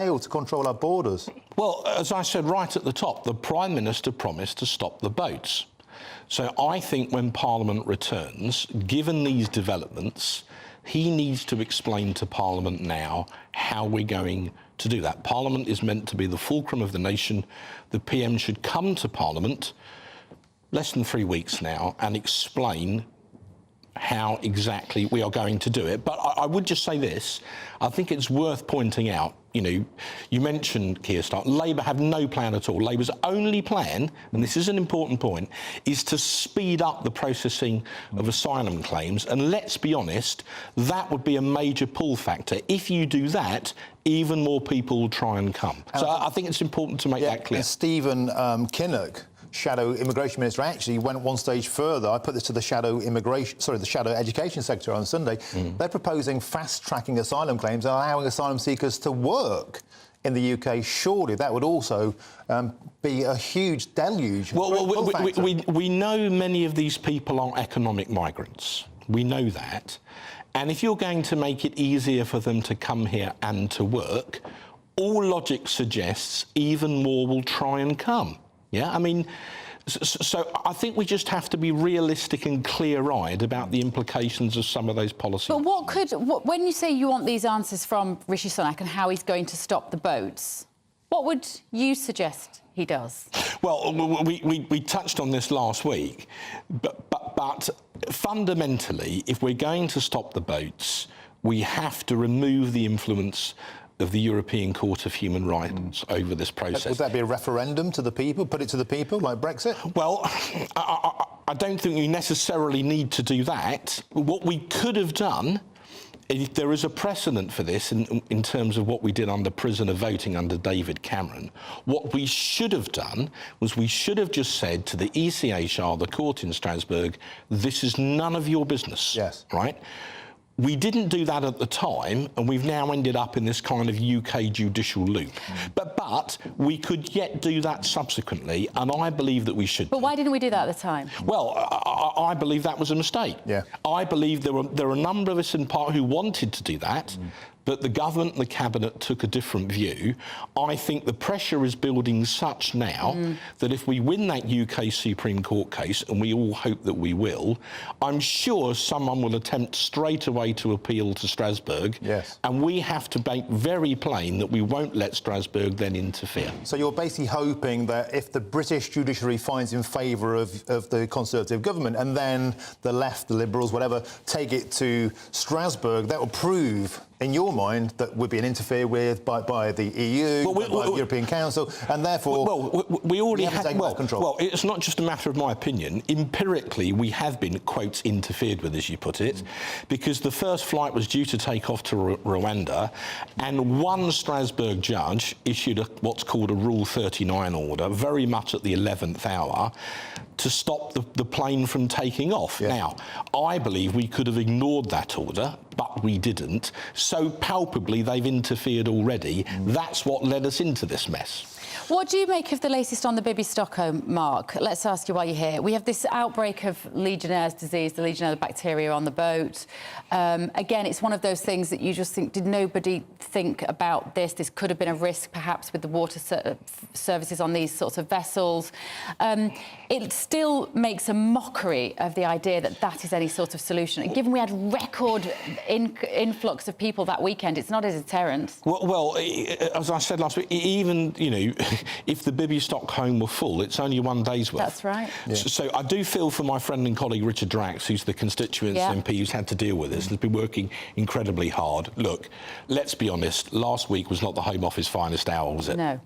to control our borders? Well, as I said right at the top, the Prime Minister promised to stop the boats. So I think when Parliament returns, given these developments, he needs to explain to Parliament now how we're going to do that. Parliament is meant to be the fulcrum of the nation. The PM should come to Parliament less than 3 weeks now and explain how exactly we are going to do it. But I would just say this, I think it's worth pointing out, you know, you mentioned Keir Starmer. Labour have no plan at all. Labour's only plan, and this is an important point, is to speed up the processing of asylum claims. And let's be honest, that would be a major pull factor. If you do that, even more people will try and come. So I think it's important to make that clear. And Stephen Kinnock, Shadow Immigration Minister, actually went one stage further. I put this to the Shadow Education Secretary on Sunday. They're proposing fast-tracking asylum claims and allowing asylum seekers to work in the UK. Surely that would also be a huge deluge. Well, we know many of these people are economic migrants. We know that. And if you're going to make it easier for them to come here and to work, all logic suggests even more will try and come. Yeah, I mean, so I think we just have to be realistic and clear-eyed about the implications of some of those policies. But when you say you want these answers from Rishi Sunak and how he's going to stop the boats, what would you suggest he does? Well, we touched on this last week, but fundamentally, if we're going to stop the boats, we have to remove the influence of the European Court of Human Rights over this process. Would that be a referendum to the people, put it to the people, like Brexit? Well, I don't think we necessarily need to do that. What we could have done, if there is a precedent for this in terms of what we did under prisoner voting under David Cameron, what we should have done was we should have just said to the ECHR, the court in Strasbourg, this is none of your business. Yes. Right? We didn't do that at the time, and we've now ended up in this kind of UK judicial loop. But we could yet do that subsequently, and I believe that we should. But why didn't we do that at the time? Well, I believe that was a mistake. Yeah. I believe there were a number of us in part who wanted to do that, but the government and the cabinet took a different view. I think the pressure is building such now that if we win that UK Supreme Court case, and we all hope that we will, I'm sure someone will attempt straight away to appeal to Strasbourg. Yes. And we have to make very plain that we won't let Strasbourg then interfere. So you're basically hoping that if the British judiciary finds in favour of the Conservative government, and then the left, the Liberals, whatever, take it to Strasbourg, that will prove, in your mind, that we're being interfered with by the EU, by the European Council, and therefore... Well, we already have control. Well, it's not just a matter of my opinion. Empirically, we have been, quotes, interfered with, as you put it, because the first flight was due to take off to Rwanda, and one Strasbourg judge issued what's called a Rule 39 order, very much at the 11th hour, to stop the plane from taking off. Yeah. Now, I believe we could have ignored that order, but we didn't. So palpably, they've interfered already. That's what led us into this mess. What do you make of the latest on the Bibi Stockholm, Mark? Let's ask you while you're here. We have this outbreak of Legionnaire's disease, the Legionnaire bacteria on the boat. Again, it's one of those things that you just think, did nobody think about this? This could have been a risk, perhaps, with the water services on these sorts of vessels. It still makes a mockery of the idea that that is any sort of solution. And given we had record influx of people that weekend, it's not a deterrent. Well, as I said last week, even, you know, if the Bibi Stockholm were full, it's only one day's worth. That's right. Yeah. So I do feel for my friend and colleague Richard Drax, who's the constituency MP who's had to deal with this and has been working incredibly hard. Look, let's be honest, last week was not the Home Office finest hour, was it? No.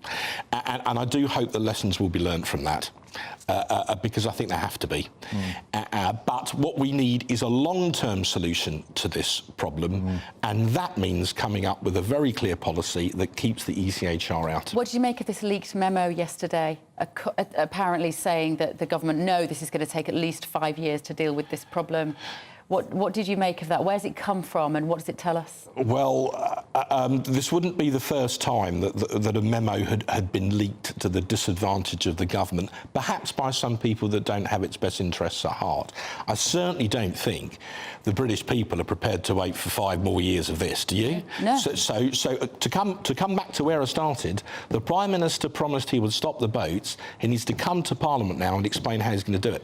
And I do hope that lessons will be learned from that. Because I think there have to be. But what we need is a long-term solution to this problem, and that means coming up with a very clear policy that keeps the ECHR out. What did you make of this leaked memo yesterday, apparently saying that the government know this is going to take at least 5 years to deal with this problem? What did you make of that? Where's it come from, and what does it tell us? Well, This wouldn't be the first time that a memo had been leaked to the disadvantage of the government, perhaps by some people that don't have its best interests at heart. I certainly don't think the British people are prepared to wait for 5 more years of this, do you? No. So to come back to where I started, the Prime Minister promised he would stop the boats. He needs to come to Parliament now and explain how he's going to do it.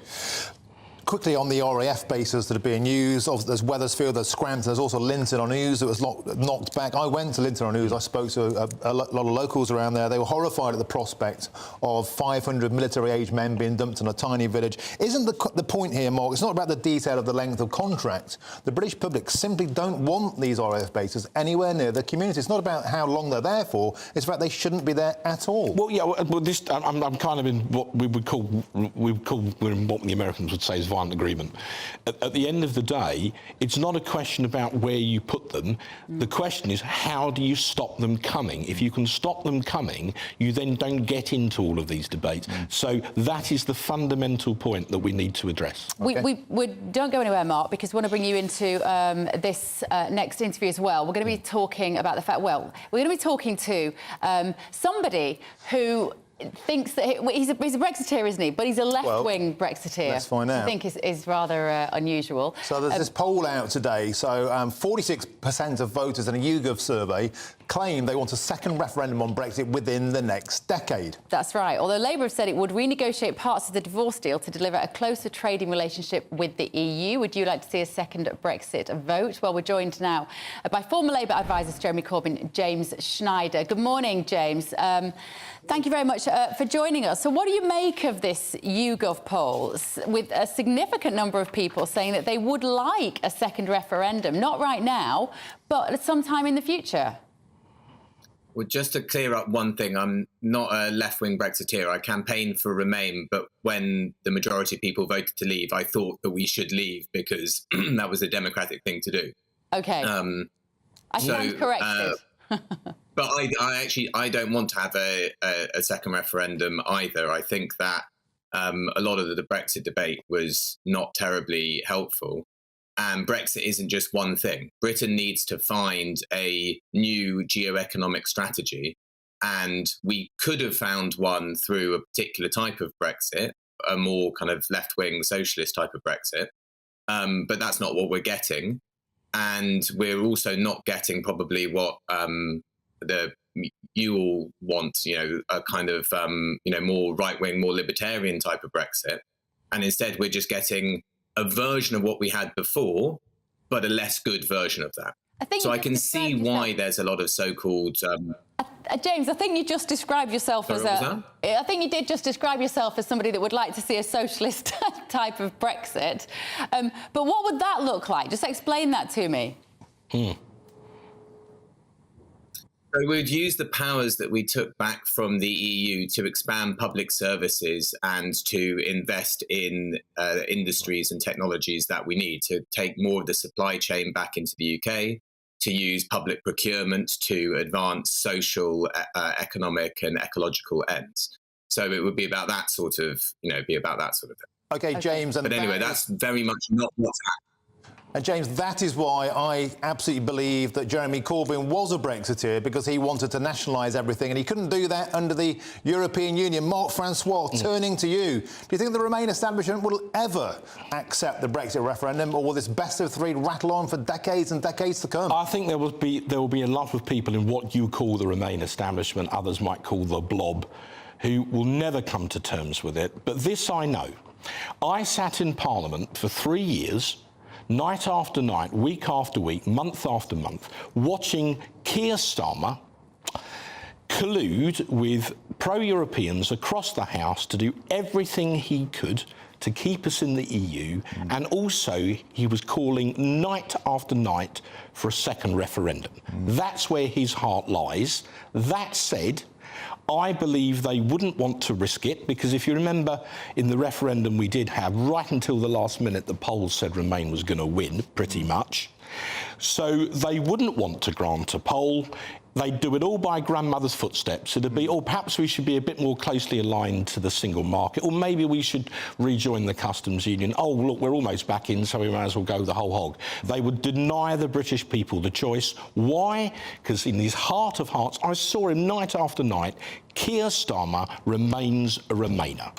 Quickly on the RAF bases that are being used, there's Wethersfield, there's Scranton, there's also Linton on Ouse that was knocked back. I went to Linton on Ouse, I spoke to a lot of locals around there. They were horrified at the prospect of 500 military-aged men being dumped in a tiny village. Isn't the point here, Mark, it's not about the detail of the length of contract. The British public simply don't want these RAF bases anywhere near the community. It's not about how long they're there for, it's about they shouldn't be there at all. Well, yeah, this, I'm kind of in what we would call what the Americans would say is violent agreement. At the end of the day, it's not a question about where you put them. The question is, how do you stop them coming? If you can stop them coming, you then don't get into all of these debates. So that is the fundamental point that we need to address. Okay. We don't go anywhere, Mark, because we want to bring you into this next interview as well. We're going to be talking about the fact, well, we're going to be talking to somebody who thinks that he's a Brexiteer, isn't he? But he's a left-wing Brexiteer. Let's find out. I think is rather unusual. So there's this poll out today. So 46% of voters in a YouGov survey claim they want a second referendum on Brexit within the next decade. That's right. Although Labour have said it would renegotiate parts of the divorce deal to deliver a closer trading relationship with the EU. Would you like to see a second Brexit vote? Well, we're joined now by former Labour advisors Jeremy Corbyn, James Schneider. Good morning, James. Thank you very much for joining us. So what do you make of this YouGov poll with a significant number of people saying that they would like a second referendum, not right now, but at some time in the future? Well, just to clear up one thing, I'm not a left-wing Brexiteer. I campaigned for Remain, but when the majority of people voted to leave, I thought that we should leave because that was a democratic thing to do. OK. I stand corrected. But I don't want to have a second referendum either. I think that a lot of the Brexit debate was not terribly helpful. And Brexit isn't just one thing. Britain needs to find a new geoeconomic strategy. And we could have found one through a particular type of Brexit, a more kind of left-wing socialist type of Brexit. But that's not what we're getting. And we're also not getting probably what you all want, a kind of, more right-wing, more libertarian type of Brexit. And instead, we're just getting a version of what we had before, but a less good version of that. So I can see why there's a lot of so-called... James, I think you just described yourself as I think you did just describe yourself as somebody that would like to see a socialist type of Brexit. But what would that look like? Just explain that to me. So we'd use the powers that we took back from the EU to expand public services and to invest in industries and technologies that we need, to take more of the supply chain back into the UK, to use public procurement to advance social, economic and ecological ends. So it would be about that sort of, thing. OK, James. But anyway, that's very much not what's happening. And James, that is why I absolutely believe that Jeremy Corbyn was a Brexiteer, because he wanted to nationalise everything, and he couldn't do that under the European Union. Mark Francois, turning to you, do you think the Remain establishment will ever accept the Brexit referendum, or will this best of three rattle on for decades and decades to come? I think there will be a lot of people in what you call the Remain establishment, others might call the blob, who will never come to terms with it. But this I know. I sat in Parliament for 3 years, night after night, week after week, month after month, watching Keir Starmer collude with pro-Europeans across the House to do everything he could to keep us in the EU, and also he was calling night after night for a second referendum. That's where his heart lies. That said, I believe they wouldn't want to risk it, because if you remember in the referendum we did have, right until the last minute, the polls said Remain was going to win, pretty much. So they wouldn't want to grant a poll. They'd do it all by grandmother's footsteps. It'd be, or perhaps we should be a bit more closely aligned to the single market, or maybe we should rejoin the customs union. Oh, look, we're almost back in, so we might as well go the whole hog. They would deny the British people the choice. Why? Because in his heart of hearts, I saw him night after night, Keir Starmer remains a Remainer.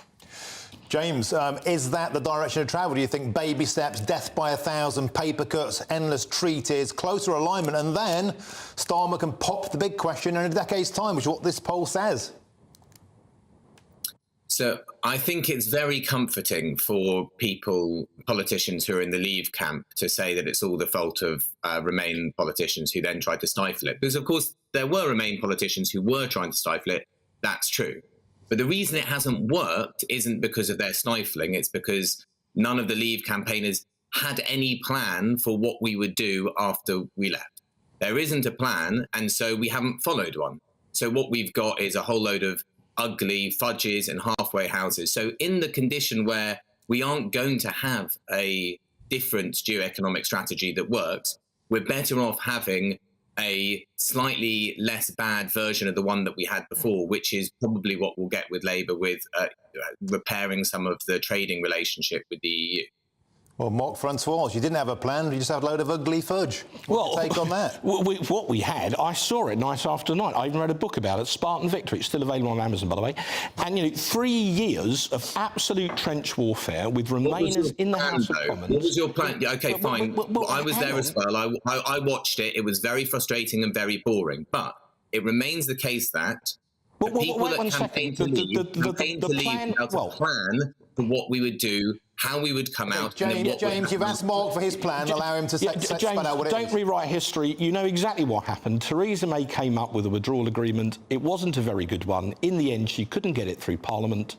James, is that the direction of travel? Do you think baby steps, death by 1,000, paper cuts, endless treaties, closer alignment, and then Starmer can pop the big question in a decade's time, which is what this poll says? So I think it's very comforting for politicians who are in the Leave camp to say that it's all the fault of Remain politicians who then tried to stifle it. Because, of course, there were Remain politicians who were trying to stifle it. That's true. But the reason it hasn't worked isn't because of their stifling. It's because none of the Leave campaigners had any plan for what we would do after we left. There isn't a plan, and so we haven't followed one. So what we've got is a whole load of ugly fudges and halfway houses. So in the condition where we aren't going to have a different geoeconomic strategy that works, we're better off having a slightly less bad version of the one that we had before, which is probably what we'll get with Labour, with repairing some of the trading relationship with the EU. Well, Mark Francois, you didn't have a plan, you just had a load of ugly fudge. What's your take on that? What we had, I saw it night after night. I even read a book about it, Spartan Victory. It's still available on Amazon, by the way. And, you know, 3 years of absolute trench warfare with Remainers in the House of Commons. What was your plan? Yeah, OK, fine. I was there as well. I watched it. It was very frustrating and very boring. But it remains the case that the people that campaigned to leave without a plan for what we would do, how we would come out. James, you've asked Mark for his plan. Allow him to spell out what it is. Don't rewrite history. You know exactly what happened. Theresa May came up with a withdrawal agreement. It wasn't a very good one. In the end, she couldn't get it through Parliament.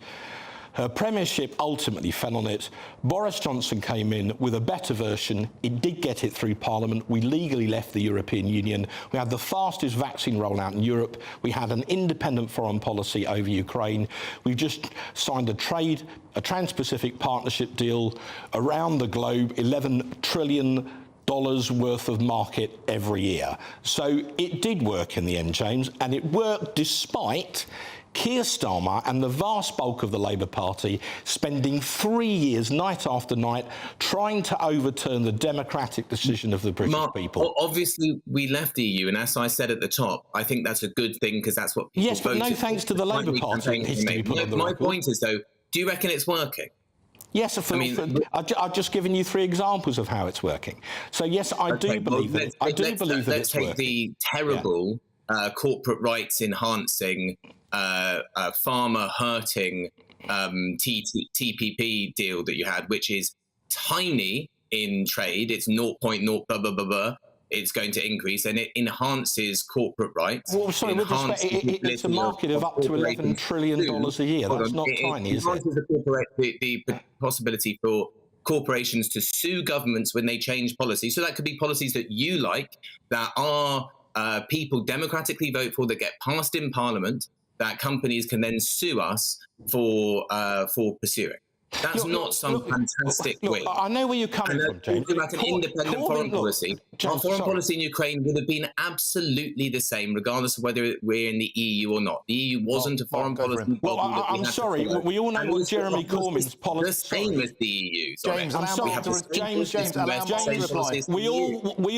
Her premiership ultimately fell on it. Boris Johnson came in with a better version. It did get it through Parliament. We legally left the European Union. We had the fastest vaccine rollout in Europe. We had an independent foreign policy over Ukraine. We just signed a Trans-Pacific Partnership deal around the globe, $11 trillion worth of market every year. So it did work in the end, James, and it worked despite Keir Starmer and the vast bulk of the Labour Party spending 3 years, night after night, trying to overturn the democratic decision of the British people. Obviously, we left the EU, and as I said at the top, I think that's a good thing because that's what people voted. Yes, but no thanks to the Labour Party. My point is, though, do you reckon it's working? Yes, I've just given you 3 examples of how it's working. So, yes, I do believe that it's working. Let's take the terrible corporate rights enhancing, farmer hurting TPP deal that you had, which is tiny in trade. It's 0.0 blah, blah, blah, blah. It's going to increase, and it enhances corporate rights. Well, sorry, it's a market of up to $11 trillion a year. That's not tiny, is it? The possibility for corporations to sue governments when they change policy. So that could be policies that you like, that are people democratically vote for, that get passed in Parliament, that companies can then sue us for pursuing. That's not some fantastic way. I know where you're coming from, James. Talking about an independent foreign policy. Our foreign policy in Ukraine would have been absolutely the same, regardless of whether we're in the EU or not. The EU wasn't a foreign policy. Well, I'm sorry. We all know what Jeremy Corbyn's policy is. The same as the EU. James, I'm sorry. James, we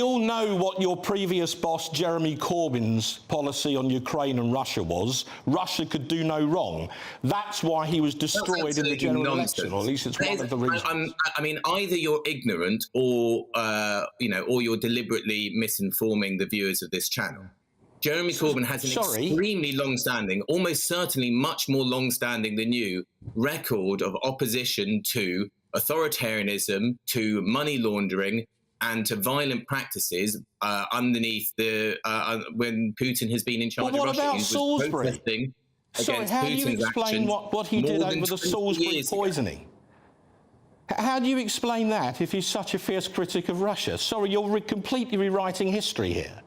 all know what your previous boss, Jeremy Corbyn's policy on Ukraine and Russia was. Russia could do no wrong. That's why he was destroyed in the general election. Or at least it's one of the reasons. I mean, either you're ignorant or, or you're deliberately misinforming the viewers of this channel. Jeremy Corbyn has an extremely long-standing, almost certainly much more long-standing than you, record of opposition to authoritarianism, to money laundering, and to violent practices underneath when Putin has been in charge of Russia. What about Salisbury? Sorry, how do you explain what he did over the Salisbury poisoning? How do you explain that if he's such a fierce critic of Russia? Sorry, you're completely rewriting history here.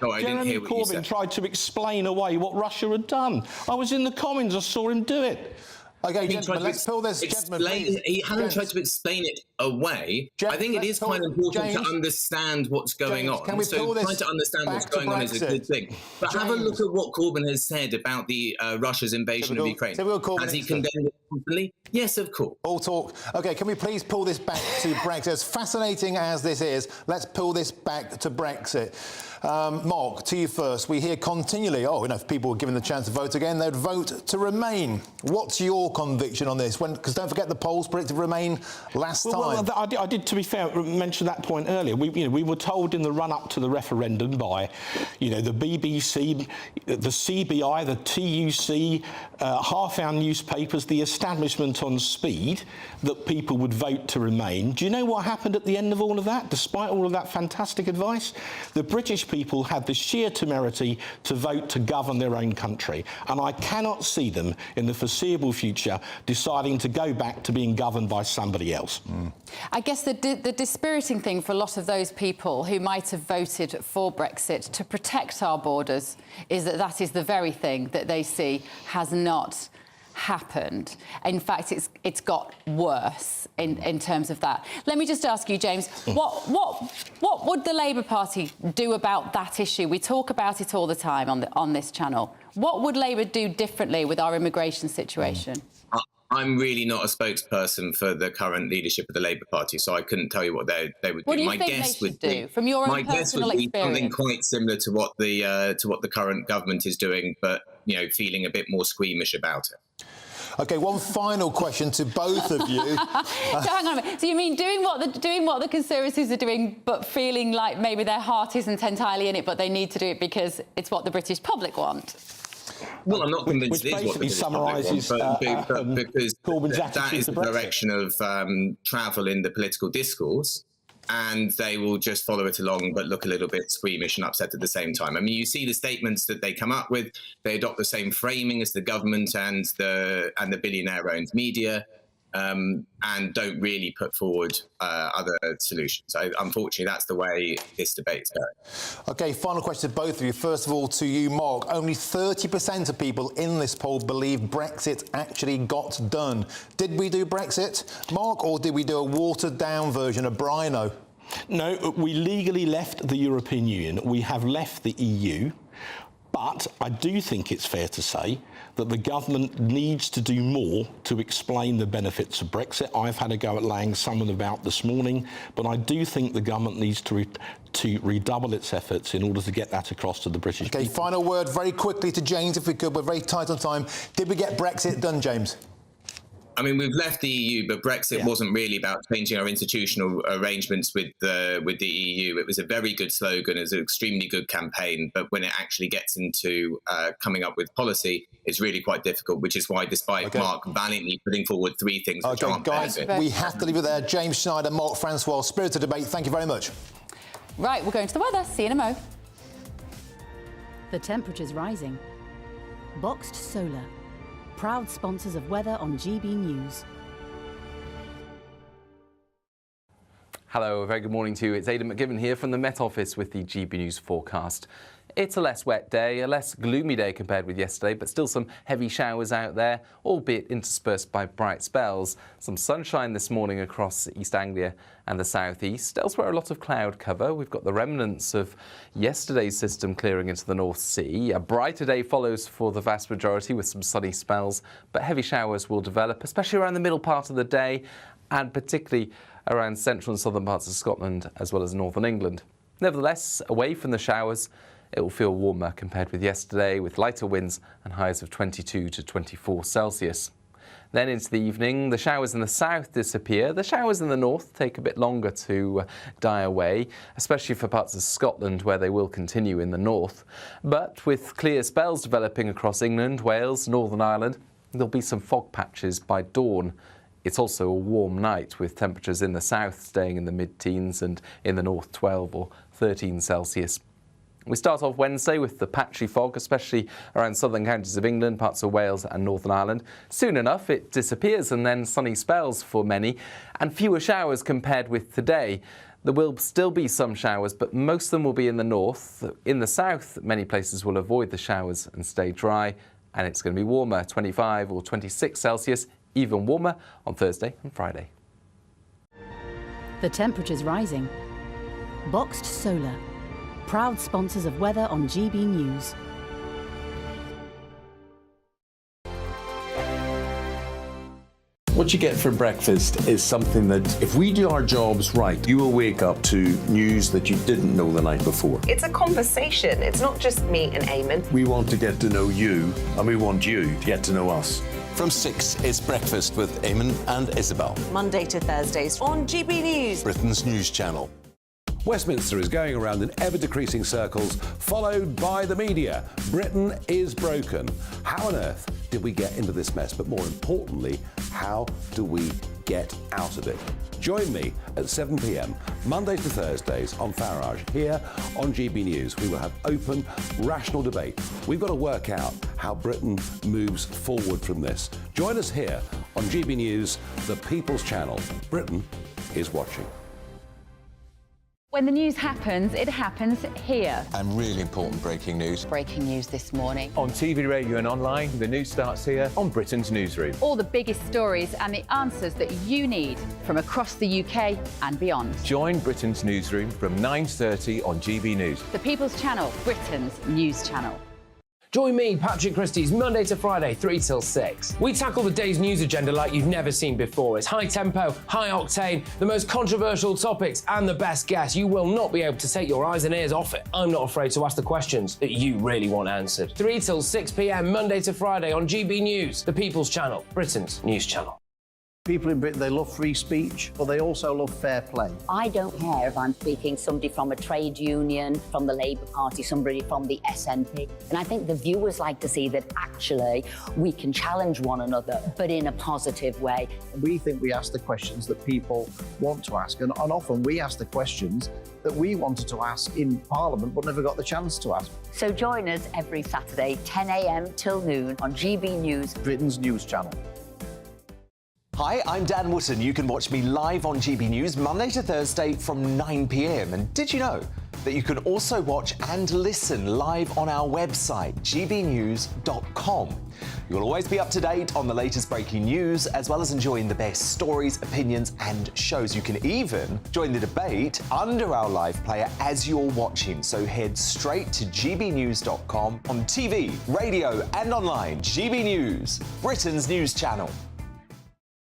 No, I didn't hear what you said. Jeremy Corbyn tried to explain away what Russia had done. I was in the Commons, I saw him do it. OK, gentlemen, let's pull this. He hasn't tried to explain it away. James, I think it is quite important to understand what's going on. Can we pull this trying to understand what's going on is a good thing. But have a look at what Corbyn has said about the Russia's invasion of Ukraine. Has he condemned it constantly? Yes, of course. All talk. OK, can we please pull this back to Brexit? As fascinating as this is, let's pull this back to Brexit. Mark, to you first. We hear continually, if people were given the chance to vote again, they'd vote to remain. What's your conviction on this? Because don't forget the polls predicted Remain last time. Well, I did, to be fair, mention that point earlier. We were told in the run-up to the referendum by, the BBC, the CBI, the TUC, half our newspapers, the establishment on speed, that people would vote to remain. Do you know what happened at the end of all of that? Despite all of that fantastic advice, the British people had the sheer temerity to vote to govern their own country. And I cannot see them in the foreseeable future deciding to go back to being governed by somebody else. I guess the dispiriting thing for a lot of those people who might have voted for Brexit to protect our borders is that is the very thing that they see has not happened. In fact, it's got worse in terms of that. Let me just ask you, James, what would the Labour Party do about that issue? We talk about it all the time on this channel. What would Labour do differently with our immigration situation? I'm really not a spokesperson for the current leadership of the Labour Party, so I couldn't tell you what they would do. What do you think they should do, from your own personal experience? Something quite similar to what the current government is doing, but feeling a bit more squeamish about it. OK, one final question to both of you. So hang on a minute. So you mean doing what the Conservatives are doing, but feeling like maybe their heart isn't entirely in it, but they need to do it because it's what the British public want? Well, I'm not convinced which it is what the basically summarises because that is the direction of travel in the political discourse, and they will just follow it along but look a little bit squeamish and upset at the same time. I mean, you see the statements that they come up with. They adopt the same framing as the government and the billionaire-owned media, and don't really put forward other solutions. Unfortunately, that's the way this debate's going. OK, final question to both of you. First of all, to you, Mark. Only 30% of people in this poll believe Brexit actually got done. Did we do Brexit, Mark, or did we do a watered-down version of Brino? No, we legally left the European Union. We have left the EU. But I do think it's fair to say that the government needs to do more to explain the benefits of Brexit. I've had a go at laying some of them out this morning, but I do think the government needs to redouble its efforts in order to get that across to the British people. Final word very quickly to James, if we could. We're very tight on time. Did we get Brexit done, James? I mean, we've left the EU, but Brexit wasn't really about changing our institutional arrangements with the EU. It was a very good slogan. It was an extremely good campaign. But when it actually gets into coming up with policy, it's really quite difficult, which is why, despite Mark valiantly putting forward three things which aren't guys, we have to leave it there. James Schneider, Mark Francois, spirited debate. Thank you very much. Right, we're going to the weather. See you in a mo. The temperature's rising. Boxed Solar, proud sponsors of weather on GB News. Hello, a very good morning to you. It's Aidan McGibbon here from the Met Office with the GB News forecast. It's a less wet day, a less gloomy day compared with yesterday, but still some heavy showers out there, albeit interspersed by bright spells. Some sunshine this morning across East Anglia and the southeast. Elsewhere, a lot of cloud cover. We've got the remnants of yesterday's system clearing into the North Sea. A brighter day follows for the vast majority with some sunny spells, but heavy showers will develop, especially around the middle part of the day and particularly around central and southern parts of Scotland as well as northern England. Nevertheless, away from the showers, it will feel warmer compared with yesterday, with lighter winds and highs of 22 to 24 Celsius. Then into the evening, the showers in the south disappear. The showers in the north take a bit longer to die away, especially for parts of Scotland where they will continue in the north. But with clear spells developing across England, Wales, Northern Ireland, there'll be some fog patches by dawn. It's also a warm night with temperatures in the south staying in the mid-teens and in the north 12 or 13 Celsius. We start off Wednesday with the patchy fog, especially around southern counties of England, parts of Wales and Northern Ireland. Soon enough, it disappears and then sunny spells for many and fewer showers compared with today. There will still be some showers, but most of them will be in the north. In the south, many places will avoid the showers and stay dry, and it's going to be warmer, 25 or 26 Celsius, even warmer on Thursday and Friday. The temperature's rising. Boxed Solar, proud sponsors of weather on GB News. What you get for breakfast is something that, if we do our jobs right, you will wake up to news that you didn't know the night before. It's a conversation. It's not just me and Eamon. We want to get to know you, and we want you to get to know us. From 6, it's Breakfast with Eamon and Isabel. Monday to Thursdays on GB News. Britain's news channel. Westminster is going around in ever-decreasing circles, followed by the media. Britain is broken. How on earth did we get into this mess? But more importantly, how do we get out of it? Join me at 7 p.m, Mondays to Thursdays on Farage, here on GB News. We will have open, rational debate. We've got to work out how Britain moves forward from this. Join us here on GB News, the People's Channel. Britain is watching. When the news happens, it happens here. And really important breaking news. Breaking news this morning. On TV, radio and online, the news starts here on Britain's Newsroom. All the biggest stories and the answers that you need from across the UK and beyond. Join Britain's Newsroom from 9:30 on GB News. The People's Channel, Britain's news channel. Join me, Patrick Christie's Monday to Friday, 3 till 6. We tackle the day's news agenda like you've never seen before. It's high tempo, high octane, the most controversial topics and the best guests. You will not be able to take your eyes and ears off it. I'm not afraid to ask the questions that you really want answered. 3 till 6 p.m, Monday to Friday on GB News, the People's Channel, Britain's news channel. People in Britain, they love free speech, but they also love fair play. I don't care if I'm speaking somebody from a trade union, from the Labour Party, somebody from the SNP. And I think the viewers like to see that actually we can challenge one another, but in a positive way. We think we ask the questions that people want to ask, and often we ask the questions that we wanted to ask in Parliament but never got the chance to ask. So join us every Saturday, 10 a.m. till noon on GB News, Britain's news channel. Hi, I'm Dan Wootton. You can watch me live on GB News Monday to Thursday from 9 p.m. And did you know that you can also watch and listen live on our website, gbnews.com. You'll always be up to date on the latest breaking news, as well as enjoying the best stories, opinions and shows. You can even join the debate under our live player as you're watching. So head straight to gbnews.com on TV, radio and online. GB News, Britain's news channel.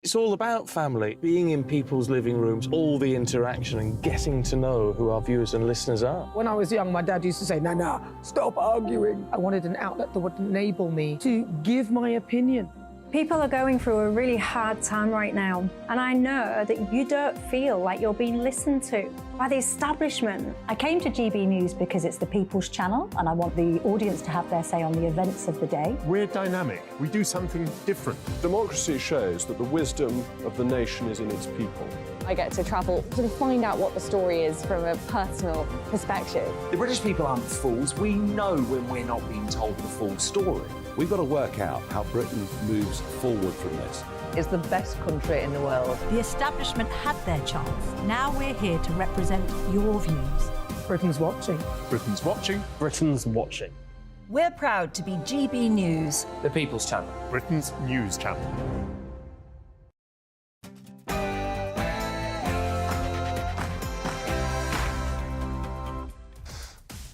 It's all about family, being in people's living rooms, all the interaction and getting to know who our viewers and listeners are. When I was young, my dad used to say, Nana, stop arguing. I wanted an outlet that would enable me to give my opinion. People are going through a really hard time right now, and I know that you don't feel like you're being listened to by the establishment. I came to GB News because it's the People's Channel, and I want the audience to have their say on the events of the day. We're dynamic. We do something different. Democracy shows that the wisdom of the nation is in its people. I get to travel to find out what the story is from a personal perspective. The British people aren't fools. We know when we're not being told the full story. We've got to work out how Britain moves forward from this. It's the best country in the world. The establishment had their chance. Now we're here to represent your views. Britain's watching. Britain's watching. Britain's watching. We're proud to be GB News, the People's Channel, Britain's news channel.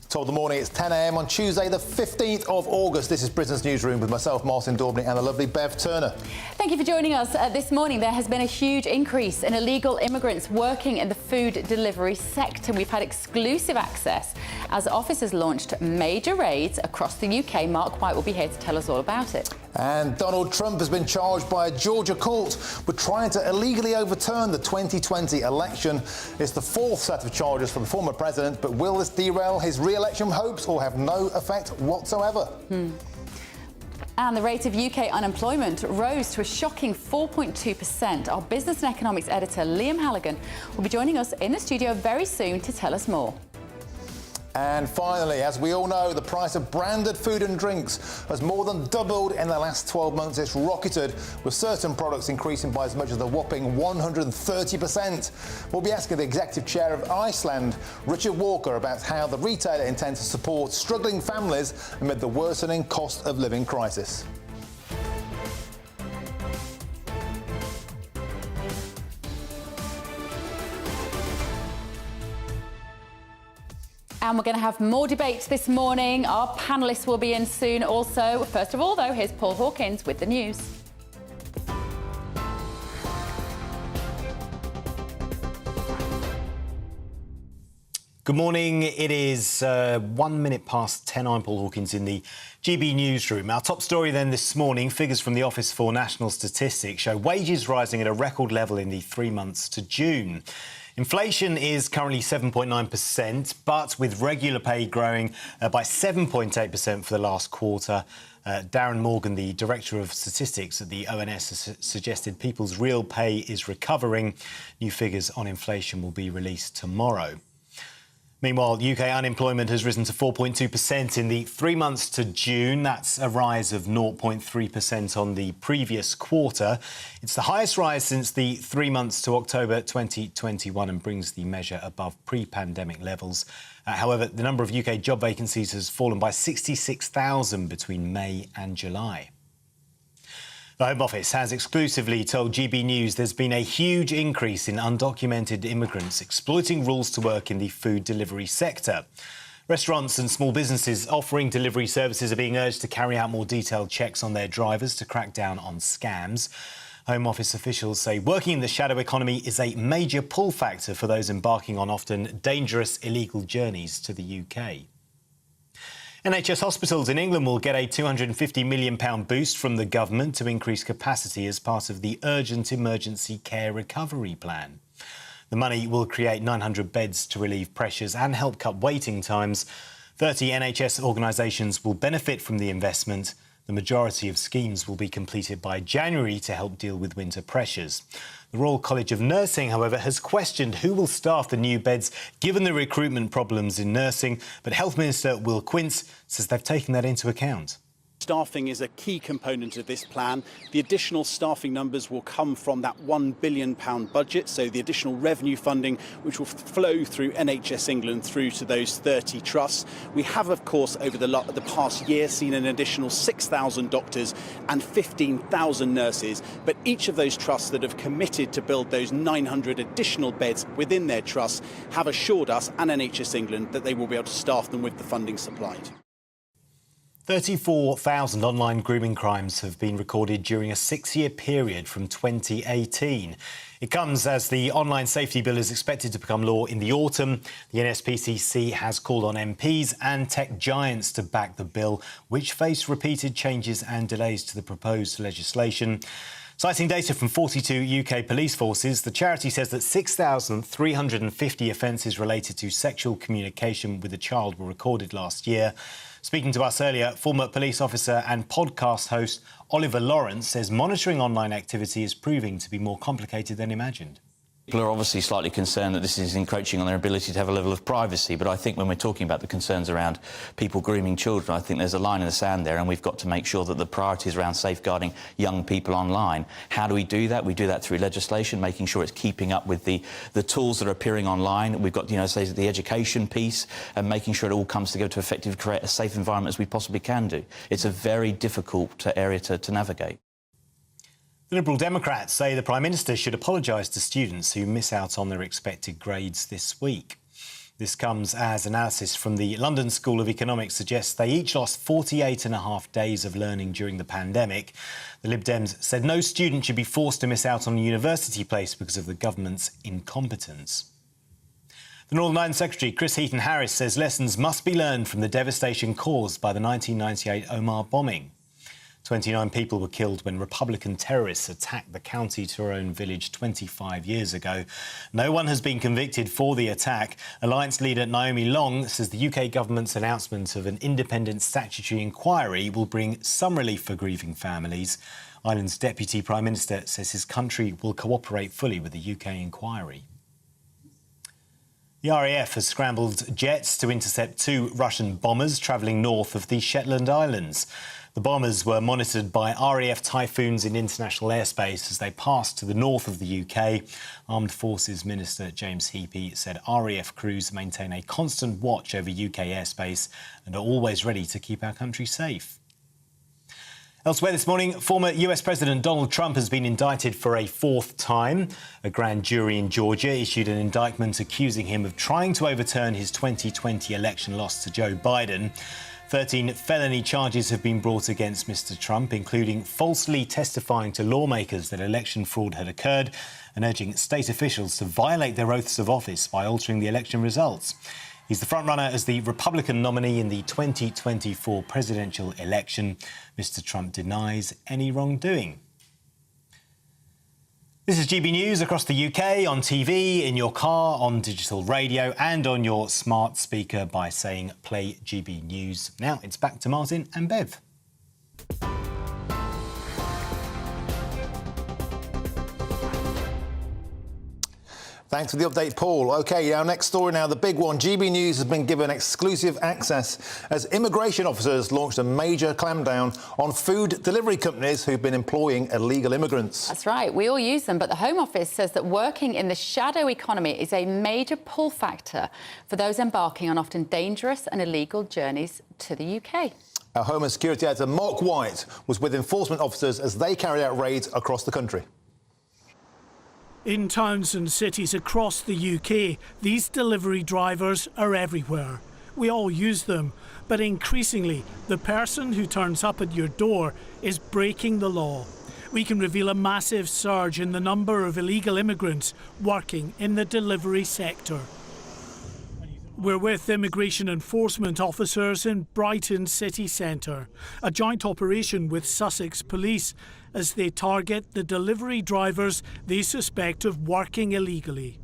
Top of the morning, it's 10 a.m. on Tuesday, the 15th of August. This is Britain's Newsroom with myself, Martin Daubney, and the lovely Bev Turner. Thank you for joining us this morning. There has been a huge increase in illegal immigrants working in the food delivery sector. We've had exclusive access as officers launched major raids across the UK. Mark White will be here to tell us all about it. And Donald Trump has been charged by a Georgia court with trying to illegally overturn the 2020 election. It's the fourth set of charges for the former president, but will this derail his re-election hopes or have no effect whatsoever? And the rate of UK unemployment rose to a shocking 4.2%. Our business and economics editor, Liam Halligan, will be joining us in the studio very soon to tell us more. And finally, as we all know, the price of branded food and drinks has more than doubled in the last 12 months. It's rocketed, with certain products increasing by as much as a whopping 130%. We'll be asking the executive chair of Iceland, Richard Walker, about how the retailer intends to support struggling families amid the worsening cost of living crisis. And we're going to have more debate this morning. Our panellists will be in soon also. First of all, though, here's Paul Hawkins with the news. Good morning. It is 1 minute past 10. I'm Paul Hawkins in the GB Newsroom. Our top story then this morning, figures from the Office for National Statistics show wages rising at a record level in the 3 months to June. Inflation is currently 7.9%, but with regular pay growing by 7.8% for the last quarter. Darren Morgan, the Director of Statistics at the ONS, has suggested people's real pay is recovering. New figures on inflation will be released tomorrow. Meanwhile, UK unemployment has risen to 4.2% in the 3 months to June. That's a rise of 0.3% on the previous quarter. It's the highest rise since the 3 months to October 2021 and brings the measure above pre-pandemic levels. However, the number of UK job vacancies has fallen by 66,000 between May and July. The Home Office has exclusively told GB News there's been a huge increase in undocumented immigrants exploiting rules to work in the food delivery sector. Restaurants and small businesses offering delivery services are being urged to carry out more detailed checks on their drivers to crack down on scams. Home Office officials say working in the shadow economy is a major pull factor for those embarking on often dangerous illegal journeys to the UK. NHS hospitals in England will get a £250 million boost from the government to increase capacity as part of the Urgent Emergency Care Recovery Plan. The money will create 900 beds to relieve pressures and help cut waiting times. 30 NHS organisations will benefit from the investment. The majority of schemes will be completed by January to help deal with winter pressures. The Royal College of Nursing, however, has questioned who will staff the new beds given the recruitment problems in nursing, but Health Minister Will Quince says they've taken that into account. Staffing is a key component of this plan. The additional staffing numbers will come from that £1 billion budget, so the additional revenue funding which will flow through NHS England through to those 30 trusts. We have, of course, over the past year seen an additional 6,000 doctors and 15,000 nurses, but each of those trusts that have committed to build those 900 additional beds within their trusts have assured us and NHS England that they will be able to staff them with the funding supplied. 34,000 online grooming crimes have been recorded during a 6-year period from 2018. It comes as the Online Safety Bill is expected to become law in the autumn. The NSPCC has called on MPs and tech giants to back the bill, which face repeated changes and delays to the proposed legislation. Citing data from 42 UK police forces, the charity says that 6,350 offences related to sexual communication with a child were recorded last year. Speaking to us earlier, former police officer and podcast host Oliver Lawrence says monitoring online activity is proving to be more complicated than imagined. People are obviously slightly concerned that this is encroaching on their ability to have a level of privacy, but I think when we're talking about the concerns around people grooming children, I think there's a line in the sand there, and we've got to make sure that the priorities around safeguarding young people online. How do we do that? We do that through legislation, making sure it's keeping up with the tools that are appearing online. We've got, say, the education piece and making sure it all comes together to effectively create as safe environment as we possibly can do. It's a very difficult area to navigate. The Liberal Democrats say the Prime Minister should apologise to students who miss out on their expected grades this week. This comes as analysis from the London School of Economics suggests they each lost 48.5 days of learning during the pandemic. The Lib Dems said no student should be forced to miss out on a university place because of the government's incompetence. The Northern Ireland Secretary, Chris Heaton-Harris, says lessons must be learned from the devastation caused by the 1998 Omagh bombing. 29 people were killed when Republican terrorists attacked the County Tyrone village 25 years ago. No one has been convicted for the attack. Alliance leader Naomi Long says the UK government's announcement of an independent statutory inquiry will bring some relief for grieving families. Ireland's Deputy Prime Minister says his country will cooperate fully with the UK inquiry. The RAF has scrambled jets to intercept 2 Russian bombers travelling north of the Shetland Islands. The bombers were monitored by RAF Typhoons in international airspace as they passed to the north of the UK. Armed Forces Minister James Heappey said RAF crews maintain a constant watch over UK airspace and are always ready to keep our country safe. Elsewhere this morning, former US President Donald Trump has been indicted for a fourth time. A grand jury in Georgia issued an indictment accusing him of trying to overturn his 2020 election loss to Joe Biden. 13 felony charges have been brought against Mr. Trump, including falsely testifying to lawmakers that election fraud had occurred and urging state officials to violate their oaths of office by altering the election results. He's the frontrunner as the Republican nominee in the 2024 presidential election. Mr. Trump denies any wrongdoing. This is GB News across the UK, on TV, in your car, on digital radio and on your smart speaker by saying play GB News. Now it's back to Martin and Bev. Thanks for the update, Paul. OK, our next story now, the big one. GB News has been given exclusive access as immigration officers launched a major clampdown on food delivery companies who've been employing illegal immigrants. That's right. We all use them, but the Home Office says that working in the shadow economy is a major pull factor for those embarking on often dangerous and illegal journeys to the UK. Our Home and Security Editor, Mark White, was with enforcement officers as they carried out raids across the country. In towns and cities across the UK, these delivery drivers are everywhere. We all use them, but increasingly, the person who turns up at your door is breaking the law. We can reveal a massive surge in the number of illegal immigrants working in the delivery sector. We're with immigration enforcement officers in Brighton city centre, a joint operation with Sussex Police as they target the delivery drivers they suspect of working illegally.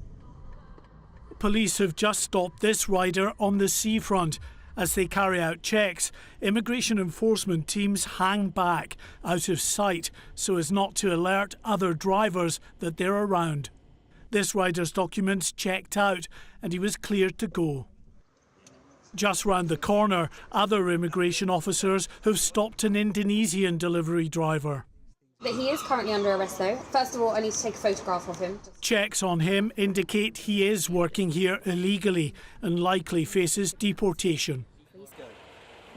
Police have just stopped this rider on the seafront. As they carry out checks, immigration enforcement teams hang back, out of sight, so as not to alert other drivers that they're around. This rider's documents checked out and he was cleared to go. Just round the corner, other immigration officers have stopped an Indonesian delivery driver. But he is currently under arrest though. First of all, I need to take a photograph of him. Checks on him indicate he is working here illegally and likely faces deportation.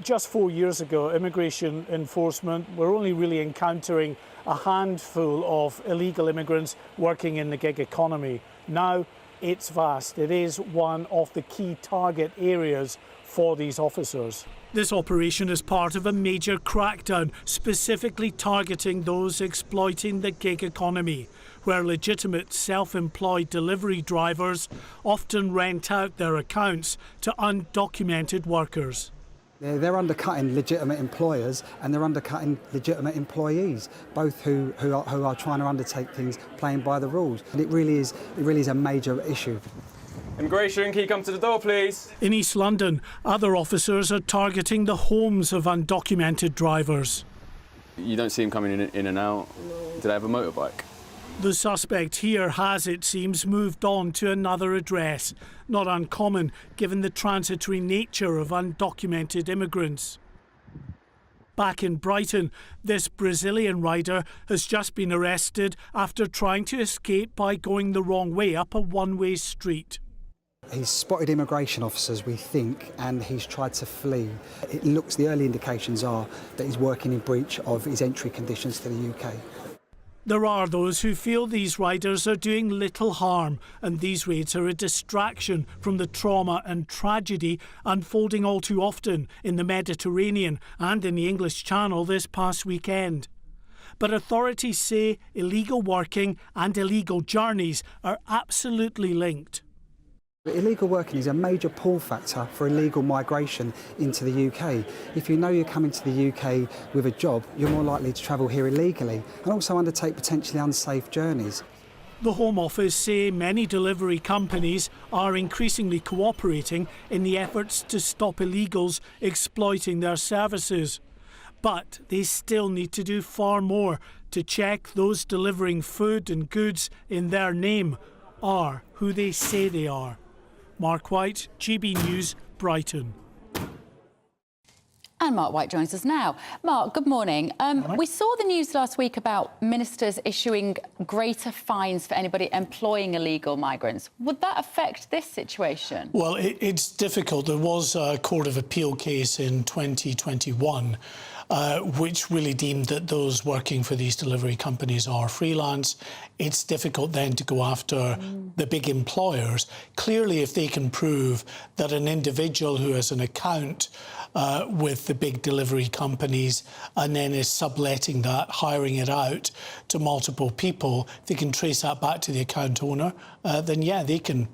Just 4 years ago, immigration enforcement were only really encountering a handful of illegal immigrants working in the gig economy. Now it's vast. It is one of the key target areas for these officers. This operation is part of a major crackdown specifically targeting those exploiting the gig economy, where legitimate self-employed delivery drivers often rent out their accounts to undocumented workers. They're undercutting legitimate employers and they're undercutting legitimate employees, both who are trying to undertake things playing by the rules. And it really is a major issue. Immigration, can you come to the door, please? In East London, other officers are targeting the homes of undocumented drivers. You don't see him coming in and out. Do they have a motorbike? The suspect here has, it seems, moved on to another address. Not uncommon, given the transitory nature of undocumented immigrants. Back in Brighton, this Brazilian rider has just been arrested after trying to escape by going the wrong way up a one-way street. He's spotted immigration officers, we think, and he's tried to flee. The early indications are that he's working in breach of his entry conditions to the UK. There are those who feel these riders are doing little harm, and these raids are a distraction from the trauma and tragedy unfolding all too often in the Mediterranean and in the English Channel this past weekend. But authorities say illegal working and illegal journeys are absolutely linked. Illegal working is a major pull factor for illegal migration into the UK. If you know you're coming to the UK with a job, you're more likely to travel here illegally and also undertake potentially unsafe journeys. The Home Office say many delivery companies are increasingly cooperating in the efforts to stop illegals exploiting their services. But they still need to do far more to check those delivering food and goods in their name are who they say they are. Mark White, GB News, Brighton. And Mark White joins us now. Mark, good morning. We saw the news last week about ministers issuing greater fines for anybody employing illegal migrants. Would that affect this situation? Well, it's difficult. There was a Court of Appeal case in 2021 which really deemed that those working for these delivery companies are freelance. It's difficult then to go after the big employers. Clearly, if they can prove that an individual who has an account with the big delivery companies and then is subletting that, hiring it out to multiple people, if they can trace that back to the account owner, then yeah, they can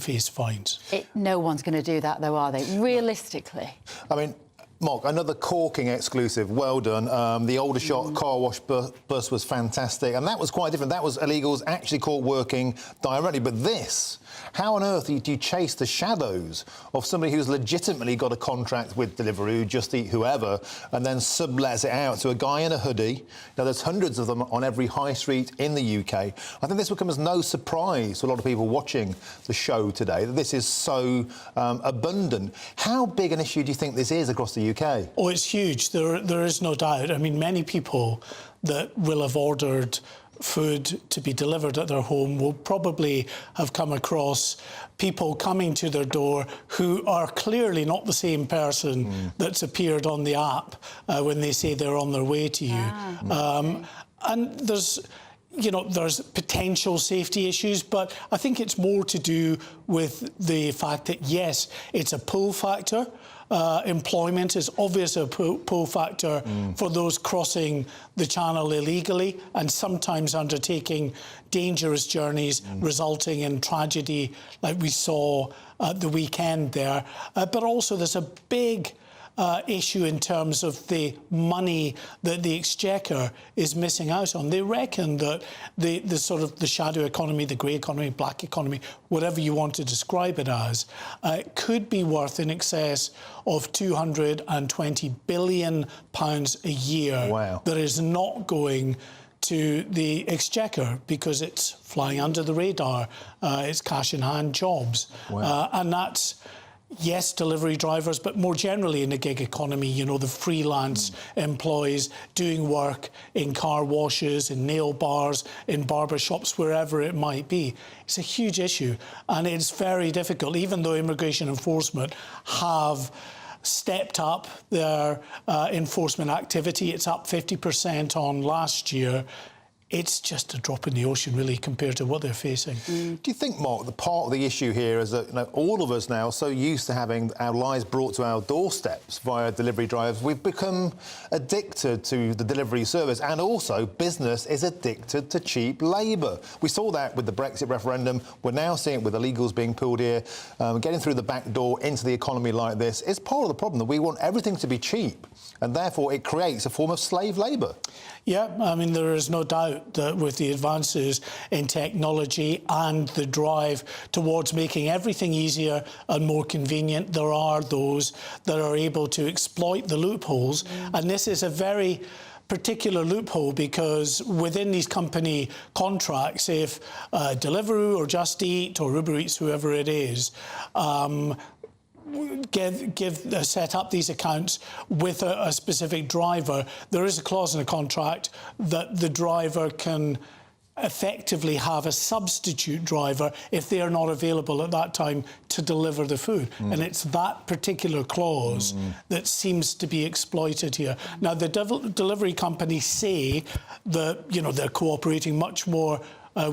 face fines. No one's going to do that, though, are they? Realistically. I mean, Mark, another corking exclusive. Well done. The Aldershot car wash bus was fantastic, and that was quite different. That was illegals actually caught working directly. But this, how on earth do you chase the shadows of somebody who's legitimately got a contract with Deliveroo, Just Eat, whoever, and then sublets it out to a guy in a hoodie? Now, there's hundreds of them on every high street in the UK. I think this will come as no surprise to a lot of people watching the show today that this is so abundant. How big an issue do you think this is across the UK? Oh, it's huge. There is no doubt. I mean, many people that will have ordered food to be delivered at their home will probably have come across people coming to their door who are clearly not the same person that's appeared on the app when they say they're on their way to you. And there's potential safety issues, but I think it's more to do with the fact that, yes, it's a pull factor. Employment is obviously a pull factor for those crossing the channel illegally and sometimes undertaking dangerous journeys resulting in tragedy like we saw at the weekend there. But also there's a big issue in terms of the money that the Exchequer is missing out on. They reckon that the sort of the shadow economy, the grey economy, black economy, whatever you want to describe it as, could be worth in excess of £220 billion a year. Wow. That is not going to the Exchequer because it's flying under the radar. It's cash-in-hand jobs. Wow. And that's, yes, delivery drivers, but more generally in the gig economy, you know, the freelance employees doing work in car washes, in nail bars, in barber shops, wherever it might be. It's a huge issue, and it's very difficult, even though immigration enforcement have stepped up their enforcement activity. It's up 50% on last year. It's just a drop in the ocean, really, compared to what they're facing. Do you think, Mark, the part of the issue here is that all of us now are so used to having our lives brought to our doorsteps via delivery drivers, we've become addicted to the delivery service, and also business is addicted to cheap labour. We saw that with the Brexit referendum. We're now seeing it with illegals being pulled here, getting through the back door into the economy like this. It's part of the problem that we want everything to be cheap, and therefore it creates a form of slave labour. Yeah, I mean, there is no doubt that with the advances in technology and the drive towards making everything easier and more convenient, there are those that are able to exploit the loopholes. And this is a very particular loophole because within these company contracts, if Deliveroo or Just Eat or Uber Eats, whoever it is, set up these accounts with a specific driver, there is a clause in the contract that the driver can effectively have a substitute driver if they are not available at that time to deliver the food. And it's that particular clause that seems to be exploited here. Now, the delivery companies say that, you know, they're cooperating much more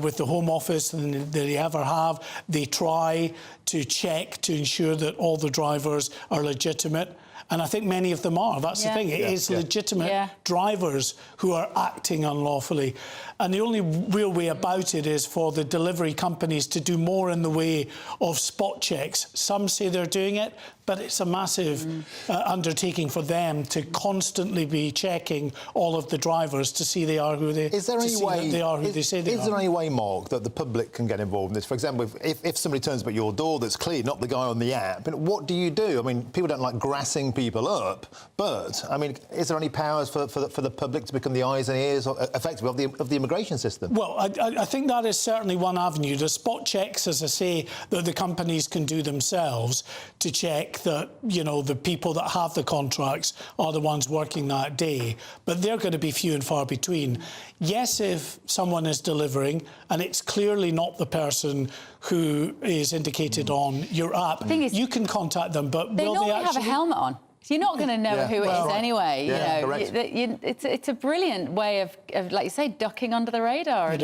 with the Home Office than they ever have. They try to check to ensure that all the drivers are legitimate. And I think many of them are. That's the thing. It is legitimate drivers who are acting unlawfully. And the only real way about it is for the delivery companies to do more in the way of spot checks. Some say they're doing it, but it's a massive undertaking for them to constantly be checking all of the drivers to see they are who they Is there any way they are who they say they are. Is there any way, Mark, that the public can get involved in this? For example, if somebody turns up at your door that's clearly not the guy on the app, what do you do? I mean, people don't like grassing people up, but I mean, is there any powers for the public to become the eyes and ears, effectively, of the immigration system? Well, I think that is certainly one avenue. The spot checks, as I say, that the companies can do themselves to check that, you know, the people that have the contracts are the ones working that day, but they're going to be few and far between. Yes, if someone is delivering and it's clearly not the person who is indicated on your app, you can contact them, but they will normally they actually have a helmet on. So you're not going to know who it is anyway. Yeah, you know, it's a brilliant way of, like you say, ducking under the radar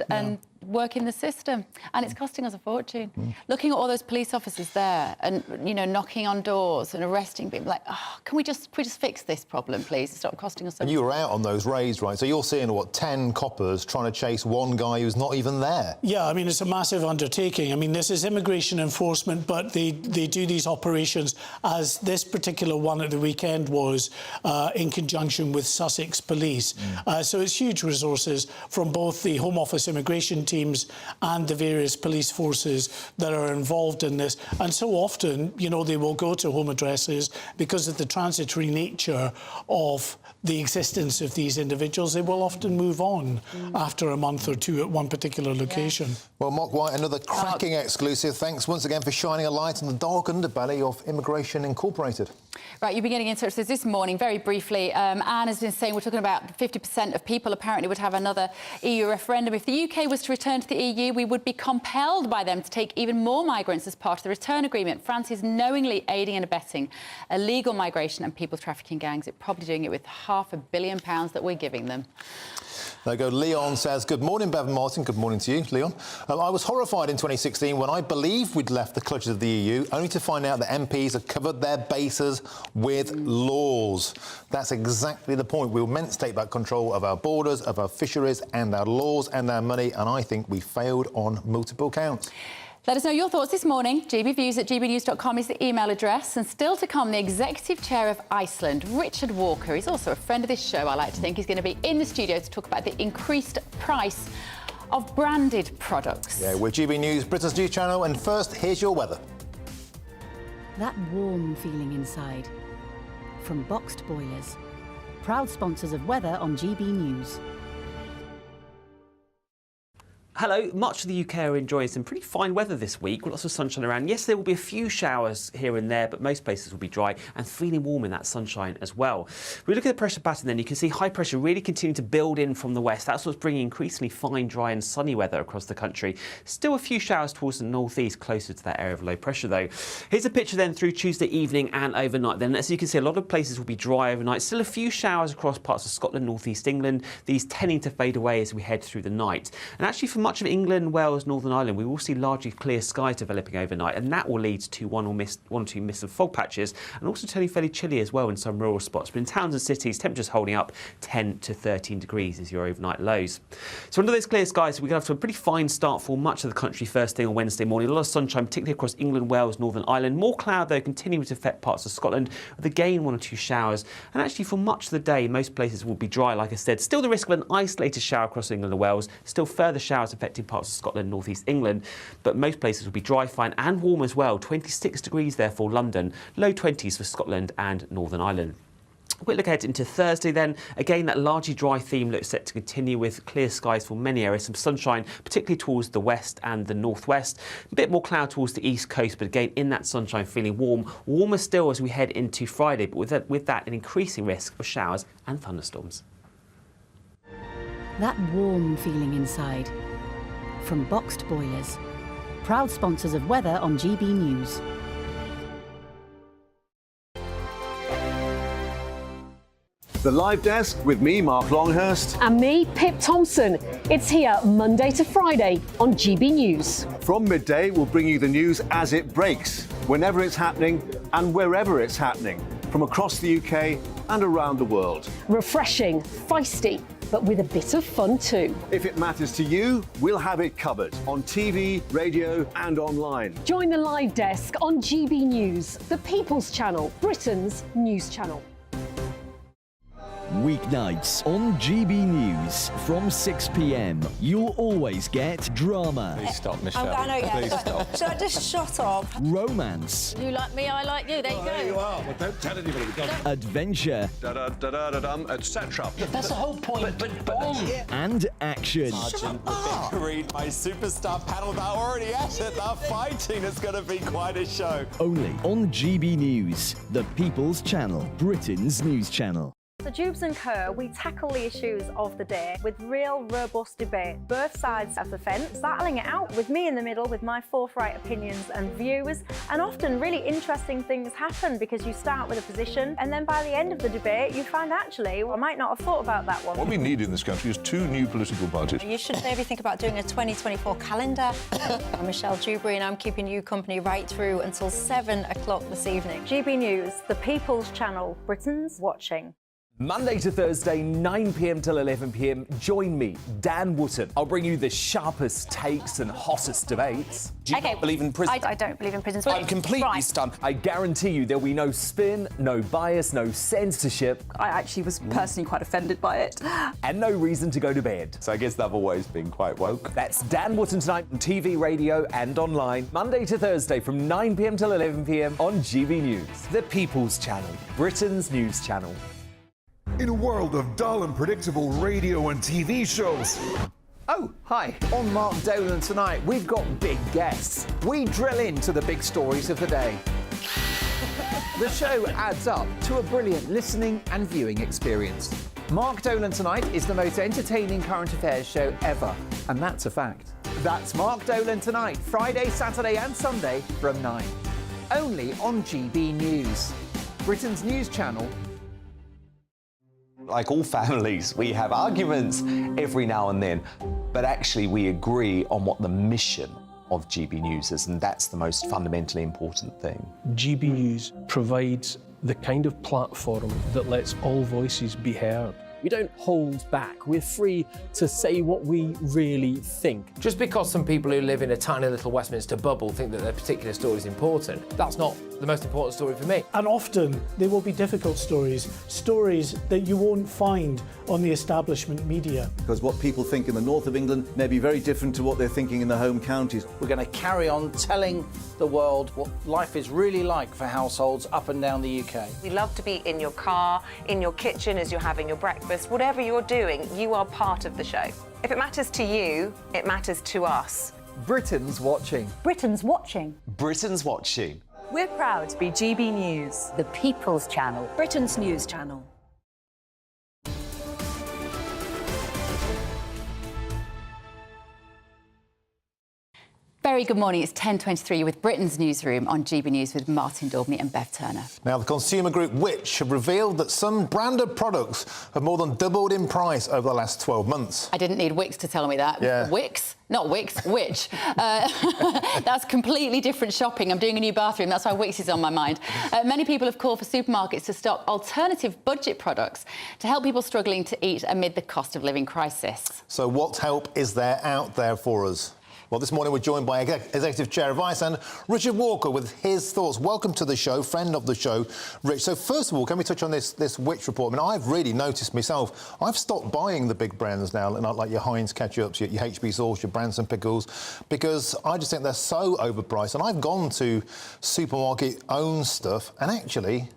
and working the system. And it's costing us a fortune. Looking at all those police officers there and, you know, knocking on doors and arresting people, like, oh, can we just fix this problem, please? Stop costing us so much. And you were out on those raids, right? So you're seeing, what, 10 coppers trying to chase one guy who's not even there? Yeah, I mean, it's a massive undertaking. I mean, this is immigration enforcement, but they do these operations, as this particular one at the weekend was, in conjunction with Sussex Police. So it's huge resources from both the Home Office immigration teams and the various police forces that are involved in this. And so often, you know, they will go to home addresses because of the transitory nature of the existence of these individuals. They will often move on after a month or two at one particular location. Well, Mark White, another cracking exclusive. Thanks once again for shining a light on the dark underbelly of Immigration Incorporated. Right, you've been getting in touch with us this morning, very briefly. Anne has been saying we're talking about 50% of people apparently would have another EU referendum. If the UK was to return to the EU, we would be compelled by them to take even more migrants as part of the return agreement. France is knowingly aiding and abetting illegal migration and people trafficking gangs. It's probably doing it with £500 million that we're giving them. There you go. Leon says, good morning, Bevan Martin. Good morning to you, Leon. I was horrified in 2016 when I believed we'd left the clutches of the EU, only to find out that MPs have covered their bases with laws. That's exactly the point. We were meant to take back control of our borders, of our fisheries and our laws and our money, and I think we failed on multiple counts. Let us know your thoughts this morning. gbviews@gbnews.com is the email address. And still to come, the Executive Chair of Iceland, Richard Walker. He's also a friend of this show, I like to think. He's going to be in the studio to talk about the increased price of branded products. Yeah, we're GB News, Britain's news channel. And first, here's your weather. That warm feeling inside. From Boxed Boilers. Proud sponsors of weather on GB News. Hello, much of the UK are enjoying some pretty fine weather this week, with lots of sunshine around. Yes, there will be a few showers here and there, but most places will be dry and feeling warm in that sunshine as well. If we look at the pressure pattern then, you can see high pressure really continuing to build in from the west. That's what's bringing increasingly fine, dry and sunny weather across the country. Still a few showers towards the northeast, closer to that area of low pressure though. Here's a picture then through Tuesday evening and overnight then. As you can see, a lot of places will be dry overnight. Still a few showers across parts of Scotland, northeast England. These tending to fade away as we head through the night. And actually for much of England, Wales, Northern Ireland, we will see largely clear skies developing overnight, and that will lead to one or two mist and fog patches, and also turning fairly chilly as well in some rural spots. But in towns and cities, temperatures holding up 10 to 13 degrees as your overnight lows. So under those clear skies, we're going to have a pretty fine start for much of the country first thing on Wednesday morning. A lot of sunshine, particularly across England, Wales, Northern Ireland. More cloud, though, continuing to affect parts of Scotland, with again one or two showers. And actually for much of the day, most places will be dry, like I said. Still the risk of an isolated shower across England and Wales. Still further showers affecting parts of Scotland, north east England, but most places will be dry, fine and warm as well. 26 degrees there for London, low 20s for Scotland and Northern Ireland. Quick look ahead into Thursday then. Again, that largely dry theme looks set to continue with clear skies for many areas. Some sunshine, particularly towards the west and the northwest. A bit more cloud towards the east coast, but again, in that sunshine, feeling warm. Warmer still as we head into Friday, but with that an increasing risk of showers and thunderstorms. That warm feeling inside. From Boxed Boilers. Proud sponsors of weather on GB News. The Live Desk with me, Mark Longhurst. And me, Pip Thompson. It's here Monday to Friday on GB News. From midday, we'll bring you the news as it breaks, whenever it's happening and wherever it's happening, from across the UK and around the world. Refreshing, feisty, but with a bit of fun too. If it matters to you, we'll have it covered on TV, radio and online. Join the Live Desk on GB News, the People's Channel, Britain's news channel. Weeknights on GB News from 6 p.m. You'll always get drama. Please stop, Michelle. Please stop. Should I just shut up? Romance. You like me, I like you. There you go. There you are. Well, don't tell anybody. Adventure. Etc. That's the whole point. But and action. Sergeant, read my superstar panel. They're already at it. They're fighting. It's going to be quite a show. Only on GB News, the People's Channel, Britain's news channel. So Jubes & Co, we tackle the issues of the day with real robust debate, both sides of the fence, battling it out with me in the middle with my forthright opinions and views. And often really interesting things happen because you start with a position and then by the end of the debate you find actually, well, I might not have thought about that one. What we need in this country is 2 new political parties. You should maybe think about doing a 2024 calendar. I'm Michelle Dewberry and I'm keeping you company right through until 7 o'clock this evening. GB News, the People's Channel, Britain's watching. Monday to Thursday, 9 p.m. till 11 p.m. Join me, Dan Wootton. I'll bring you the sharpest takes and hottest debates. Do you not believe in prisons? I don't believe in prisons. I'm completely stunned. I guarantee you there'll be no spin, no bias, no censorship. I actually was personally quite offended by it. And no reason to go to bed. So I guess they've always been quite woke. That's Dan Wootton tonight on TV, radio and online. Monday to Thursday from 9 p.m. till 11 p.m. on GB News. The People's Channel, Britain's news channel. In a world of dull and predictable radio and TV shows. Oh, hi. On Mark Dolan tonight, we've got big guests. We drill into the big stories of the day. The show adds up to a brilliant listening and viewing experience. Mark Dolan Tonight is the most entertaining current affairs show ever, and that's a fact. That's Mark Dolan Tonight, Friday, Saturday and Sunday from 9. Only on GB News, Britain's news channel. Like all families, we have arguments every now and then, but actually we agree on what the mission of GB News is, and that's the most fundamentally important thing. GB News provides the kind of platform that lets all voices be heard. We don't hold back. We're free to say what we really think. Just because some people who live in a tiny little Westminster bubble think that their particular story is important, that's not the most important story for me. And often they will be difficult stories, stories that you won't find on the establishment media. Because what people think in the north of England may be very different to what they're thinking in the home counties. We're going to carry on telling the world what life is really like for households up and down the UK. We love to be in your car, in your kitchen as you're having your breakfast. Whatever you're doing, you are part of the show. If it matters to you, it matters to us. Britain's watching. Britain's watching. Britain's watching. We're proud to be GB News, the People's Channel, Britain's news channel. Very good morning. It's 10:23 with Britain's Newsroom on GB News with Martin Daubney and Bev Turner. Now, the consumer group Which have revealed that some branded products have more than doubled in price over the last 12 months. I didn't need Wix to tell me that. Yeah. Wix? Not Wix, Which. That's completely different shopping. I'm doing a new bathroom, that's why Wix is on my mind. Many people have called for supermarkets to stock alternative budget products to help people struggling to eat amid the cost of living crisis. So what help is there out there for us? Well, this morning we're joined by Executive Chair of ICE and Richard Walker with his thoughts. Welcome to the show, friend of the show, Rich. So first of all, can we touch on this Which report? I mean, I've really noticed myself, I've stopped buying the big brands now, like your Heinz ketchups, your HB sauce, your Branson pickles, because I just think they're so overpriced. And I've gone to supermarket-owned stuff, and actually,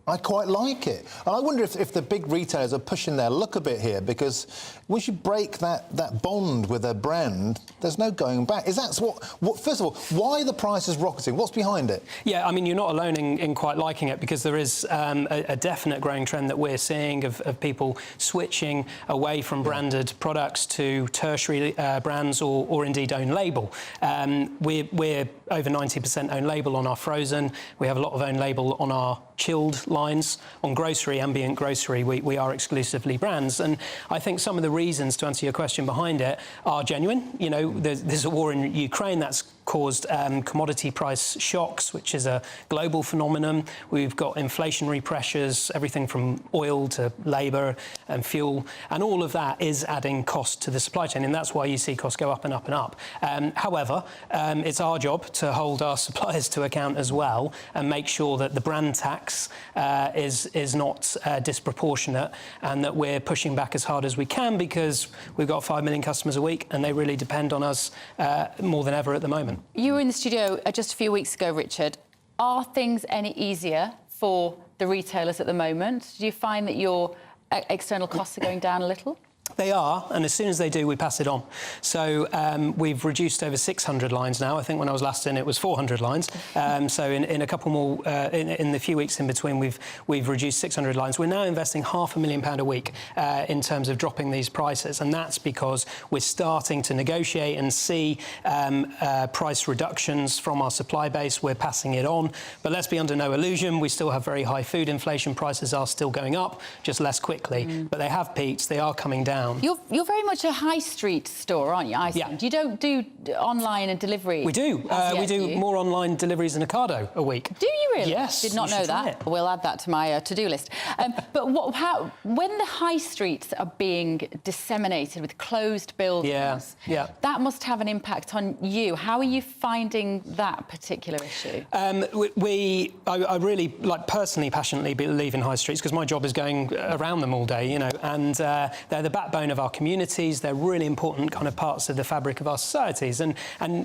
I quite like it. And I wonder if the big retailers are pushing their luck a bit here, because once you break that bond with a brand, there's no going back. Is that what first of all, why the price is rocketing? What's behind it? Yeah, I mean, you're not alone in quite liking it, because there is a definite growing trend that we're seeing of people switching away from branded products to tertiary brands or indeed own label. We're over 90% own label on our frozen. We have a lot of own label on our chilled lines. On grocery, ambient grocery, we are exclusively brands. And I think some of the reasons, to answer your question, behind it are genuine. You know, there's a war in Ukraine that's caused commodity price shocks, which is a global phenomenon. We've got inflationary pressures, everything from oil to labour and fuel, and all of that is adding cost to the supply chain, and that's why you see costs go up and up and up. However, it's our job to hold our suppliers to account as well and make sure that the brand tax is not disproportionate, and that we're pushing back as hard as we can, because we've got 5 million customers a week and they really depend on us more than ever at the moment. You were in the studio just a few weeks ago, Richard. Are things any easier for the retailers at the moment? Do you find that your external costs are going down a little? They are, and as soon as they do, we pass it on. So we've reduced over 600 lines now. I think when I was last in, it was 400 lines. So in a couple more, in the few weeks in between, we've reduced 600 lines. We're now investing £500,000 a week in terms of dropping these prices, and that's because we're starting to negotiate and see price reductions from our supply base. We're passing it on, but let's be under no illusion. We still have very high food inflation. Prices are still going up, just less quickly. But they have peaked. They are coming down. You're very much a high street store, aren't you? Yeah. You don't do online and delivery. We do. We do more online deliveries than Ocado a week. Do you really? Yes. Did not know that. We'll add that to my to-do list. But when the high streets are being disseminated with closed buildings, that must have an impact on you. How are you finding that particular issue? I really, personally, passionately believe in high streets because my job is going around them all day, and they're the backbone of our communities. They're really important kind of parts of the fabric of our societies, and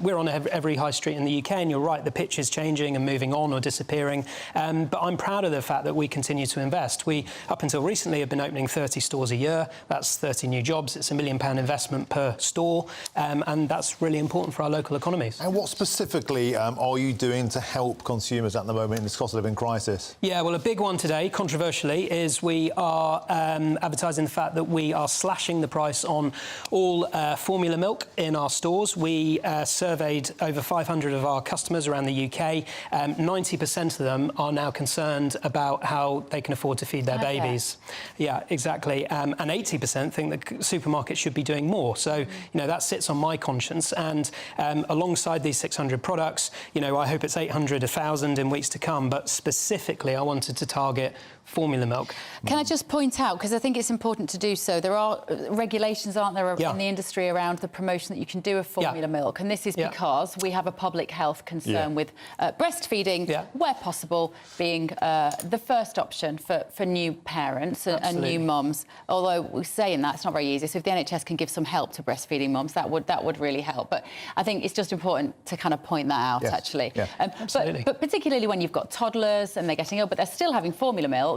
we're on every high street in the UK, and you're right, the pitch is changing and moving on or disappearing, but I'm proud of the fact that we continue to invest. We, up until recently, have been opening 30 stores a year. That's 30 new jobs. It's £1 million investment per store, and that's really important for our local economies. And what specifically are you doing to help consumers at the moment in this cost of living crisis? Yeah, well, a big one today, controversially, is we are advertising the fact that we are slashing the price on all formula milk in our stores. We surveyed over 500 of our customers around the UK. 90% of them are now concerned about how they can afford to feed their babies. Yeah, exactly. And 80% think that supermarkets should be doing more. So, that sits on my conscience. And alongside these 600 products, I hope it's 800, 1,000 in weeks to come. But specifically, I wanted to target formula milk. Can I just point out, because I think it's important to do so, there are regulations, aren't there, in the industry around the promotion that you can do of formula milk, and this is because we have a public health concern with breastfeeding, where possible, being the first option for new parents and new mums. Although we're saying that, it's not very easy, so if the NHS can give some help to breastfeeding mums, that would really help. But I think it's just important to kind of point that out, actually. But particularly when you've got toddlers and they're getting ill, but they're still having formula milk,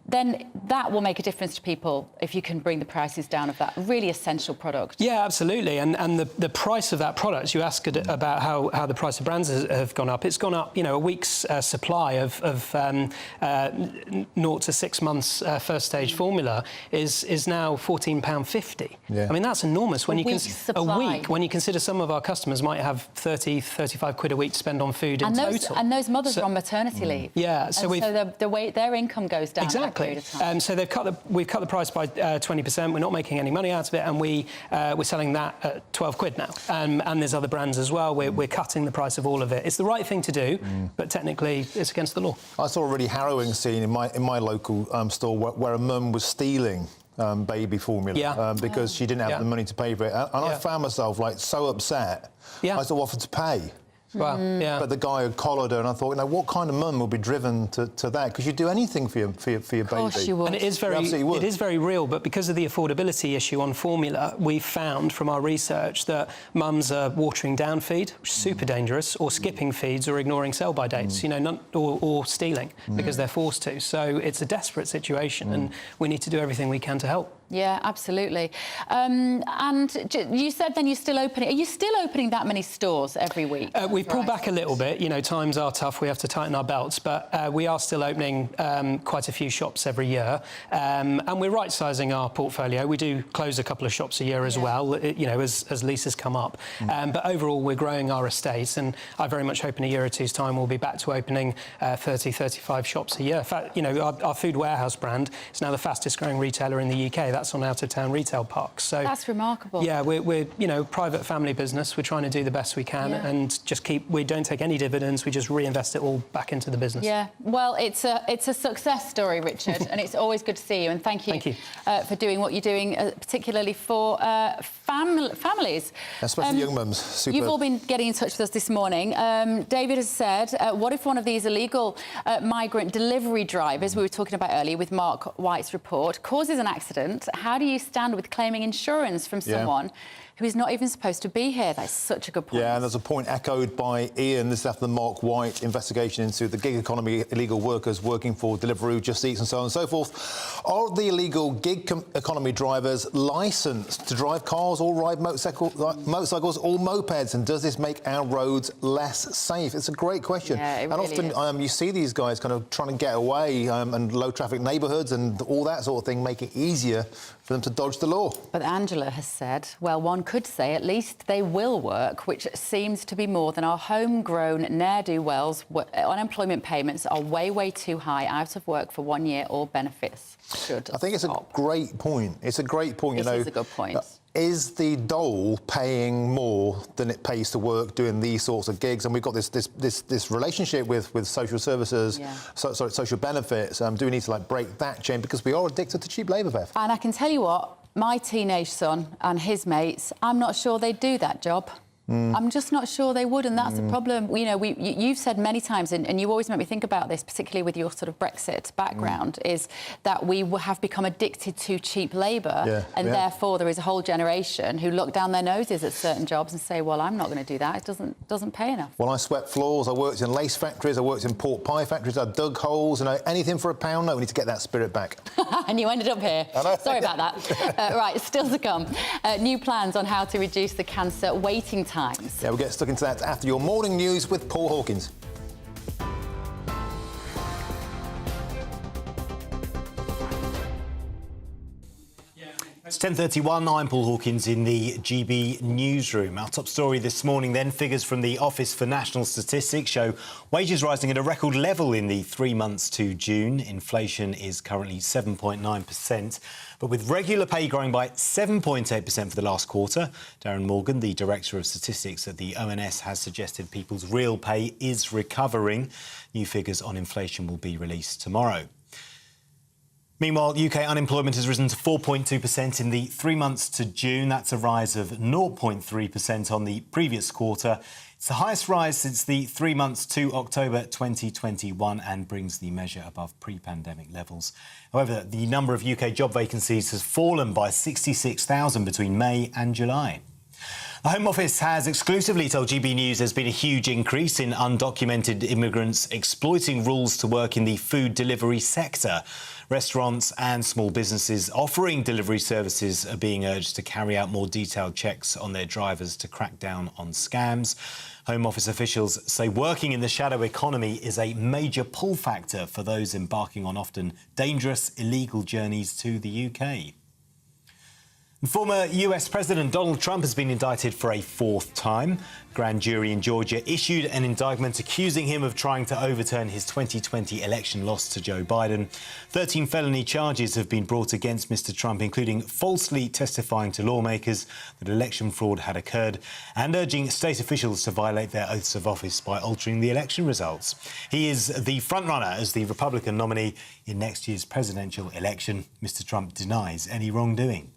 then that will make a difference to people if you can bring the prices down of that really essential product. Yeah, absolutely. And the price of that product, you asked about how the price of brands have gone up. It's gone up, a week's supply of 0 to 6 months first stage formula is now £14.50. Yeah. I mean, that's enormous. When a week, when you consider some of our customers might have 30, 35 quid a week to spend on food in total. And those mothers are on maternity leave. Yeah, so their income goes down. Exactly. So we've cut the price by 20%. We're not making any money out of it, and we're selling that at 12 quid now. And there's other brands as well. We're cutting the price of all of it. It's the right thing to do, but technically it's against the law. I saw a really harrowing scene in my local store where a mum was stealing baby formula because she didn't have the money to pay for it, and I found myself so upset. I sort of offered to pay. Wow. But the guy had collared her, and I thought, what kind of mum would be driven to that? Because you'd do anything for your baby. Of course you would. And it is very real, but because of the affordability issue on formula, we've found from our research that mums are watering down feed, which is super dangerous, or skipping feeds or ignoring sell-by dates, or stealing because they're forced to. So it's a desperate situation, and we need to do everything we can to help. Yeah, absolutely. And you said then you're still opening. Are you still opening that many stores every week? We've pulled back a little bit. Times are tough. We have to tighten our belts, but we are still opening quite a few shops every year, and we're right-sizing our portfolio. We do close a couple of shops a year as well, as leases come up. But overall, we're growing our estate, and I very much hope in a year or two's time we'll be back to opening 30, 35 shops a year. In fact, our Food Warehouse brand is now the fastest-growing retailer in the UK. That's on out-of-town retail parks. So that's remarkable. Yeah, we're private family business. We're trying to do the best we can and just we don't take any dividends. We just reinvest it all back into the business. Yeah, well, it's a success story, Richard, and it's always good to see you. And thank you for doing what you're doing, particularly for families. Especially young mums. Super. You've all been getting in touch with us this morning. David has said, what if one of these illegal migrant delivery drivers we were talking about earlier with Mark White's report causes an accident? How do you stand with claiming insurance from someone who is not even supposed to be here. That's such a good point. Yeah, and there's a point echoed by Ian. This is after the Mark White investigation into the gig economy, illegal workers working for Deliveroo, Just Eat and so on and so forth. Are the illegal gig economy drivers licensed to drive cars or ride motorcycles or mopeds? And does this make our roads less safe? It's a great question. Yeah, it and really often you see these guys kind of trying to get away and low traffic neighbourhoods and all that sort of thing make it easier for them to dodge the law. But Angela has said, well, one could say at least they will work, which seems to be more than our homegrown ne'er-do-wells. Unemployment payments are way too high, out of work for 1 year, all benefits should I think it's a great point. It's a great point, you know. It is a good point. Is the dole paying more than it pays to work doing these sorts of gigs? And we've got this relationship with social services, social benefits. Do we need to break that chain because we are addicted to cheap labour, Beth? And I can tell you what, my teenage son and his mates, I'm not sure they'd do that job. I'm just not sure they would, and that's the problem. You know, you've said many times, and you always make me think about this, particularly with your sort of Brexit background, is that we have become addicted to cheap labour, and therefore there is a whole generation who look down their noses at certain jobs and say, well, I'm not going to do that. It doesn't pay enough. Well, I swept floors, I worked in lace factories, I worked in pork pie factories, I dug holes, and anything for £1. No, we need to get that spirit back. And you ended up here. Sorry about that. Right, still to come. New plans on how to reduce the cancer waiting times. Yeah, we'll get stuck into that after your morning news with Paul Hawkins. It's 10:31. I'm Paul Hawkins in the GB Newsroom. Our top story this morning then, figures from the Office for National Statistics show wages rising at a record level in the 3 months to June. Inflation is currently 7.9%, but with regular pay growing by 7.8% for the last quarter. Darren Morgan, the Director of Statistics at the ONS, has suggested people's real pay is recovering. New figures on inflation will be released tomorrow. Meanwhile, UK unemployment has risen to 4.2% in the 3 months to June. That's a rise of 0.3% on the previous quarter. It's the highest rise since the 3 months to October 2021 and brings the measure above pre-pandemic levels. However, the number of UK job vacancies has fallen by 66,000 between May and July. The Home Office has exclusively told GB News there's been a huge increase in undocumented immigrants exploiting rules to work in the food delivery sector. Restaurants and small businesses offering delivery services are being urged to carry out more detailed checks on their drivers to crack down on scams. Home Office officials say working in the shadow economy is a major pull factor for those embarking on often dangerous, illegal journeys to the UK. Former US President Donald Trump has been indicted for a fourth time. A grand jury in Georgia issued an indictment accusing him of trying to overturn his 2020 election loss to Joe Biden. 13 felony charges have been brought against Mr. Trump, including falsely testifying to lawmakers that election fraud had occurred and urging state officials to violate their oaths of office by altering the election results. He is the frontrunner as the Republican nominee in next year's presidential election. Mr. Trump denies any wrongdoing.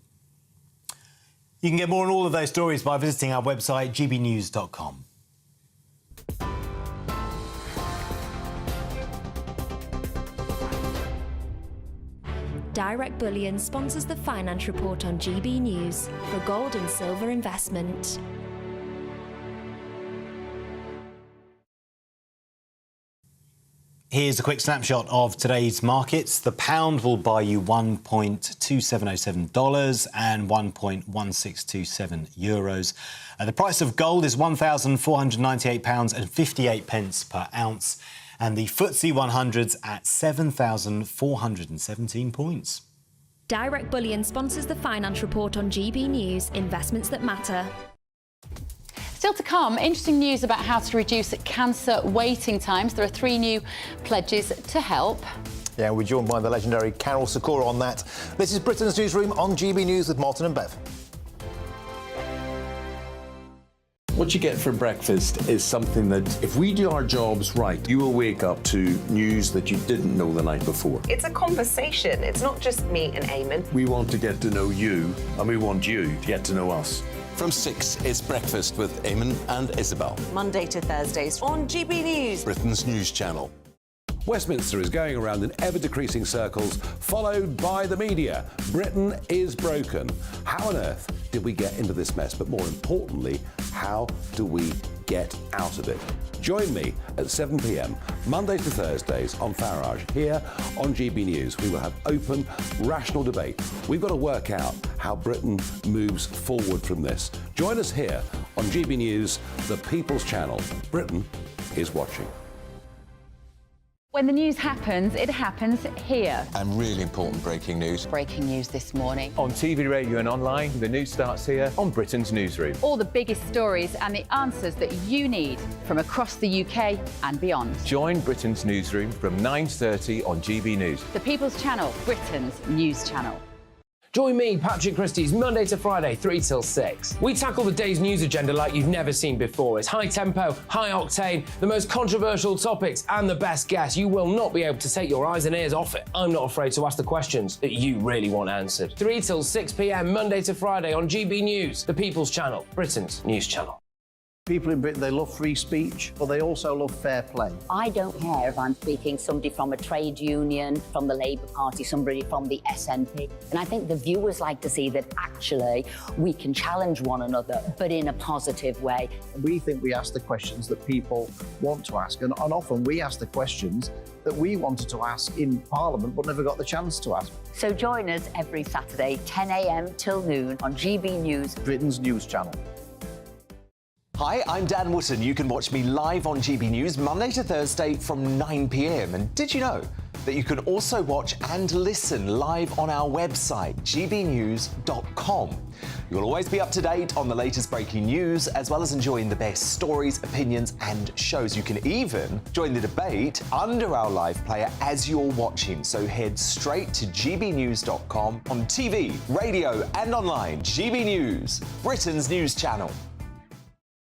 You can get more on all of those stories by visiting our website, gbnews.com. Direct Bullion sponsors the Finance Report on GB News for gold and silver investment. Here's a quick snapshot of today's markets. The pound will buy you $1.2707 and €1.1627. The price of gold is £1,498.58 per ounce, and the FTSE 100's at 7,417 points. Direct Bullion sponsors the Finance Report on GB News, investments that matter. Still to come, interesting news about how to reduce cancer waiting times. There are 3 new pledges to help. Yeah, we're joined by the legendary Carol Sikora on that. This is Britain's Newsroom on GB News with Martin and Bev. What you get for breakfast is something that, if we do our jobs right, you will wake up to news that you didn't know the night before. It's a conversation. It's not just me and Eamon. We want to get to know you, and we want you to get to know us. From 6, it's Breakfast with Eamon and Isabel. Monday to Thursdays on GB News, Britain's news channel. Westminster is going around in ever-decreasing circles, followed by the media. Britain is broken. How on earth did we get into this mess? But more importantly, how do we get out of it? Join me at 7 p.m, Mondays to Thursdays on Farage, here on GB News. We will have open, rational debate. We've got to work out how Britain moves forward from this. Join us here on GB News, the People's Channel. Britain is watching. When the news happens, it happens here. And really important breaking news. Breaking news this morning. On TV, radio and online, the news starts here on Britain's Newsroom. All the biggest stories and the answers that you need from across the UK and beyond. Join Britain's Newsroom from 9:30 on GB News. The People's Channel, Britain's news channel. Join me, Patrick Christie's, Monday to Friday, 3 till 6. We tackle the day's news agenda like you've never seen before. It's high tempo, high octane, the most controversial topics and the best guests. You will not be able to take your eyes and ears off it. I'm not afraid to ask the questions that you really want answered. 3 till 6 p.m, Monday to Friday on GB News, the People's Channel, Britain's news channel. People in Britain, they love free speech, but they also love fair play. I don't care if I'm speaking somebody from a trade union, from the Labour Party, somebody from the SNP. And I think the viewers like to see that actually we can challenge one another, but in a positive way. We think we ask the questions that people want to ask, and often we ask the questions that we wanted to ask in Parliament but never got the chance to ask. So join us every Saturday, 10 a.m. till noon on GB News, Britain's news channel. Hi, I'm Dan Wootton. You can watch me live on GB News Monday to Thursday from 9 p.m. And did you know that you can also watch and listen live on our website, gbnews.com? You'll always be up to date on the latest breaking news, as well as enjoying the best stories, opinions and shows. You can even join the debate under our live player as you're watching. So head straight to gbnews.com on TV, radio and online. GB News, Britain's news channel.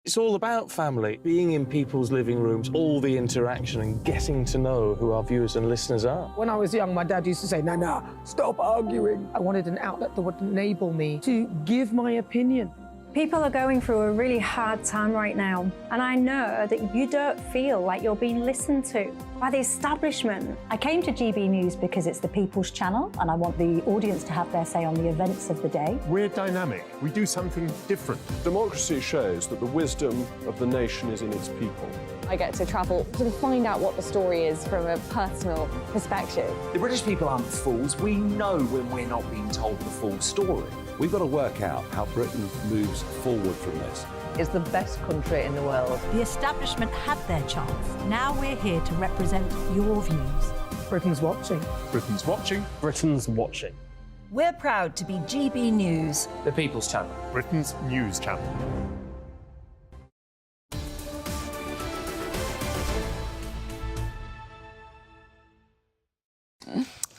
It's all about family, being in people's living rooms, all the interaction and getting to know who our viewers and listeners are. When I was young, my dad used to say, Nana, stop arguing. I wanted an outlet that would enable me to give my opinion. People are going through a really hard time right now, and I know that you don't feel like you're being listened to by the establishment. I came to GB News because it's the People's Channel, and I want the audience to have their say on the events of the day. We're dynamic. We do something different. Democracy shows that the wisdom of the nation is in its people. I get to travel to find out what the story is from a personal perspective. The British people aren't fools. We know when we're not being told the full story. We've got to work out how Britain moves forward from this. It's the best country in the world. The establishment had their chance. Now we're here to represent your views. Britain's watching. Britain's watching. Britain's watching. We're proud to be GB News, the People's Channel, Britain's news channel.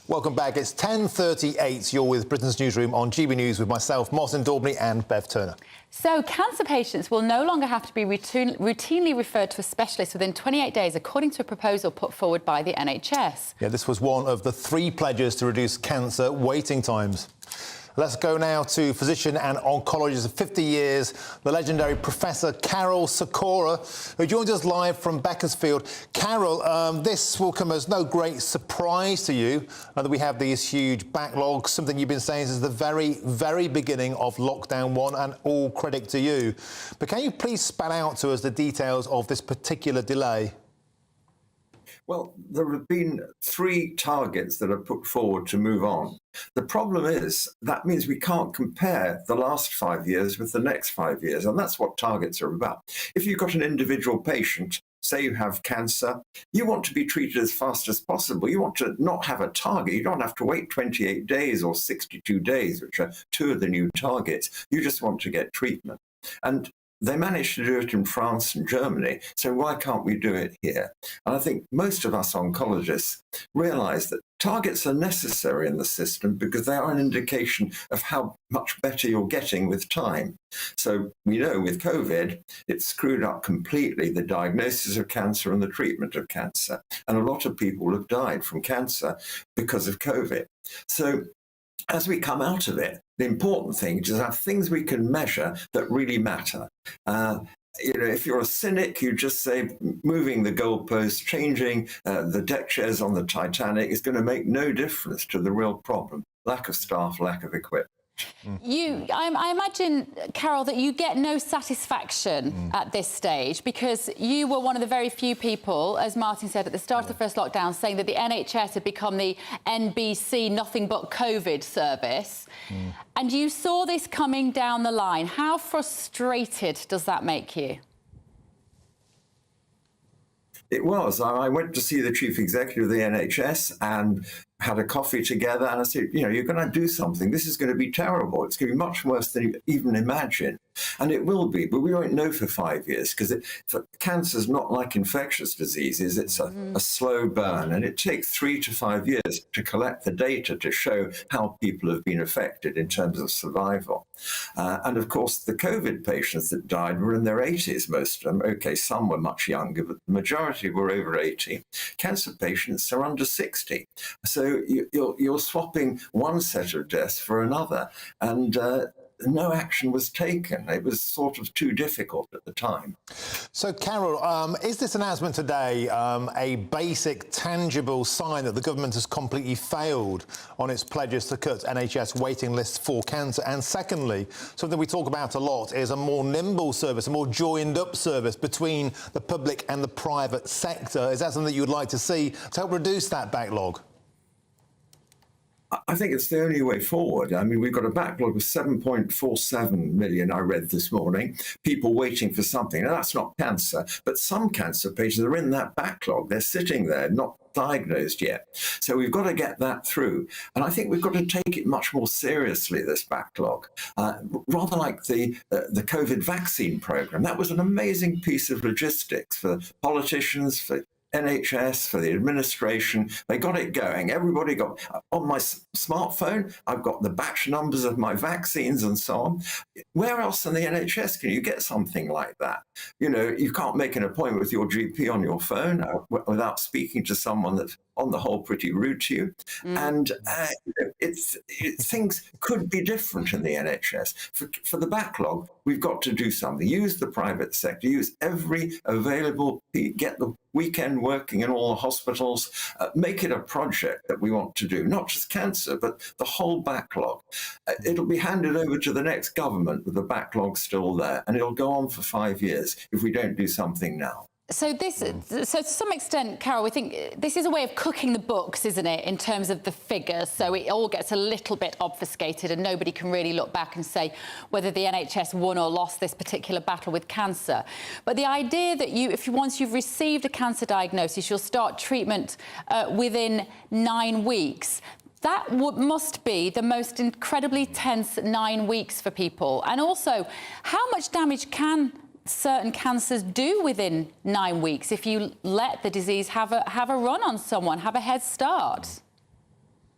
Welcome back. It's 10:38. You're with Britain's Newsroom on GB News with myself, Martin Daubney and Bev Turner. So cancer patients will no longer have to be routinely referred to a specialist within 28 days, according to a proposal put forward by the NHS. Yeah, this was one of the 3 pledges to reduce cancer waiting times. Let's go now to physician and oncologist of 50 years, the legendary Professor Carol Sikora, who joins us live from Beaconsfield. Carol, this will come as no great surprise to you that we have these huge backlogs, something you've been saying since the very, very beginning of lockdown 1, and all credit to you. But can you please spell out to us the details of this particular delay? Well, there have been 3 targets that are put forward to move on. The problem is that means we can't compare the last 5 years with the next 5 years, and that's what targets are about. If you've got an individual patient, say you have cancer, you want to be treated as fast as possible. You want to not have a target. You don't have to wait 28 days or 62 days, which are 2 of the new targets. You just want to get treatment. And they managed to do it in France and Germany, so why can't we do it here? And I think most of us oncologists realise that targets are necessary in the system because they are an indication of how much better you're getting with time. So we know with COVID, it's screwed up completely the diagnosis of cancer and the treatment of cancer. And a lot of people have died from cancer because of COVID. So as we come out of it, the important thing is to have things we can measure that really matter. If you're a cynic, you just say moving the goalposts, changing the deck chairs on the Titanic is going to make no difference to the real problem: lack of staff, lack of equipment. I imagine, Carol, that you get no satisfaction at this stage because you were one of the very few people, as Martin said at the start of the first lockdown, saying that the NHS had become the NBC nothing but COVID service. And you saw this coming down the line. How frustrated does that make you? It was. I went to see the chief executive of the NHS and had a coffee together, and I said, you know, you're going to do something. This is going to be terrible. It's going to be much worse than you even imagine. And it will be, but we won't know for 5 years because cancer is not like infectious diseases. It's a slow burn, and it takes 3 to 5 years to collect the data to show how people have been affected in terms of survival. And of course, the COVID patients that died were in their 80s, most of them. Okay, some were much younger, but the majority were over 80. Cancer patients are under 60. So you're swapping one set of deaths for another. And no action was taken. It was sort of too difficult at the time. So, Carol, is this announcement today a basic, tangible sign that the government has completely failed on its pledges to cut NHS waiting lists for cancer? And secondly, something we talk about a lot is a more nimble service, a more joined-up service between the public and the private sector. Is that something that you would like to see to help reduce that backlog? I think it's the only way forward. I mean, we've got a backlog of 7.47 million, I read this morning, people waiting for something. Now, that's not cancer, but some cancer patients are in that backlog. They're sitting there, not diagnosed yet. So we've got to get that through. And I think we've got to take it much more seriously, this backlog, rather like the COVID vaccine program. That was an amazing piece of logistics for politicians, for NHS, for the administration. They got it going. Everybody got on my smartphone. I've got the batch numbers of my vaccines and so on. Where else in the NHS can you get something like that? You know, you can't make an appointment with your GP on your phone without speaking to someone that's on the whole pretty rude to you. And things could be different in the NHS. For the backlog, we've got to do something. Use the private sector, use every available, get the weekend working in all the hospitals, make it a project that we want to do, not just cancer, but the whole backlog. It'll be handed over to the next government with the backlog still there, and it'll go on for 5 years if we don't do something now. So to some extent, Carol, we think this is a way of cooking the books, isn't it, in terms of the figures? So it all gets a little bit obfuscated and nobody can really look back and say whether the NHS won or lost this particular battle with cancer. But the idea that once you've received a cancer diagnosis, you'll start treatment within 9 weeks. That must be the most incredibly tense 9 weeks for people. And also, how much damage can certain cancers do within 9 weeks if you let the disease have a run on someone, have a head start?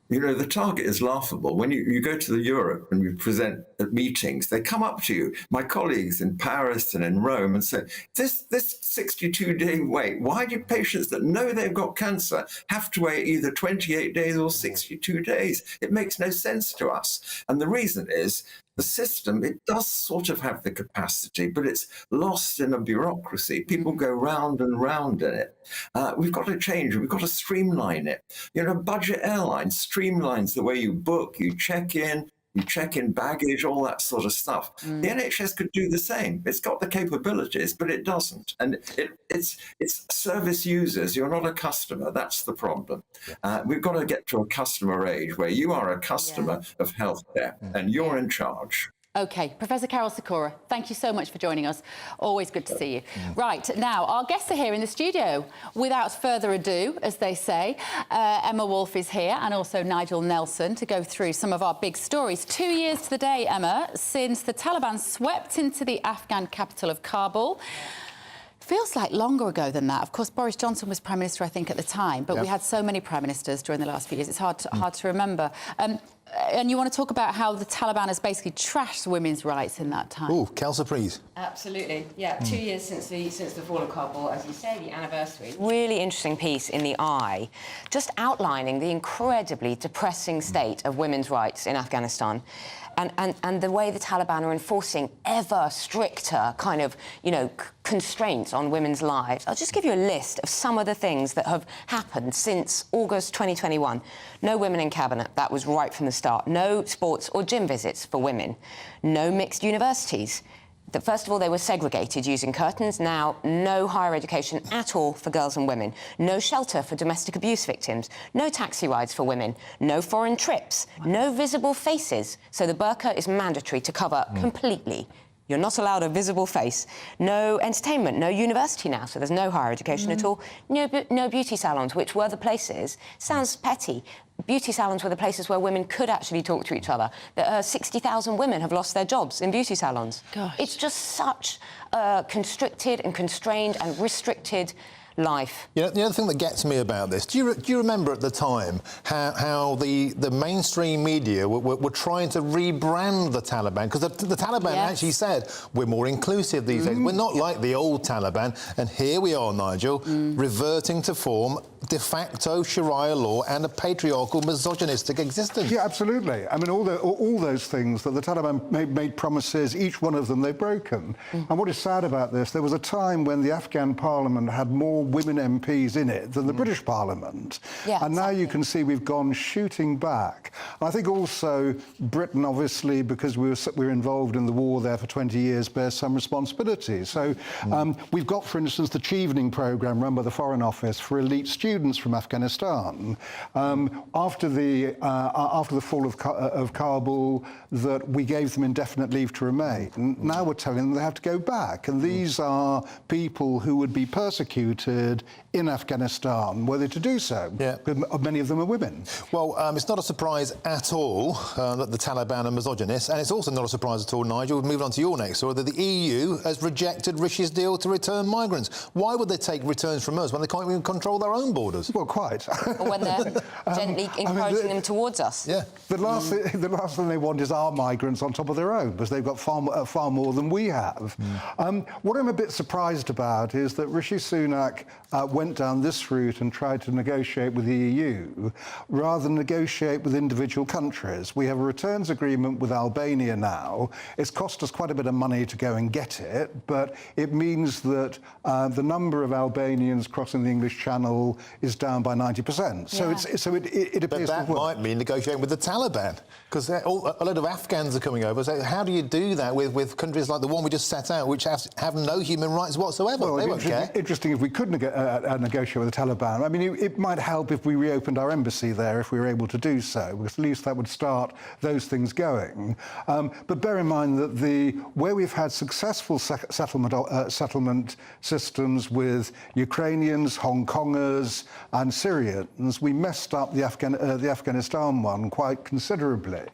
You know, the target is laughable. When you go to Europe and you present at meetings, they come up to you, my colleagues in Paris and in Rome, and say, this 62-day wait, why do patients that know they've got cancer have to wait either 28 days or 62 days? It makes no sense to us. And the reason is, the system, it does sort of have the capacity, but it's lost in a bureaucracy. People go round and round in it. We've got to change it. We've got to streamline it. You know, budget airline streamlines the way you book, you check in baggage, all that sort of stuff. The NHS could do the same. It's got the capabilities, but it doesn't. And it's service users. You're not a customer. That's the problem. We've got to get to a customer age where you are a customer of healthcare and you're in charge. OK, Professor Carol Sikora, thank you so much for joining us. Always good to see you. Right, now, our guests are here in the studio. Without further ado, as they say, Emma Wolf is here and also Nigel Nelson to go through some of our big stories. 2 years to the day, Emma, since the Taliban swept into the Afghan capital of Kabul. Feels like longer ago than that. Of course, Boris Johnson was Prime Minister, I think, at the time, but we had so many Prime Ministers during the last few years, it's hard to remember. And you want to talk about how the Taliban has basically trashed women's rights in that time. Oh, Kelsey, please. Absolutely. Yeah, 2 years since the fall of Kabul, as you say, the anniversary. Really interesting piece in The Eye, just outlining the incredibly depressing state of women's rights in Afghanistan. and the way the Taliban are enforcing ever stricter kind of, constraints on women's lives. I'll just give you a list of some of the things that have happened since August 2021. No women in cabinet. That was right from the start. No sports or gym visits for women. No mixed universities. First of all, they were segregated using curtains. Now, no higher education at all for girls and women. No shelter for domestic abuse victims. No taxi rides for women. No foreign trips. No visible faces. So the burqa is mandatory to cover completely. You're not allowed a visible face. No entertainment, no university now, so there's no higher education at all. No beauty salons, which were the places, sounds petty, beauty salons were the places where women could actually talk to each other. 60,000 women have lost their jobs in beauty salons. Gosh. It's just such a constricted and constrained and restricted life. The other thing that gets me about this, do you remember at the time how the mainstream media were trying to rebrand the Taliban? Because the Taliban actually said, we're more inclusive these days. We're not like the old Taliban. And here we are, Nigel, reverting to form de facto Sharia law and a patriarchal, misogynistic existence. Yeah, absolutely. I mean, all those things that the Taliban made promises, each one of them they've broken. And what is sad about this, there was a time when the Afghan parliament had more women MPs in it than the British Parliament. Yeah, and now you can see we've gone shooting back. And I think also Britain, obviously, because we were involved in the war there for 20 years, bears some responsibility. So we've got, for instance, the Chevening programme run by the Foreign Office for elite students from Afghanistan. After the fall of Kabul, that we gave them indefinite leave to remain. Now we're telling them they have to go back. And these are people who would be persecuted in Afghanistan were they to do so. Yeah. Many of them are women. Well, it's not a surprise at all that the Taliban are misogynists, and it's also not a surprise at all, Nigel, moving on to your next story, that the EU has rejected Rishi's deal to return migrants. Why would they take returns from us when they can't even control their own borders? Well, quite. Or when they're gently encouraging them towards us. Yeah. The last thing they want is our migrants on top of their own, because they've got far more than we have. What I'm a bit surprised about is that Rishi Sunak went down this route and tried to negotiate with the EU rather than negotiate with individual countries. We have a returns agreement with Albania now. It's cost us quite a bit of money to go and get it, but it means that the number of Albanians crossing the English Channel is down by 90%. So it appears that might mean negotiating with the Taliban, because a lot of Afghans are coming over. So how do you do that with countries like the one we just set out, which have no human rights whatsoever? Well, they won't care. Interesting if we could negotiate with the Taliban. I mean, it might help if we reopened our embassy there, if we were able to do so, because at least that would start those things going. But bear in mind that where we've had successful settlement systems with Ukrainians, Hong Kongers and Syrians, we messed up the Afghanistan one quite considerably.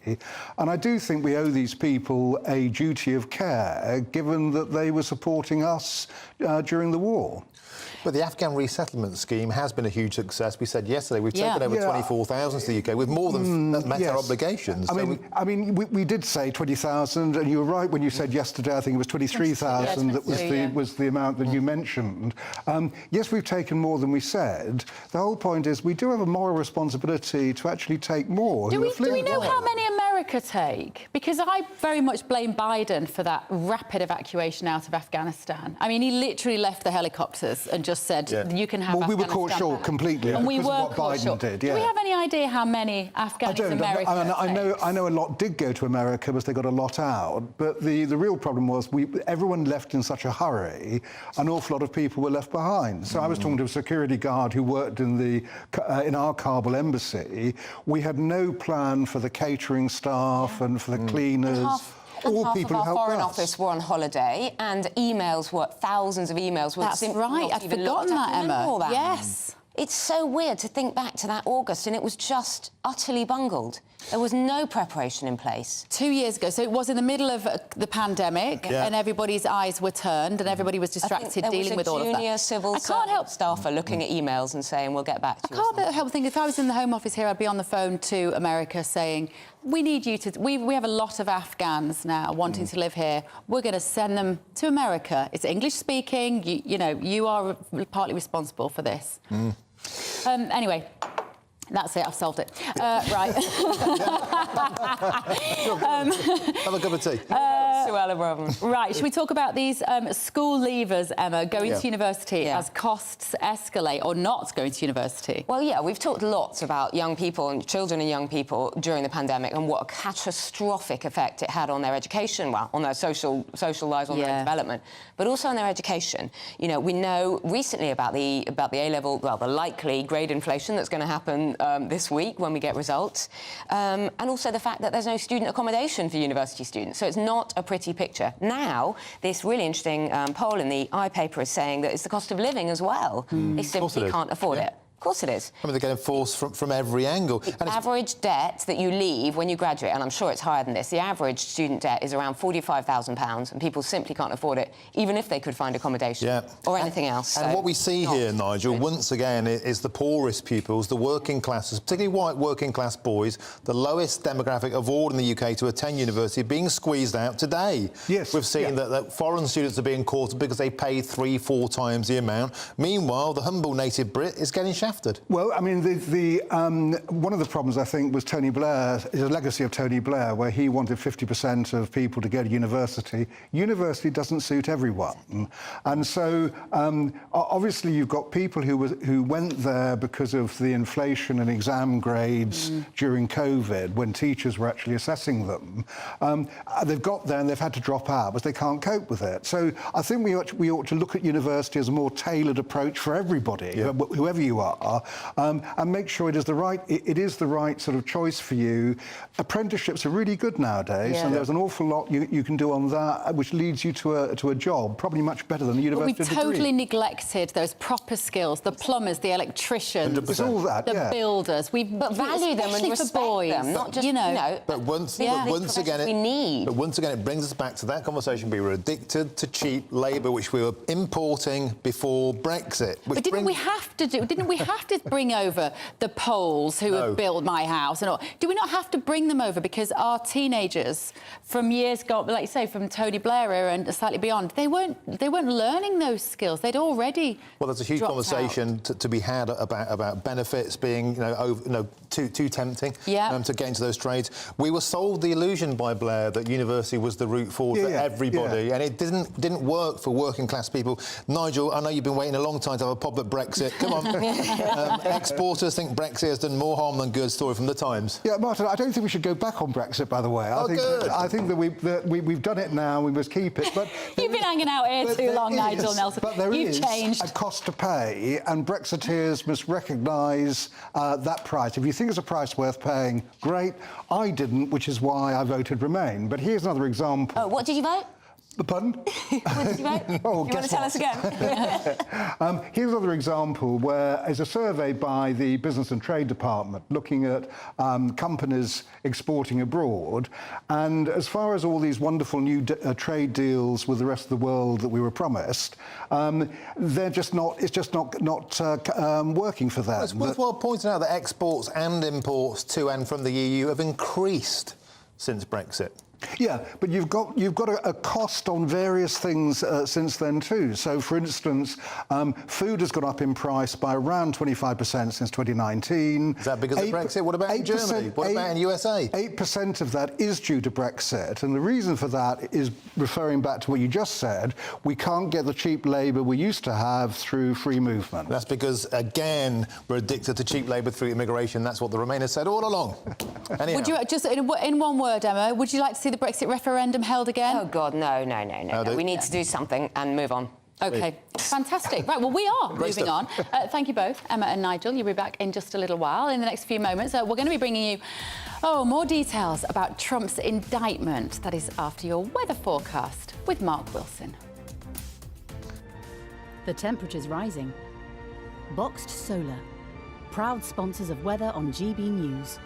And I do think we owe these people a duty of care, given that they were supporting us during the war. But the Afghan resettlement scheme has been a huge success. We said yesterday we've taken over 24,000 to the UK. We've more than met our obligations. I mean, we did say 20,000, and you were right when you said yesterday. I think it was 23,000 that was the amount that you mentioned. Yes, we've taken more than we said. The whole point is we do have a moral responsibility to actually take more. Do we know how many America take? Because I very much blame Biden for that rapid evacuation out of Afghanistan. I mean, he literally left the helicopters and just said, you can have Afghanistan. We were caught short completely. And we were what caught Biden short. did, Do we have any idea how many Afghans America takes? I know a lot did go to America because they got a lot out. But the real problem was everyone left in such a hurry, an awful lot of people were left behind. So I was talking to a security guard who worked in our Kabul embassy. We had no plan for the catering staff and for the cleaners. All people of our Foreign Office were on holiday, and thousands of emails were That's right, I'd forgotten that, Emma. Yes. It's so weird to think back to that August, and it was just utterly bungled. There was no preparation in place. 2 years ago, so it was in the middle of the pandemic, and everybody's eyes were turned, and everybody was distracted dealing with all of that. There was a junior civil service staffer looking at emails and saying, we'll get back to you. I can't help thinking, if I was in the Home Office here, I'd be on the phone to America saying, we need you to... We have a lot of Afghans now wanting to live here. We're going to send them to America. It's English-speaking. You are partly responsible for this. Anyway... That's it, I've solved it. Right. Have a cup of tea. Right, should we talk about these school leavers, Emma, going to university as costs escalate, or not going to university? Well, yeah, we've talked lots about young people and children and young people during the pandemic and what a catastrophic effect it had on their education, well, on their social lives, on their development, but also on their education. You know, we know recently about the A-level, well, the likely grade inflation that's going to happen this week when we get results, and also the fact that there's no student accommodation for university students. So it's not a pretty picture. Now, this really interesting poll in the iPaper is saying that it's the cost of living as well. They simply can't afford it. Of course it is. I mean, they're getting forced from every angle. The average debt that you leave when you graduate, and I'm sure it's higher than this, the average student debt is around £45,000, and people simply can't afford it, even if they could find accommodation or anything else. And what we see here, Nigel, once again, is the poorest pupils, the working classes, particularly white working class boys, the lowest demographic of all in the UK to attend university, being squeezed out today. Yes. We've seen that foreign students are being caught because they pay 3-4 times the amount. Meanwhile, the humble native Brit is getting shafted. Well, I mean, one of the problems, I think, was Tony Blair, is a legacy of Tony Blair, where he wanted 50% of people to go to university. University doesn't suit everyone. And so, obviously, you've got people who went there because of the inflation and exam grades during COVID, when teachers were actually assessing them. They've got there and they've had to drop out because they can't cope with it. So I think we ought to look at university as a more tailored approach for everybody, whoever you are. And make sure it is the right sort of choice for you. Apprenticeships are really good nowadays, and there's an awful lot you can do on that, which leads you to a job, probably much better than a university degree. We've totally neglected those proper skills, the plumbers, the electricians, all that, the builders. But value them and respect them, not just, But once again, it brings us back to that conversation. We were addicted to cheap labour, which we were importing before Brexit. But didn't we have to bring over the Poles who have built my house and all? Do we not have to bring them over because our teenagers from years gone, like you say, from Tony Blair era and slightly beyond, they weren't learning those skills. They'd already there's a huge conversation to be had about benefits being too tempting to get into those trades. We were sold the illusion by Blair that university was the route forward for everybody, and it didn't work for working class people. Nigel, I know you've been waiting a long time to have a pop at Brexit. Come on. Exporters think Brexit has done more harm than good. Story from the Times. Yeah, Martin, I don't think we should go back on Brexit, by the way. I think that we've done it now. We must keep it. But you've been hanging out here too long, Nigel Nelson. But there You've is changed. a cost to pay, and Brexiteers must recognise that price. If you think it's a price worth paying, great. I didn't, which is why I voted Remain. But here's another example. Oh, what did you vote? Pardon? What did you vote? You want to tell us again? Here's another example where there's a survey by the Business and Trade Department looking at companies exporting abroad, and as far as all these wonderful new trade deals with the rest of the world that we were promised, they're just not. It's just not working for them. It's worthwhile pointing out that exports and imports to and from the EU have increased since Brexit. Yeah, but you've got a cost on various things since then too. So, for instance, food has gone up in price by around 25% since 2019. Is that because of Brexit? What about in Germany? What about in USA? 8% of that is due to Brexit, and the reason for that is referring back to what you just said. We can't get the cheap labour we used to have through free movement. That's because, again, we're addicted to cheap labour through immigration. That's what the Remainers said all along. Anyhow. Would you just in one word, Emma? Would you like to see the Brexit referendum held again? Oh God, no. We need to do something and move on. OK, fantastic. Right, well, we are moving on. Thank you both, Emma and Nigel. You'll be back in just a little while. In the next few moments, we're going to be bringing you more details about Trump's indictment. That is after your weather forecast with Mark Wilson. The temperature's rising. Boxed Solar, proud sponsors of weather on GB News.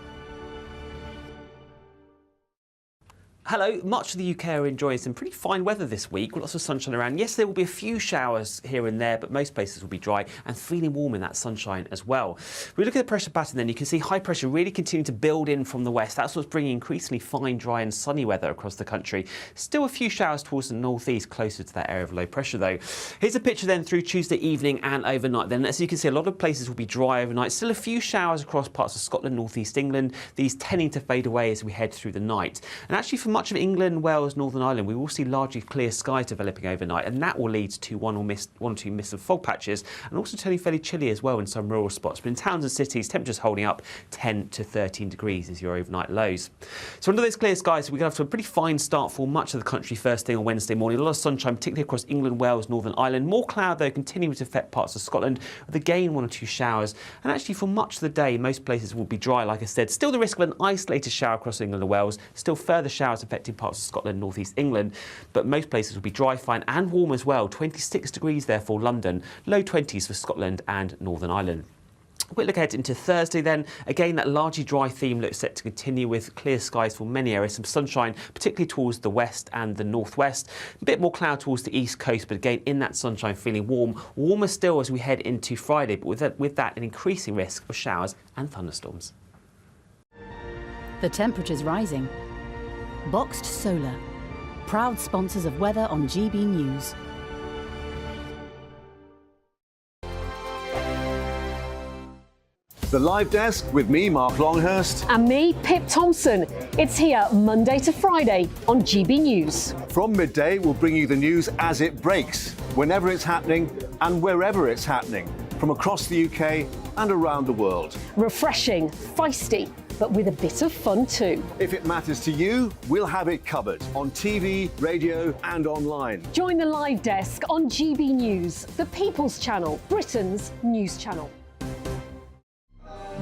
Hello, much of the UK are enjoying some pretty fine weather this week, with lots of sunshine around. Yes, there will be a few showers here and there, but most places will be dry and feeling warm in that sunshine as well. If we look at the pressure pattern then, you can see high pressure really continuing to build in from the west. That's what's bringing increasingly fine, dry and sunny weather across the country. Still a few showers towards the northeast, closer to that area of low pressure though. Here's a picture then through Tuesday evening and overnight then. As you can see, a lot of places will be dry overnight. Still a few showers across parts of Scotland, northeast England. These tending to fade away as we head through the night. And actually for much of England, Wales, Northern Ireland, we will see largely clear skies developing overnight, and that will lead to one or two mist and fog patches, and also turning fairly chilly as well in some rural spots. But in towns and cities, temperatures holding up 10 to 13 degrees as your overnight lows. So under those clear skies, we're going to have a pretty fine start for much of the country first thing on Wednesday morning. A lot of sunshine, particularly across England, Wales, Northern Ireland. More cloud, though, continuing to affect parts of Scotland, with again one or two showers. And actually for much of the day, most places will be dry, like I said. Still the risk of an isolated shower across England and Wales. Still further showers affecting parts of Scotland, North East England, but most places will be dry, fine and warm as well. 26 degrees there for London, low 20s for Scotland and Northern Ireland. Quick look ahead into Thursday then. Again, that largely dry theme looks set to continue with clear skies for many areas. Some sunshine, particularly towards the west and the northwest. A bit more cloud towards the east coast, but again, in that sunshine, feeling warm. Warmer still as we head into Friday, but with that an increasing risk of showers and thunderstorms. The temperature's rising. Boxed Solar, proud sponsors of weather on GB News. The Live Desk with me, Mark Longhurst. And me, Pip Thompson. It's here Monday to Friday on GB News. From midday, we'll bring you the news as it breaks, whenever it's happening and wherever it's happening, from across the UK and around the world. Refreshing, feisty, but with a bit of fun too. If it matters to you, we'll have it covered on TV, radio and online. Join the Live Desk on GB News, the People's Channel, Britain's news channel.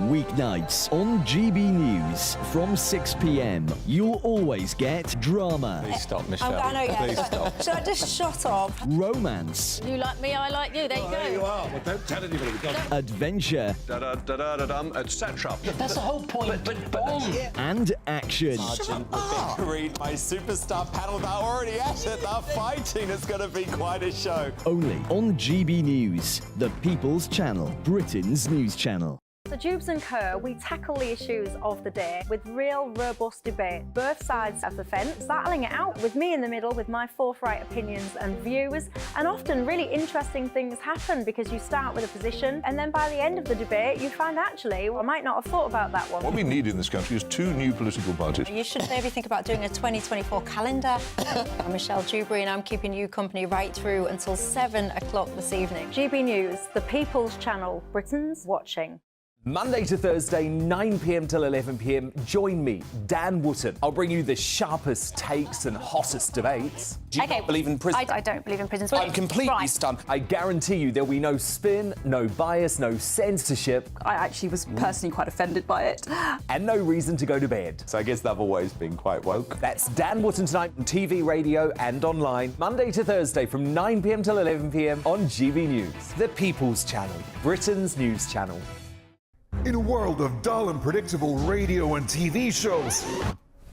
Weeknights on GB News from 6 p.m. You'll always get drama. Please stop, Michelle. I know, yeah. Please stop. Should I just shut up? Romance. You like me, I like you. There you go. There you are. Well, don't tell anybody. Adventure. Etc. That's the whole point. But and action. Sergeant, the big read, my superstar panel about already at it. The fighting is going to be quite a show. Only on GB News, the People's Channel, Britain's news channel. So Jubes and Co, we tackle the issues of the day with real robust debate, both sides of the fence, battling it out with me in the middle with my forthright opinions and views. And often really interesting things happen because you start with a position and then by the end of the debate you find actually, well, I might not have thought about that one. What we need in this country is two new political parties. You should maybe think about doing a 2024 calendar. I'm Michelle Dewberry and I'm keeping you company right through until 7 o'clock this evening. GB News, the People's Channel, Britain's watching. Monday to Thursday, 9 p.m. till 11 p.m. Join me, Dan Wootton. I'll bring you the sharpest takes and hottest debates. Do you not believe in prisons? I don't believe in prisons. I'm completely stunned. I guarantee you there'll be no spin, no bias, no censorship. I actually was personally quite offended by it. And no reason to go to bed. So I guess they've always been quite woke. That's Dan Wootton tonight on TV, radio and online. Monday to Thursday from 9 p.m. till 11 p.m. on GB News. The People's Channel, Britain's news channel. In a world of dull and predictable radio and TV shows.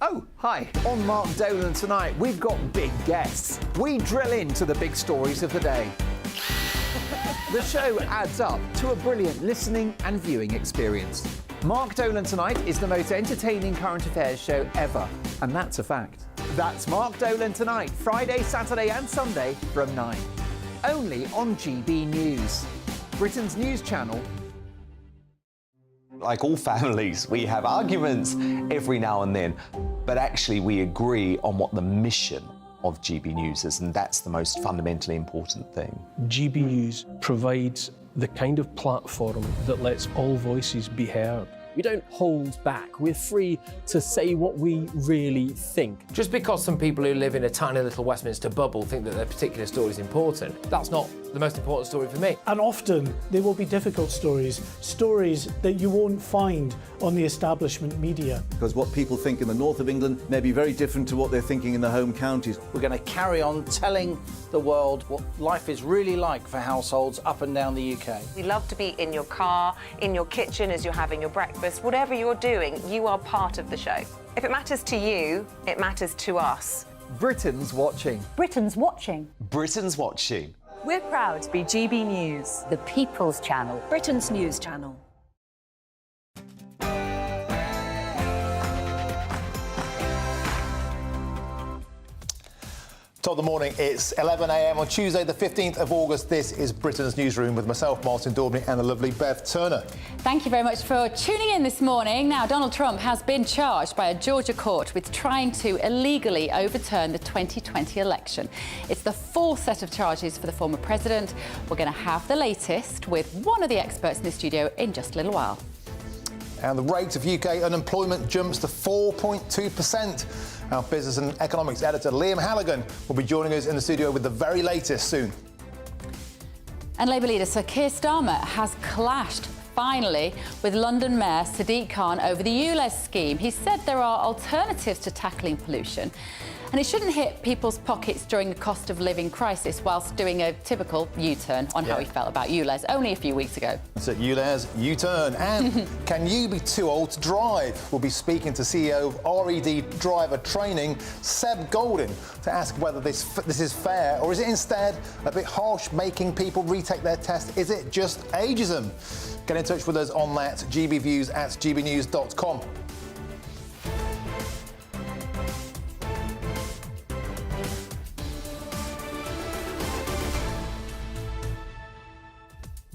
Oh, hi. On Mark Dolan tonight, we've got big guests. We drill into the big stories of the day. The show adds up to a brilliant listening and viewing experience. Mark Dolan Tonight is the most entertaining current affairs show ever, and that's a fact. That's Mark Dolan Tonight, Friday, Saturday and Sunday from 9. Only on GB News, Britain's news channel. Like all families, we have arguments every now and then, but actually we agree on what the mission of GB News is, and that's the most fundamentally important thing. GB News provides the kind of platform that lets all voices be heard. We don't hold back. We're free to say what we really think. Just because some people who live in a tiny little Westminster bubble think that their particular story is important, that's not the most important story for me. And often there will be difficult stories, stories that you won't find on the establishment media. Because what people think in the north of England may be very different to what they're thinking in the home counties. We're going to carry on telling the world what life is really like for households up and down the UK. We love to be in your car, in your kitchen as you're having your breakfast. Whatever you're doing, you are part of the show. If it matters to you, it matters to us. Britain's watching. Britain's watching. Britain's watching. We're proud to be GB News, The People's Channel. Britain's news channel. Top of the morning, it's 11 a.m. on Tuesday, the 15th of August. This is Britain's Newsroom with myself, Martin Daubney, and the lovely Bev Turner. Thank you very much for tuning in this morning. Now, Donald Trump has been charged by a Georgia court with trying to illegally overturn the 2020 election. It's the fourth set of charges for the former president. We're going to have the latest with one of the experts in the studio in just a little while. And the rate of UK unemployment jumps to 4.2%. Our business and economics editor Liam Halligan will be joining us in the studio with the very latest soon. And Labour leader Sir Keir Starmer has clashed, finally, with London Mayor Sadiq Khan over the ULEZ scheme. He said there are alternatives to tackling pollution, and it shouldn't hit people's pockets during the cost of living crisis whilst doing a typical U-turn on how he felt about ULEZ only a few weeks ago. That's it, ULEZ, U-turn. And can you be too old to drive? We'll be speaking to CEO of RED Driver Training, Seb Golding, to ask whether this is fair, or is it instead a bit harsh making people retake their test? Is it just ageism? Get in touch with us on that, gbviews@gbnews.com.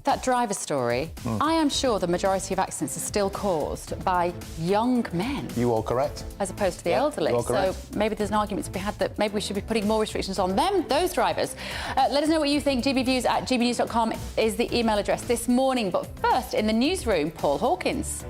That driver story, I am sure the majority of accidents are still caused by young men. You are correct. As opposed to the elderly. you are correct. So maybe there's an argument to be had that maybe we should be putting more restrictions on them, those drivers. Let us know what you think. gbviews@gbnews.com is the email address this morning. But first, in the newsroom, Paul Hawkins.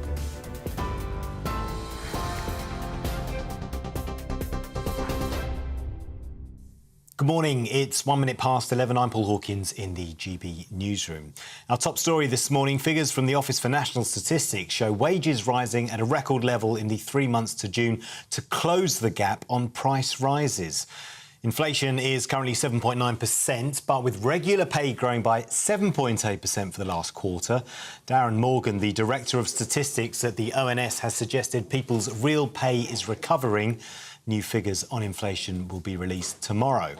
Good morning, it's 1 minute past 11. I'm Paul Hawkins in the GB Newsroom. Our top story this morning, figures from the Office for National Statistics show wages rising at a record level in the 3 months to June to close the gap on price rises. Inflation is currently 7.9%, but with regular pay growing by 7.8% for the last quarter. Darren Morgan, the Director of Statistics at the ONS, has suggested people's real pay is recovering. New figures on inflation will be released tomorrow.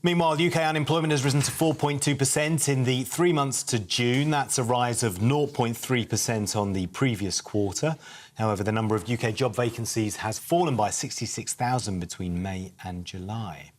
Meanwhile, UK unemployment has risen to 4.2% in the 3 months to June. That's a rise of 0.3% on the previous quarter. However, the number of UK job vacancies has fallen by 66,000 between May and July.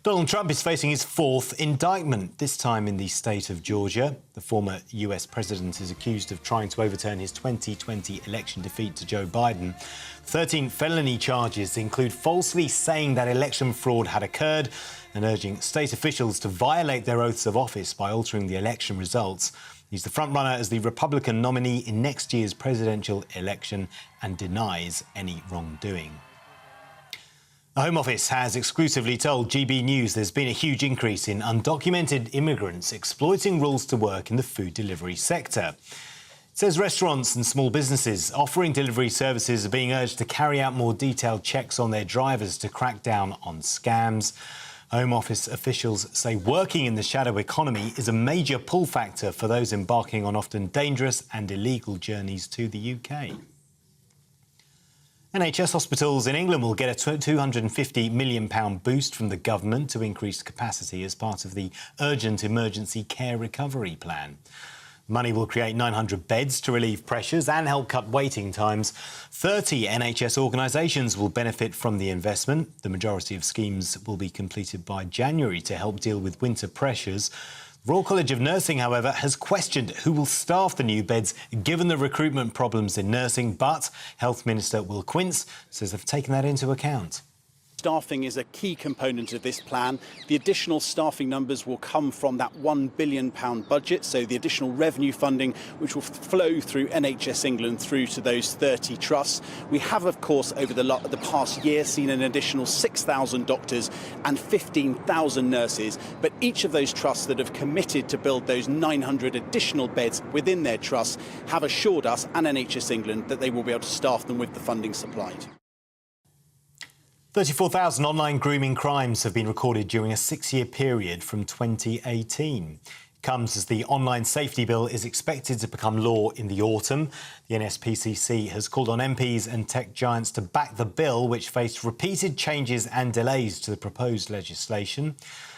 Donald Trump is facing his fourth indictment, this time in the state of Georgia. The former US president is accused of trying to overturn his 2020 election defeat to Joe Biden. 13 felony charges include falsely saying that election fraud had occurred and urging state officials to violate their oaths of office by altering the election results. He's the frontrunner as the Republican nominee in next year's presidential election and denies any wrongdoing. The Home Office has exclusively told GB News there's been a huge increase in undocumented immigrants exploiting rules to work in the food delivery sector. It says restaurants and small businesses offering delivery services are being urged to carry out more detailed checks on their drivers to crack down on scams. Home Office officials say working in the shadow economy is a major pull factor for those embarking on often dangerous and illegal journeys to the UK. NHS hospitals in England will get a £250 million boost from the government to increase capacity as part of the Urgent Emergency Care Recovery Plan. Money will create 900 beds to relieve pressures and help cut waiting times. 30 NHS organisations will benefit from the investment. The majority of schemes will be completed by January to help deal with winter pressures. Royal College of Nursing, however, has questioned who will staff the new beds given the recruitment problems in nursing, but Health Minister Will Quince says they've taken that into account. Staffing is a key component of this plan. The additional staffing numbers will come from that £1 billion budget, so the additional revenue funding which will flow through NHS England through to those 30 trusts. We have, of course, over the past year seen an additional 6,000 doctors and 15,000 nurses, but each of those trusts that have committed to build those 900 additional beds within their trusts have assured us and NHS England that they will be able to staff them with the funding supplied. 34,000 online grooming crimes have been recorded during a 6-year period from 2018. Comes as the online safety bill is expected to become law in the autumn. The NSPCC has called on MPs and tech giants to back the bill, which faced repeated changes and delays to the proposed legislation.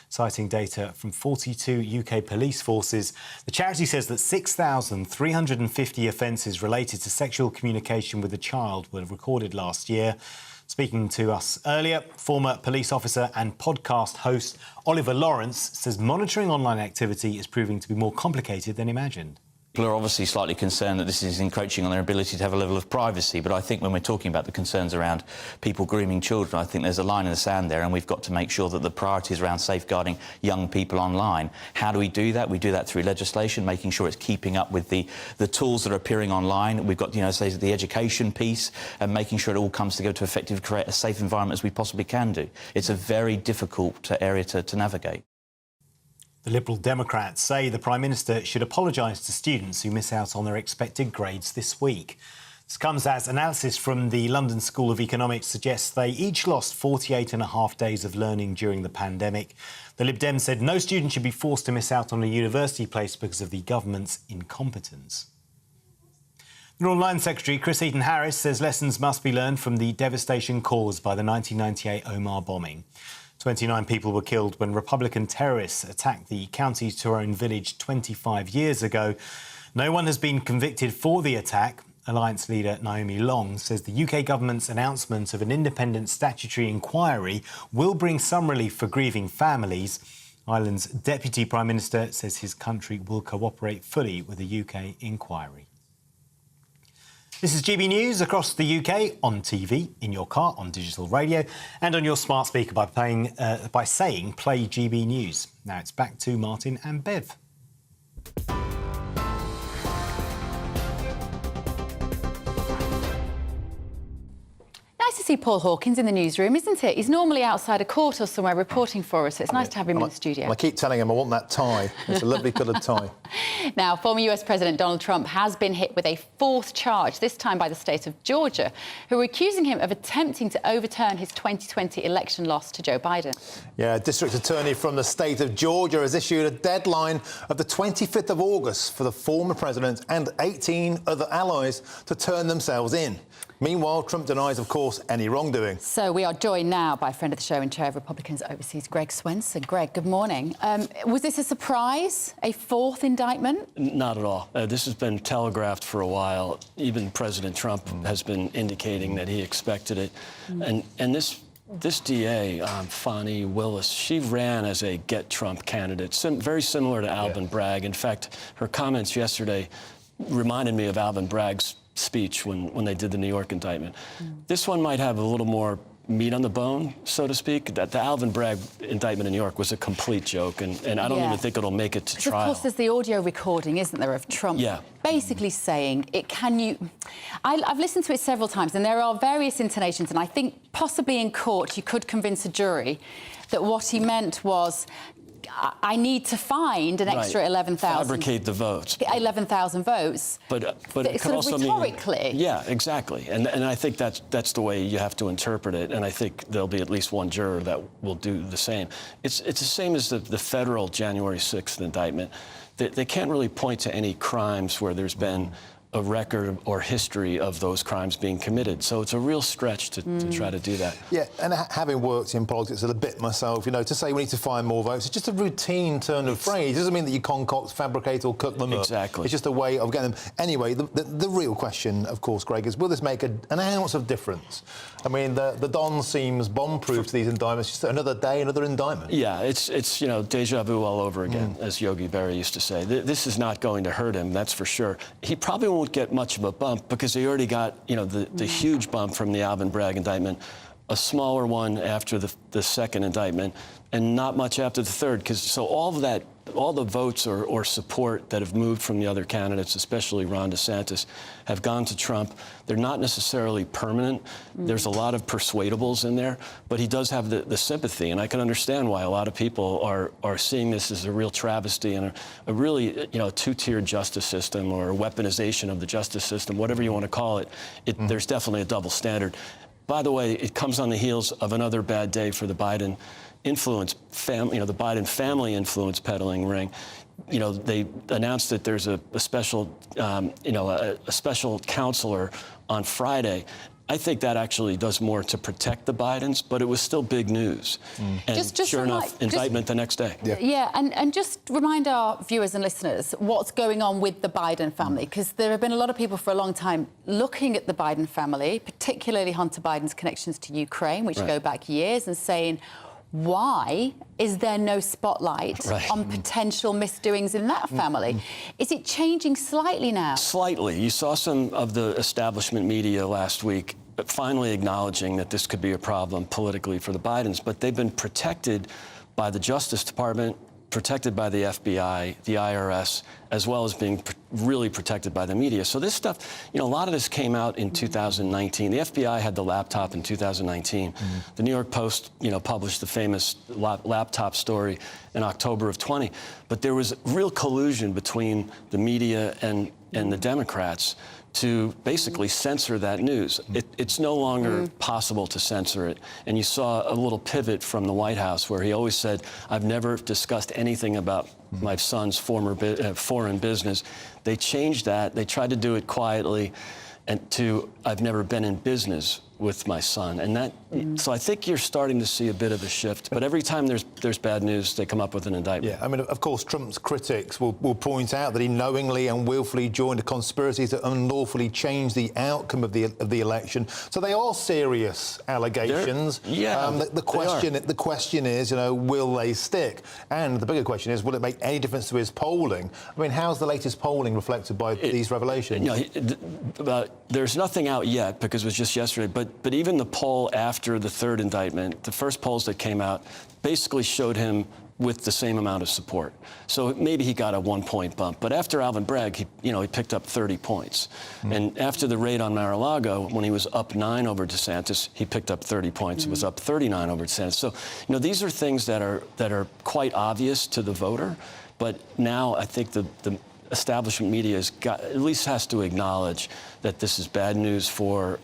Citing data from 42 UK police forces, the charity says that 6,350 offences related to sexual communication with a child were recorded last year. Speaking to us earlier, former police officer and podcast host Oliver Lawrence says monitoring online activity is proving to be more complicated than imagined. People are obviously slightly concerned that this is encroaching on their ability to have a level of privacy, but I think when we're talking about the concerns around people grooming children, I think there's a line in the sand there, and we've got to make sure that the priority is around safeguarding young people online. How do we do that? We do that through legislation, making sure it's keeping up with the tools that are appearing online. We've got, say, the education piece and making sure it all comes together to effectively create a safe environment as we possibly can do. It's a very difficult area to navigate. The Liberal Democrats say the Prime Minister should apologise to students who miss out on their expected grades this week. This comes as analysis from the London School of Economics suggests they each lost 48.5 days of learning during the pandemic. The Lib Dem said no student should be forced to miss out on a university place because of the government's incompetence. The Northern Ireland Secretary Chris Eaton-Harris says lessons must be learned from the devastation caused by the 1998 Omagh bombing. 29 people were killed when Republican terrorists attacked the County Tyrone village 25 years ago. No one has been convicted for the attack. Alliance leader Naomi Long says the UK government's announcement of an independent statutory inquiry will bring some relief for grieving families. Ireland's Deputy Prime Minister says his country will cooperate fully with a UK inquiry. This is GB News across the UK, on TV, in your car, on digital radio and on your smart speaker by saying play GB News. Now it's back to Martin and Bev. Nice to see Paul Hawkins in the newsroom, isn't it? He's normally outside a court or somewhere reporting for us, so it's nice to have him in the studio. I keep telling him I want that tie. It's a lovely coloured tie. Now, former US President Donald Trump has been hit with a fourth charge, this time by the state of Georgia, who are accusing him of attempting to overturn his 2020 election loss to Joe Biden. Yeah, a district attorney from the state of Georgia has issued a deadline of the 25th of August for the former president and 18 other allies to turn themselves in. Meanwhile, Trump denies, of course, any wrongdoing. So we are joined now by friend of the show and chair of Republicans Overseas, Greg Swenson. Greg, good morning. Was this a surprise, a fourth indictment? Not at all. This has been telegraphed for a while. Even President Trump has been indicating that he expected it. And this DA, Fani Willis, she ran as a Get Trump candidate, very similar to Alvin Bragg. In fact, her comments yesterday reminded me of Alvin Bragg's speech when they did the New York indictment. This one might have a little more meat on the bone, so to speak. That the Alvin Bragg indictment in New York was a complete joke, and I don't even think it'll make it to trial. Of course, there's the audio recording, isn't there, of Trump basically saying, I've listened to it several times, and there are various intonations, and I think possibly in court you could convince a jury that what he meant was, I need to find an extra 11,000. Fabricate the votes. 11,000 votes. But it could also mean rhetorically. Yeah, exactly. And I think that's the way you have to interpret it. And I think there'll be at least one juror that will do the same. It's the same as the federal January 6th indictment. They can't really point to any crimes where there's been a record or history of those crimes being committed. So it's a real stretch to try to do that. Yeah, and having worked in politics a bit myself, to say we need to find more votes, it's just a routine turn of phrase. It doesn't mean that you concoct, fabricate or cook them up. Exactly. It's just a way of getting them. Anyway, the real question, of course, Greg, is will this make an ounce of difference? I mean, the Don seems bomb-proof to these indictments. Just another day, another indictment. Yeah, it's déjà vu all over again, as Yogi Berra used to say. This is not going to hurt him, that's for sure. He probably won't get much of a bump because he already got, the huge bump from the Alvin Bragg indictment, a smaller one after the second indictment, and not much after the third. So all the votes or support that have moved from the other candidates, especially Ron DeSantis, have gone to Trump. They're not necessarily permanent. There's a lot of persuadables in there, but he does have the sympathy, and I can understand why a lot of people are seeing this as a real travesty and a really two-tiered justice system or a weaponization of the justice system, whatever you want to call it. There's definitely a double standard. By the way, it comes on the heels of another bad day for the Biden influence, the Biden family influence peddling ring. you know, they announced that there's a special, you know, a special counselor on Friday. I think that actually does more to protect the Bidens, but it was still big news. And sure enough, indictment the next day. Yeah, and just remind our viewers and listeners what's going on with the Biden family, because there have been a lot of people for a long time looking at the Biden family, particularly Hunter Biden's connections to Ukraine, which go back years, and saying, why is there no spotlight on potential misdoings in that family? Is it changing slightly now? Slightly. You saw some of the establishment media last week finally acknowledging that this could be a problem politically for the Bidens, but they've been protected by the Justice Department, protected by the FBI, the IRS, as well as being really protected by the media. So this stuff, you know, a lot of this came out in 2019. The FBI had the laptop in 2019. The New York Post, you know, published the famous laptop story in October of 20. But there was real collusion between the media and the Democrats to basically censor that news. It's no longer possible to censor it. And you saw a little pivot from the White House where he always said, I've never discussed anything about my son's foreign business. They changed that. They tried to do it quietly and to, I've never been in business with my son. And that, so I think you're starting to see a bit of a shift. But every time there's bad news, they come up with an indictment. Yeah, I mean, of course, Trump's critics will point out that he knowingly and willfully joined a conspiracy to unlawfully change the outcome of the election. So they are serious allegations. The question is, you know, will they stick? And the bigger question is, will it make any difference to his polling? I mean, how's the latest polling reflected by these revelations? You know, there's nothing out yet because it was just yesterday, but even the poll after the third indictment, the first polls that came out basically showed him with the same amount of support. So maybe he got a 1-point bump. But after Alvin Bragg, he picked up 30 points. And after the raid on Mar-a-Lago, when he was up 9 over DeSantis, he picked up 30 points. It was up 39 over DeSantis. So, you know, these are things that are quite obvious to the voter. But now I think the establishment media at least has to acknowledge that this is bad news for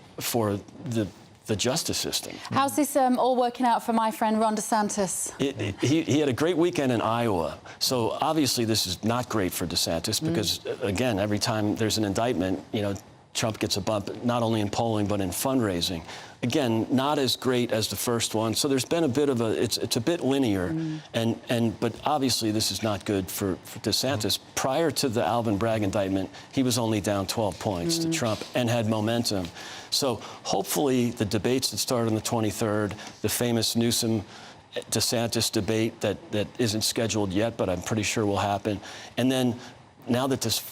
the justice system. How's this all working out for my friend Ron DeSantis? He had a great weekend in Iowa. So obviously this is not great for DeSantis because, again, every time there's an indictment, you know, Trump gets a bump, not only in polling, but in fundraising. Again, not as great as the first one. So there's been a bit of it's a bit linear. But obviously this is not good for DeSantis. Prior to the Alvin Bragg indictment, he was only down 12 points to Trump and had momentum. So hopefully the debates that start on the 23rd, the famous Newsom-DeSantis debate that isn't scheduled yet, but I'm pretty sure will happen. And then now that this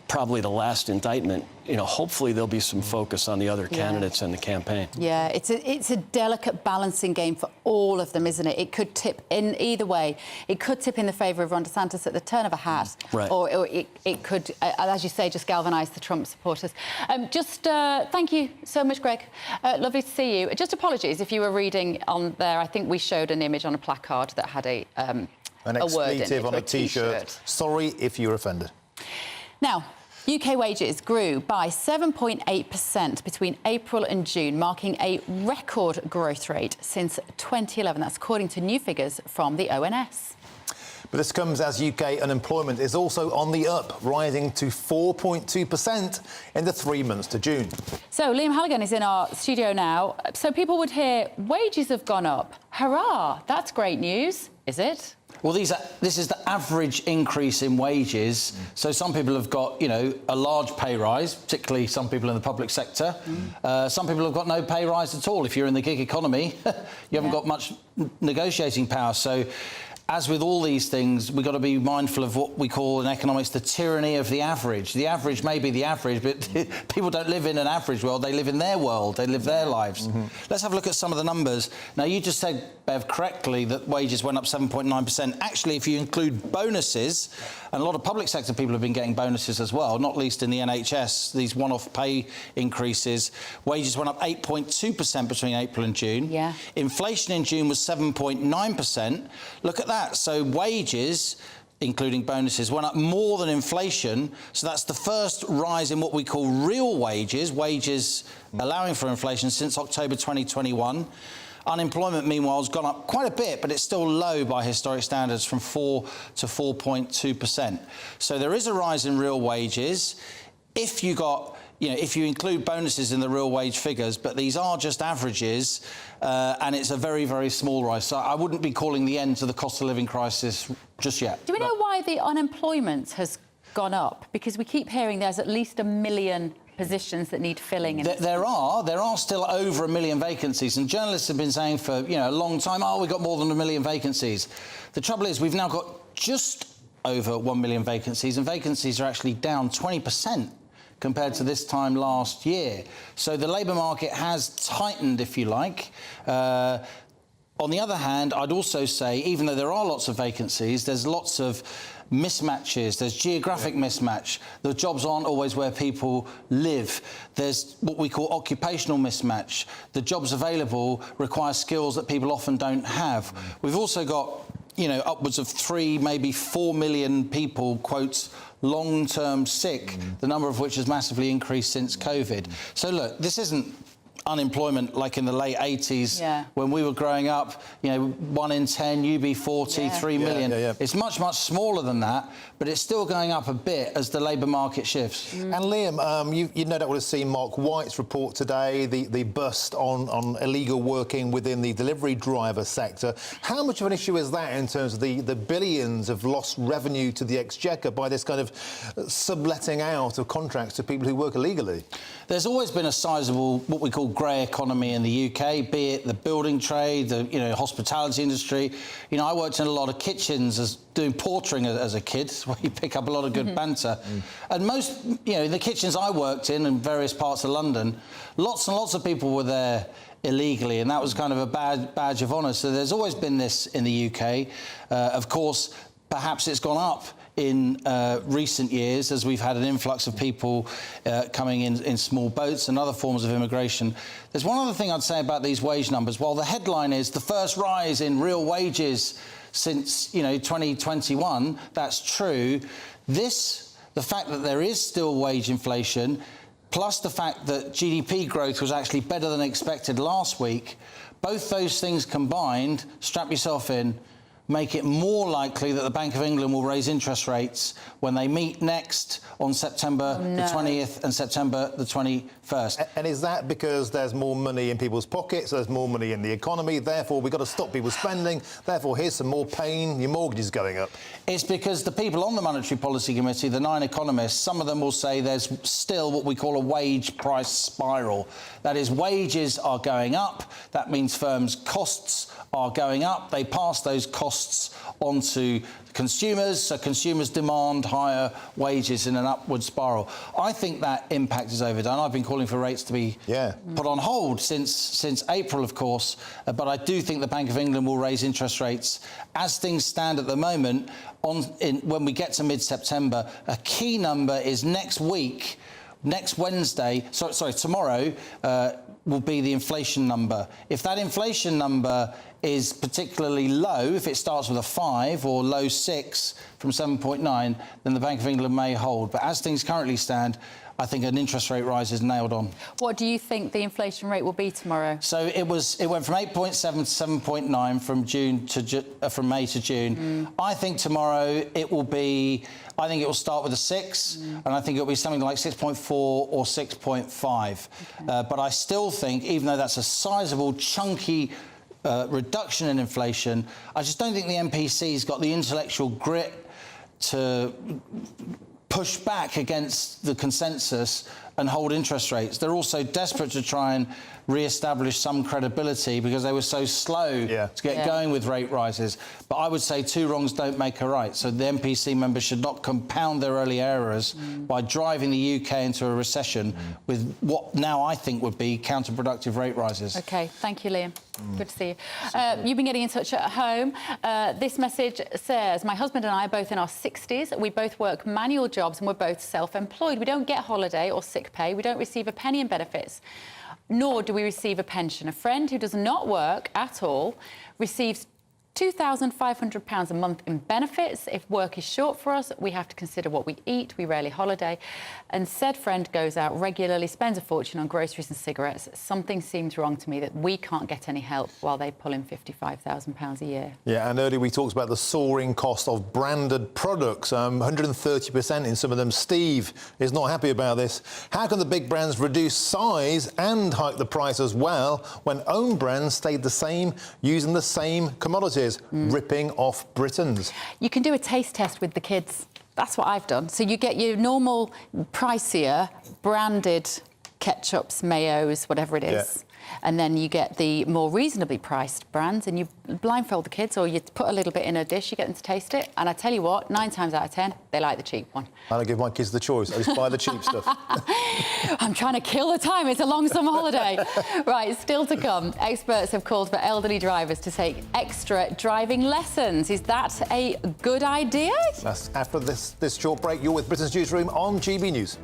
probably the last indictment, you know, hopefully there'll be some focus on the other candidates and the campaign. Yeah, it's a delicate balancing game for all of them, isn't it? It could tip in either way. It could tip in the favour of Ron DeSantis at the turn of a hat, or it could, as you say, just galvanise the Trump supporters. Thank you so much, Greg. Lovely to see you. Just apologies if you were reading on there. I think we showed an image on a placard that had an expletive on a T-shirt. Sorry if you're offended. Now, UK wages grew by 7.8% between April and June, marking a record growth rate since 2011. That's according to new figures from the ONS. But this comes as UK unemployment is also on the up, rising to 4.2% in the 3 months to June. So Liam Halligan is in our studio now. So people would hear wages have gone up. Hurrah! That's great news, is it? Well, this is the average increase in wages. So some people have got, you know, a large pay rise, particularly some people in the public sector. Some people have got no pay rise at all. If you're in the gig economy, you haven't got much negotiating power. So as with all these things, we've got to be mindful of what we call in economics the tyranny of the average. The average may be the average, but people don't live in an average world. They live in their world. They live their lives. Let's have a look at some of the numbers. Now, you just said, Bev, correctly that wages went up 7.9%. Actually, if you include bonuses, and a lot of public sector people have been getting bonuses as well, not least in the NHS, these one-off pay increases, wages went up 8.2% between April and June. Yeah. Inflation in June was 7.9%. Look at that. So wages, including bonuses, went up more than inflation. So that's the first rise in what we call real wages, wages allowing for inflation, since October 2021. Unemployment, meanwhile, has gone up quite a bit, but it's still low by historic standards, from 4 to 4.2%. So there is a rise in real wages. If you include bonuses in the real wage figures, but these are just averages, and it's a very, very small rise. So I wouldn't be calling the end to the cost of living crisis just yet. Do we know why the unemployment has gone up? Because we keep hearing there's at least 1 million positions that need filling. There are still over 1 million vacancies, and journalists have been saying for a long time, we've got more than 1 million vacancies. The trouble is we've now got just over 1 million vacancies, and vacancies are actually down 20% compared to this time last year. So the labour market has tightened, if you like. On the other hand, I'd also say, even though there are lots of vacancies, there's lots of mismatches, there's geographic mismatch. The jobs aren't always where people live. There's what we call occupational mismatch. The jobs available require skills that people often don't have. We've also got, upwards of 3, maybe 4 million people, quotes, long-term sick, the number of which has massively increased since COVID. So look, this isn't unemployment like in the late 80s when we were growing up, 1 in 10, UB40, 3 million. It's much, much smaller than that, but it's still going up a bit as the labour market shifts. And Liam, you no doubt would have seen Mark White's report today, the bust on illegal working within the delivery driver sector. How much of an issue is that in terms of the billions of lost revenue to the Exchequer by this kind of subletting out of contracts to people who work illegally? There's always been a sizable, what we call grey economy in the UK, be it the building trade, the hospitality industry. I worked in a lot of kitchens doing portering as a kid, where you pick up a lot of good banter. And most, in the kitchens I worked in various parts of London, lots and lots of people were there illegally, and that was kind of a badge of honour. So there's always been this in the UK. Of course, perhaps it's gone up in recent years as we've had an influx of people coming in small boats and other forms of immigration. There's one other thing I'd say about these wage numbers. While the headline is the first rise in real wages since 2021, that's true. The fact that there is still wage inflation, plus the fact that GDP growth was actually better than expected last week, both those things combined, strap yourself in, make it more likely that the Bank of England will raise interest rates when they meet next on September the 20th and September the 21st. And is that because there's more money in people's pockets, there's more money in the economy, therefore we've got to stop people spending, therefore here's some more pain, your mortgage is going up? It's because the people on the Monetary Policy Committee, the 9 economists, some of them will say there's still what we call a wage price spiral. That is, wages are going up, that means firms' costs are going up, they pass those costs on to consumers, so consumers demand higher wages in an upward spiral. I think that impact is overdone. I've been calling for rates to be put on hold since April, of course, but I do think the Bank of England will raise interest rates. As things stand at the moment, when we get to mid-September, a key number is next week, next Wednesday, tomorrow, will be the inflation number. If that inflation number is particularly low, if it starts with a 5 or low 6 from 7.9, then the Bank of England may hold. But as things currently stand, I think an interest rate rise is nailed on. What do you think the inflation rate will be tomorrow? So it went from 8.7 to 7.9 from May to June. I think tomorrow it will be. I think it will start with a 6, and I think it will be something like 6.4 or 6.5. But I still think, even though that's a sizable, chunky reduction in inflation, I just don't think the MPC's got the intellectual grit to push back against the consensus and hold interest rates. They're also desperate to try and re-establish some credibility because they were so slow to get going with rate rises. But I would say 2 wrongs don't make a right. So the MPC members should not compound their early errors by driving the UK into a recession with what now I think would be counterproductive rate rises. OK, thank you, Liam. Good to see you. You've been getting in touch at home. This message says, my husband and I are both in our 60s. We both work manual jobs and we're both self-employed. We don't get holiday or sick pay. We don't receive a penny in benefits, nor do we receive a pension. A friend who does not work at all receives £2,500 a month in benefits. If work is short for us, we have to consider what we eat. We rarely holiday. And said friend goes out regularly, spends a fortune on groceries and cigarettes. Something seems wrong to me that we can't get any help while they pull in £55,000 a year. Yeah, and earlier we talked about the soaring cost of branded products, 130% in some of them. Steve is not happy about this. How can the big brands reduce size and hike the price as well when own brands stayed the same using the same commodities, ripping off Britons? You can do a taste test with the kids. That's what I've done. So you get your normal, pricier, branded ketchups, mayos, whatever it is. Yeah. And then you get the more reasonably priced brands and you blindfold the kids or you put a little bit in a dish, you get them to taste it. And I tell you what, 9 times out of 10, they like the cheap one. I don't give my kids the choice. I just buy the cheap stuff. I'm trying to kill the time. It's a long summer holiday. Right, still to come. Experts have called for elderly drivers to take extra driving lessons. Is that a good idea? That's after this short break. You're with Britain's Newsroom on GB News.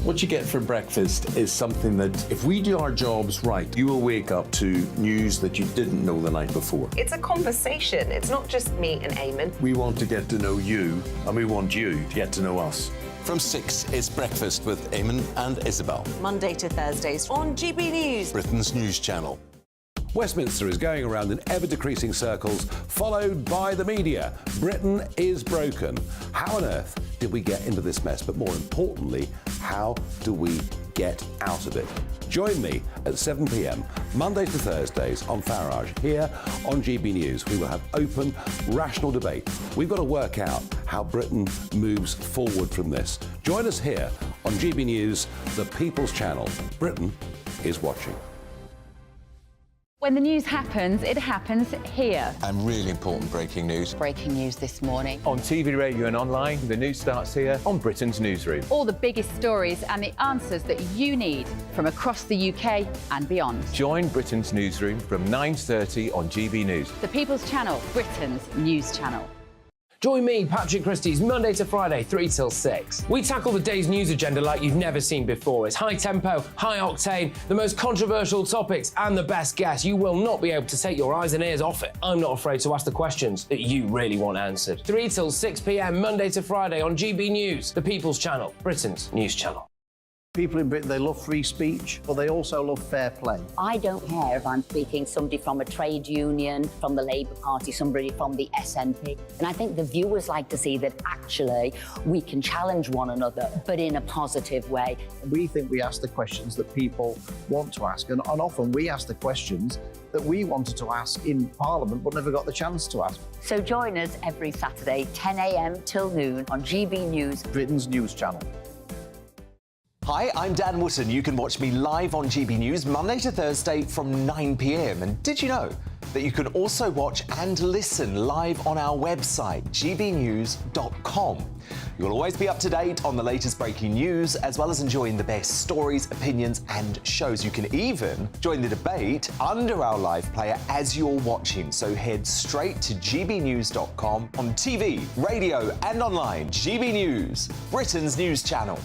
What you get for breakfast is something that, if we do our jobs right, you will wake up to news that you didn't know the night before. It's a conversation. It's not just me and Eamon. We want to get to know you, and we want you to get to know us. From 6, it's Breakfast with Eamon and Isabel. Monday to Thursdays on GB News. Britain's news channel. Westminster is going around in ever-decreasing circles, followed by the media. Britain is broken. How on earth did we get into this mess? But more importantly, how do we get out of it? Join me at 7 p.m, Mondays to Thursdays on Farage, here on GB News. We will have open, rational debate. We've got to work out how Britain moves forward from this. Join us here on GB News, the People's Channel. Britain is watching. When the news happens, it happens here. And really important breaking news. Breaking news this morning. On TV, radio and online, the news starts here on Britain's Newsroom. All the biggest stories and the answers that you need from across the UK and beyond. Join Britain's Newsroom from 9:30 on GB News. The People's Channel, Britain's news channel. Join me, Patrick Christie's, Monday to Friday, 3 till 6. We tackle the day's news agenda like you've never seen before. It's high tempo, high octane, the most controversial topics and the best guests. You will not be able to take your eyes and ears off it. I'm not afraid to ask the questions that you really want answered. 3 till 6 p.m, Monday to Friday on GB News, the People's Channel, Britain's news channel. People in Britain, they love free speech, but they also love fair play. I don't care if I'm speaking somebody from a trade union, from the Labour Party, somebody from the SNP. And I think the viewers like to see that actually we can challenge one another, but in a positive way. We think we ask the questions that people want to ask, and often we ask the questions that we wanted to ask in Parliament but never got the chance to ask. So join us every Saturday, 10 a.m. till noon on GB News, Britain's news channel. Hi, I'm Dan Wootton. You can watch me live on GB News Monday to Thursday from 9 p.m. And did you know that you can also watch and listen live on our website, gbnews.com? You'll always be up to date on the latest breaking news, as well as enjoying the best stories, opinions and shows. You can even join the debate under our live player as you're watching. So head straight to gbnews.com on TV, radio and online. GB News, Britain's news channel.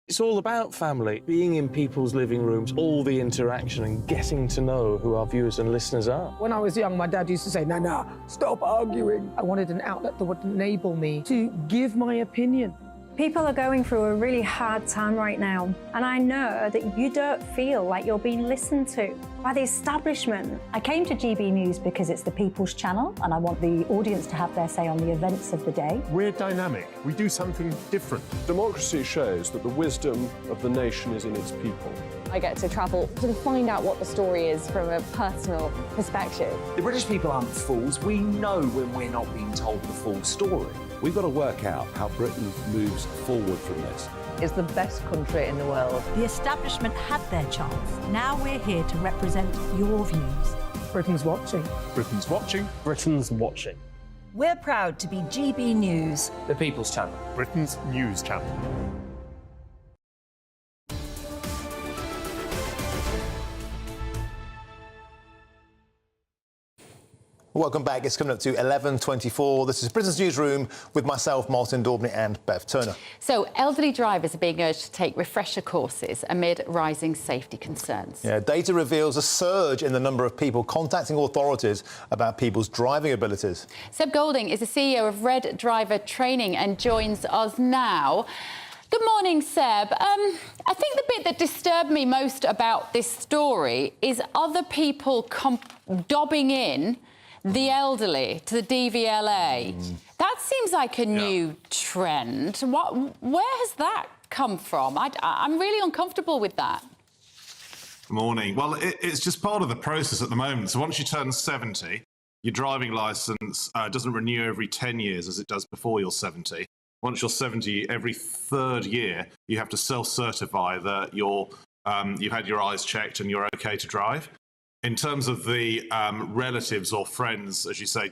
It's all about family, being in people's living rooms, all the interaction and getting to know who our viewers and listeners are. When I was young, my dad used to say, "Nana, stop arguing." I wanted an outlet that would enable me to give my opinion. People are going through a really hard time right now, and I know that you don't feel like you're being listened to by the establishment. I came to GB News because it's the People's Channel, and I want the audience to have their say on the events of the day. We're dynamic. We do something different. Democracy shows that the wisdom of the nation is in its people. I get to travel to find out what the story is from a personal perspective. The British people aren't fools. We know when we're not being told the full story. We've got to work out how Britain moves forward from this. It's the best country in the world. The establishment had their chance. Now we're here to represent your views. Britain's watching. Britain's watching. Britain's watching. We're proud to be GB News, The People's Channel, Britain's news channel. Welcome back. It's coming up to 11:24. This is Britain's Newsroom with myself, Martin Daubney, and Bev Turner. So, elderly drivers are being urged to take refresher courses amid rising safety concerns. Yeah, data reveals a surge in the number of people contacting authorities about people's driving abilities. Seb Golding is the CEO of Red Driver Training and joins us now. Good morning, Seb. I think the bit that disturbed me most about this story is other people dobbing in the elderly to the DVLA. That seems like a new trend. Where has that come from? I'm really uncomfortable with that. Morning. Well, it's just part of the process at the moment. So once you turn 70, your driving licence doesn't renew every 10 years as it does before you're 70. Once you're 70, every third year, you have to self-certify that you've had your eyes checked and you're okay to drive. In terms of the relatives or friends, as you say,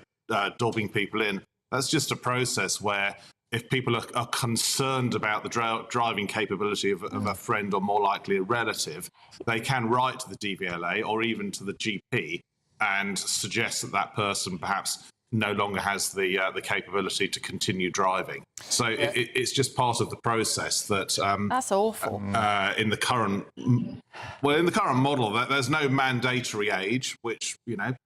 dobbing people in, that's just a process where if people are concerned about the driving capability of a friend or more likely a relative, they can write to the DVLA or even to the GP and suggest that that person perhaps no longer has the capability to continue driving. So it's just part of the process that that's awful. In the current model, there's no mandatory age, which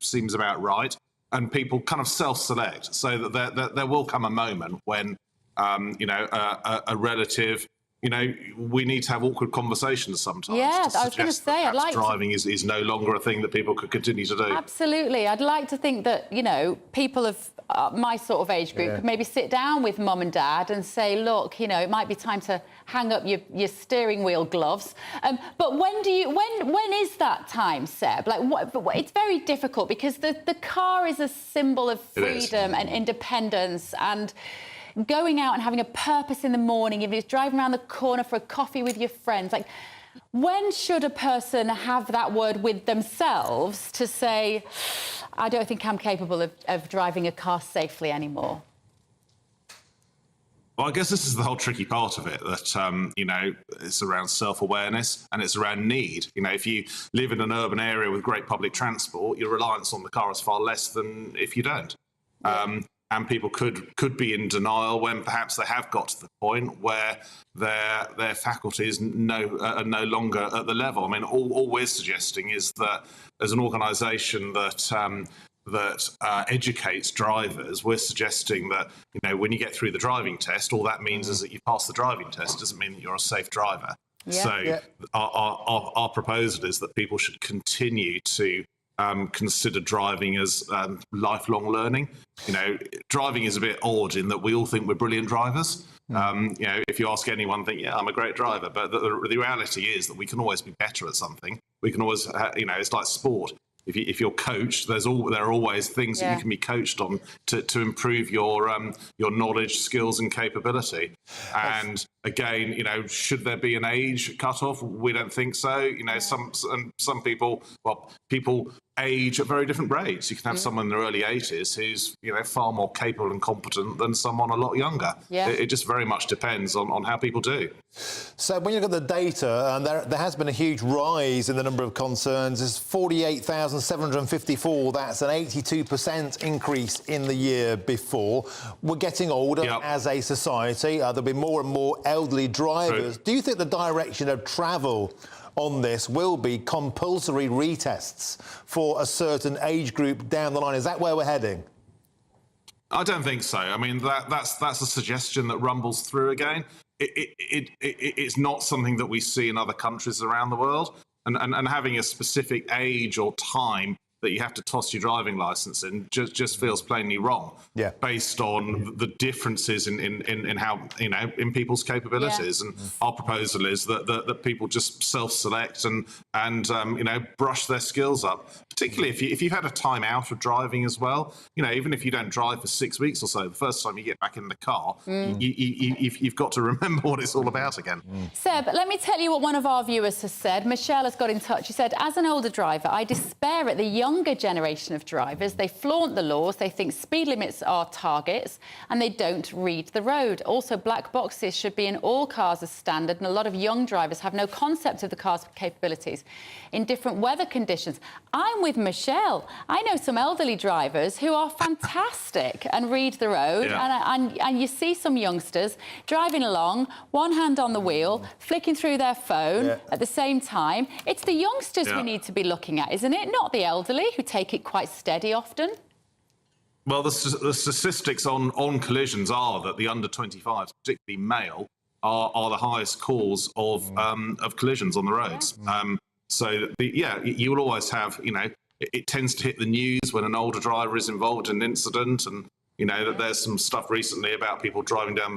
seems about right, and people kind of self-select. So that there will come a moment when a relative. We need to have awkward conversations sometimes. Yeah, I was going to say, I'd like driving is no longer a thing that people could continue to do. Absolutely. I'd like to think that, people of my sort of age group could maybe sit down with mum and dad and say, look, it might be time to hang up your steering wheel gloves. But when is that time, Seb? It's very difficult because the car is a symbol of freedom and independence and going out and having a purpose in the morning, even if it's driving around the corner for a coffee with your friends. When should a person have that word with themselves to say, I don't think I'm capable of driving a car safely anymore? Well, I guess this is the whole tricky part of it, that, it's around self-awareness and it's around need. If you live in an urban area with great public transport, your reliance on the car is far less than if you don't. And people could be in denial when perhaps they have got to the point where their faculties are no longer at the level. I mean, all we're suggesting is that as an organisation that educates drivers, we're suggesting that when you get through the driving test, all that means is that you pass the driving test. It doesn't mean that you're a safe driver. Our proposal is that people should continue to consider driving as lifelong learning. Driving is a bit odd in that we all think we're brilliant drivers. If you ask anyone, think, I'm a great driver. But the reality is that we can always be better at something. We can always, it's like sport. If you're coached, there are always things that you can be coached on to improve your knowledge, skills, and capability. And again, should there be an age cutoff? We don't think so. Some people age at very different rates. You can have someone in their early 80s who's far more capable and competent than someone a lot younger. It just very much depends on how people do. So when you look at the data, there has been a huge rise in the number of concerns. There's 48,754. That's an 82% increase in the year before. We're getting older as a society. There'll be more and more elderly drivers. Do you think the direction of travel on this will be compulsory retests for a certain age group down the line? Is that where we're heading? I don't think so. I mean, that's a suggestion that rumbles through again. It's not something that we see in other countries around the world. And having a specific age or time that you have to toss your driving licence in just feels plainly wrong. Based on the differences in how in people's capabilities. And our proposal is that people just self-select and brush their skills up. Particularly if you've had a time out of driving as well. Even if you don't drive for 6 weeks or so, the first time you get back in the car, you've got to remember what it's all about again. Seb, let me tell you what one of our viewers has said. Michelle has got in touch. She said, as an older driver, I despair at the young younger generation of drivers. They flaunt the laws, they think speed limits are targets, and they don't read the road. Also, black boxes should be in all cars as standard, and a lot of young drivers have no concept of the car's capabilities in different weather conditions. I'm with Michelle. I know some elderly drivers who are fantastic and read the road, and you see some youngsters driving along, one hand on the wheel, flicking through their phone at the same time. It's the youngsters we need to be looking at, isn't it? Not the elderly, who take it quite steady often. Well, the statistics on collisions are that the under 25s, particularly male, are the highest cause of collisions on the roads. You will always have, it tends to hit the news when an older driver is involved in an incident, and that there's some stuff recently about people driving down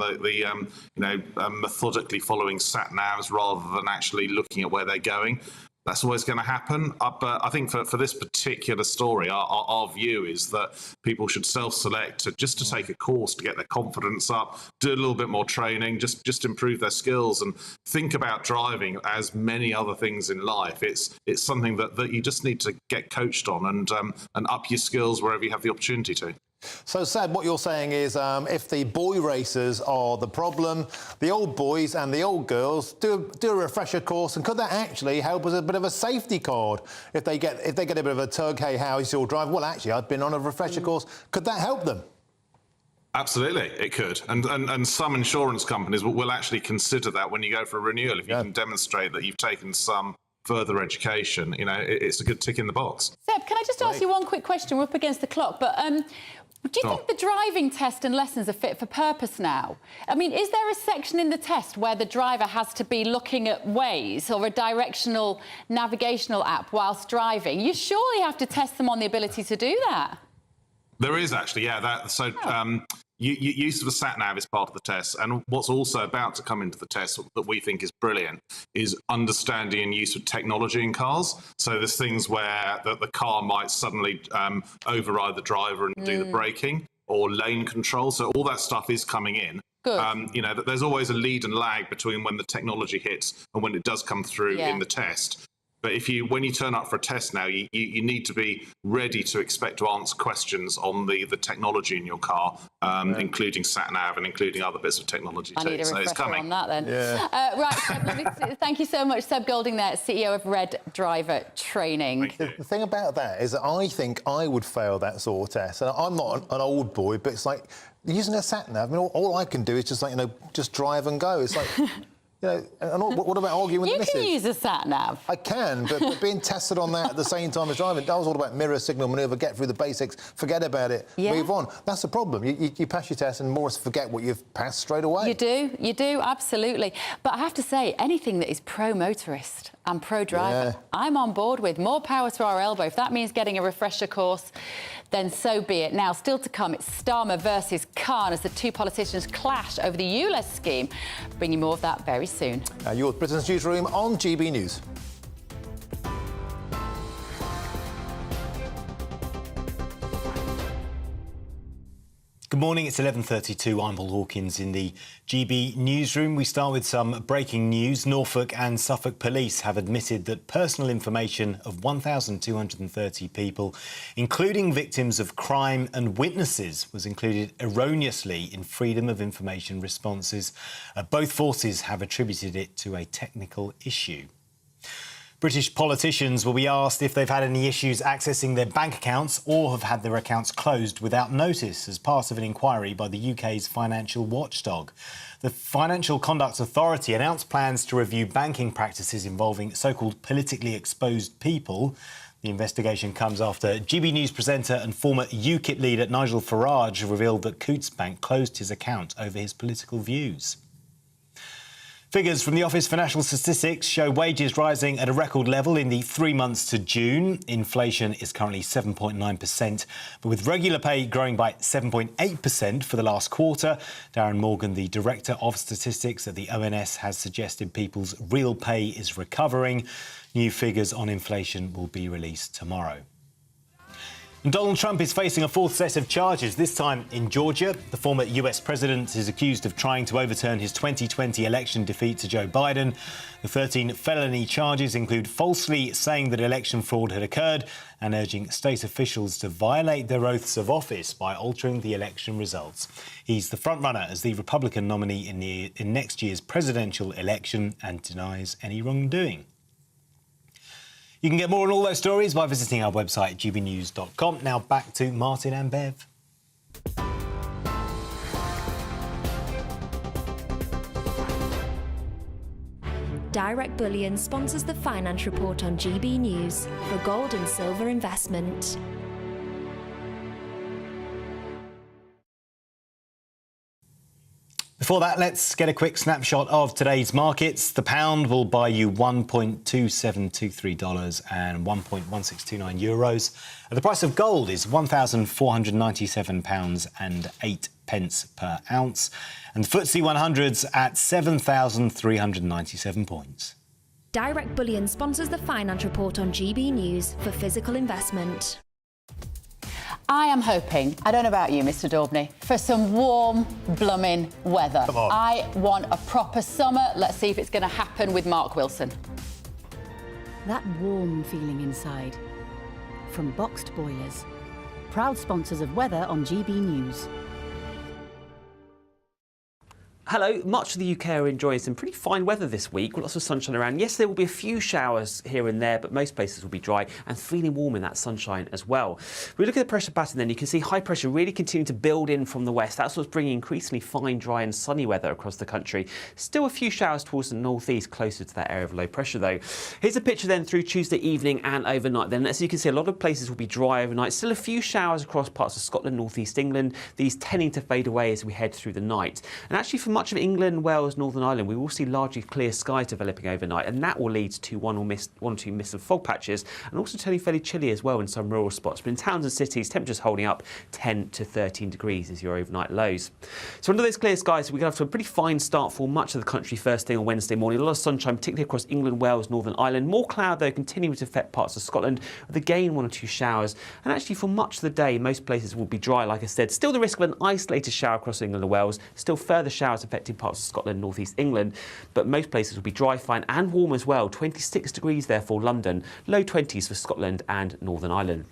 methodically following sat navs rather than actually looking at where they're going. That's always going to happen. But I think for this particular story, our view is that people should self-select to take a course to get their confidence up, do a little bit more training, just improve their skills, and think about driving as many other things in life. It's something that you just need to get coached on and up your skills wherever you have the opportunity to. So, Sad, what you're saying is if the boy racers are the problem, the old boys and the old girls do a refresher course, and could that actually help as a bit of a safety card if they get a bit of a tug, hey, how is your drive? Well, actually, I've been on a refresher course. Could that help them? Absolutely, it could. And some insurance companies will actually consider that when you go for a renewal. If you can demonstrate that you've taken some further education, it's a good tick in the box. Seb, can I just ask you one quick question? We're up against the clock, but do you think the driving test and lessons are fit for purpose now? I mean, is there a section in the test where the driver has to be looking at Waze or a directional navigational app whilst driving? You surely have to test them on the ability to do that. There is actually, use of a sat-nav is part of the test, and what's also about to come into the test that we think is brilliant is understanding and use of technology in cars. So there's things where the car might suddenly override the driver and do the braking or lane control. So all that stuff is coming in. Good. There's always a lead and lag between when the technology hits and when it does come through in the test. But when you turn up for a test now, you need to be ready to expect to answer questions on the technology in your car, including sat-nav and including other bits of technology I too. need a So it's refresher coming. on that then. Yeah. Right, Seb, thank you so much, Seb Golding there, CEO of Red Driver Training. The thing about that is that I think I would fail that sort of test. And I'm not an old boy, but it's like using a sat-nav. I mean, all I can do is just drive and go. It's like... and what about arguing with the missus? You can use a sat-nav. I can, but being tested on that at the same time as driving, that was all about mirror, signal, manoeuvre, get through the basics, forget about it, move on. That's the problem. You pass your test and more forget what you've passed straight away. You do, absolutely. But I have to say, anything that is pro-motorist and pro-driver, I'm on board with. More power to our elbow. If that means getting a refresher course, then so be it. Now, still to come, it's Starmer versus Khan as the two politicians clash over the ULEZ scheme. Bring you more of that very soon. You're with Britain's Newsroom on GB News. Good morning, it's 11:32. I'm Paul Hawkins in the GB Newsroom. We start with some breaking news. Norfolk and Suffolk Police have admitted that personal information of 1,230 people, including victims of crime and witnesses, was included erroneously in Freedom of Information responses. Both forces have attributed it to a technical issue. British politicians will be asked if they've had any issues accessing their bank accounts or have had their accounts closed without notice as part of an inquiry by the UK's financial watchdog. The Financial Conduct Authority announced plans to review banking practices involving so-called politically exposed people. The investigation comes after GB News presenter and former UKIP leader Nigel Farage revealed that Coutts Bank closed his account over his political views. Figures from the Office for National Statistics show wages rising at a record level in the 3 months to June. Inflation is currently 7.9%, but with regular pay growing by 7.8% for the last quarter. Darren Morgan, the Director of Statistics at the ONS, has suggested people's real pay is recovering. New figures on inflation will be released tomorrow. Donald Trump is facing a fourth set of charges, this time in Georgia. The former US president is accused of trying to overturn his 2020 election defeat to Joe Biden. The 13 felony charges include falsely saying that election fraud had occurred and urging state officials to violate their oaths of office by altering the election results. He's the frontrunner as the Republican nominee in next year's presidential election and denies any wrongdoing. You can get more on all those stories by visiting our website, gbnews.com. Now back to Martin and Bev. Direct Bullion sponsors the Finance Report on GB News for gold and silver investment. Before that, let's get a quick snapshot of today's markets. The pound will buy you $1.2723 and 1.1629 euros. The price of gold is £1,497 and 8 pence per ounce. And the FTSE 100's at 7,397 points. Direct Bullion sponsors the Finance Report on GB News for physical investment. I am hoping, I don't know about you, Mr. Daubney, for some warm, blooming weather. Come on. I want a proper summer. Let's see if it's going to happen with Mark Wilson. That warm feeling inside. From Boxed Boilers, proud sponsors of weather on GB News. Hello, much of the UK are enjoying some pretty fine weather this week, with lots of sunshine around. Yes, there will be a few showers here and there, but most places will be dry and feeling warm in that sunshine as well. If we look at the pressure pattern then, you can see high pressure really continuing to build in from the west. That's what's bringing increasingly fine, dry and sunny weather across the country. Still a few showers towards the northeast, closer to that area of low pressure though. Here's a picture then through Tuesday evening and overnight then. As you can see, a lot of places will be dry overnight. Still a few showers across parts of Scotland, northeast England. These tending to fade away as we head through the night. And actually for much of England, Wales, Northern Ireland, we will see largely clear skies developing overnight, and that will lead to one or two mist and fog patches, and also turning fairly chilly as well in some rural spots. But in towns and cities, temperatures holding up 10 to 13 degrees as your overnight lows. So under those clear skies, we're going to have a pretty fine start for much of the country first thing on Wednesday morning. A lot of sunshine, particularly across England, Wales, Northern Ireland. More cloud, though, continuing to affect parts of Scotland, with again one or two showers. And actually for much of the day, most places will be dry, like I said. Still the risk of an isolated shower across England and Wales. Still further showers affecting parts of Scotland, North East England, but most places will be dry, fine and warm as well. 26 degrees there for London, low 20s for Scotland and Northern Ireland.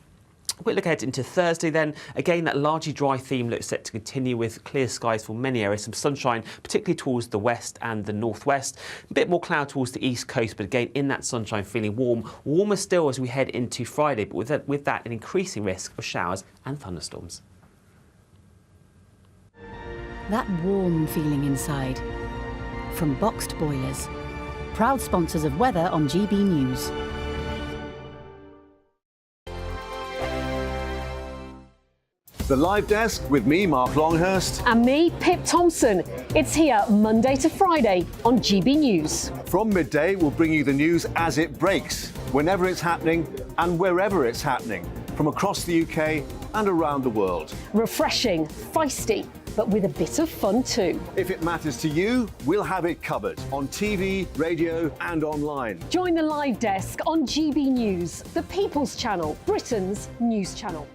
We'll look ahead into Thursday then. Again, that largely dry theme looks set to continue with clear skies for many areas. Some sunshine, particularly towards the west and the northwest. A bit more cloud towards the east coast, but again, in that sunshine, feeling warm. Warmer still as we head into Friday, but with that an increasing risk of showers and thunderstorms. That warm feeling inside. From Boxed Boilers, proud sponsors of weather on GB News. The Live Desk with me, Mark Longhurst. And me, Pip Thompson. It's here Monday to Friday on GB News. From midday, we'll bring you the news as it breaks, whenever it's happening and wherever it's happening, from across the UK and around the world. Refreshing, feisty, but with a bit of fun too. If it matters to you, we'll have it covered on TV, radio and online. Join the Live Desk on GB News, the People's Channel, Britain's news channel.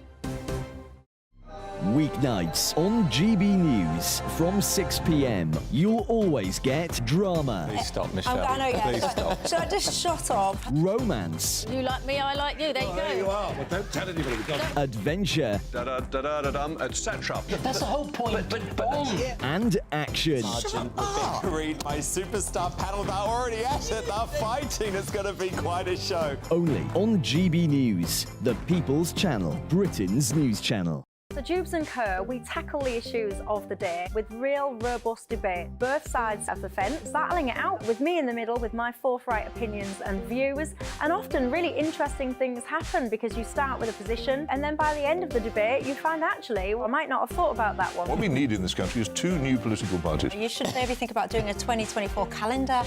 Weeknights on GB News from 6 p.m. You'll always get drama. Please stop, Michelle. I know, Please stop. Should I just shut up? Romance. You like me, I like you. There you go. There you are. Well, don't tell anybody. Adventure. Etc. That's the whole point. And action. Sergeant Reed, my superstar panel about already at it. The fighting is going to be quite a show. Only on GB News, the People's Channel, Britain's news channel. So Jubes and Co, we tackle the issues of the day with real robust debate, both sides of the fence, battling it out with me in the middle with my forthright opinions and views. And often really interesting things happen because you start with a position and then by the end of the debate you find actually, well, I might not have thought about that one. What we need in this country is two new political parties. You should maybe think about doing a 2024 calendar.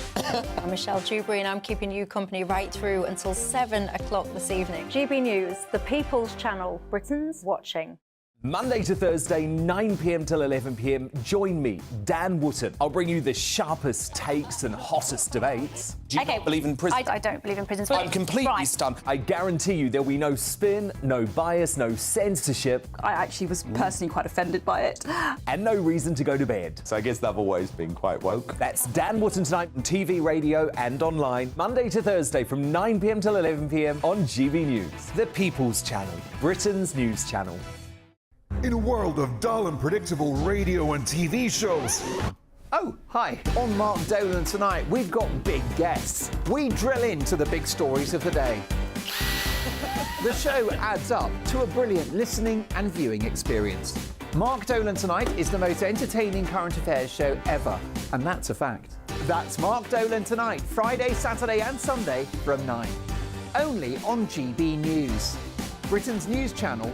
I'm Michelle Dewberry and I'm keeping you company right through until 7 o'clock this evening. GB News, the People's Channel, Britain's watching. Monday to Thursday, 9 p.m. till 11 p.m. Join me, Dan Wootton. I'll bring you the sharpest takes and hottest debates. Do you not believe in prisons? I don't believe in prisons. I'm completely stunned. I guarantee you there'll be no spin, no bias, no censorship. I actually was personally quite offended by it. And no reason to go to bed. So I guess they've always been quite woke. That's Dan Wootton tonight on TV, radio and online. Monday to Thursday from 9 p.m. till 11 p.m. on GB News. The People's Channel, Britain's news channel. In a world of dull and predictable radio and TV shows. Oh, hi. On Mark Dolan tonight, we've got big guests. We drill into the big stories of the day. The show adds up to a brilliant listening and viewing experience. Mark Dolan Tonight is the most entertaining current affairs show ever, and that's a fact. That's Mark Dolan Tonight, Friday, Saturday and Sunday from 9. Only on GB News, Britain's news channel.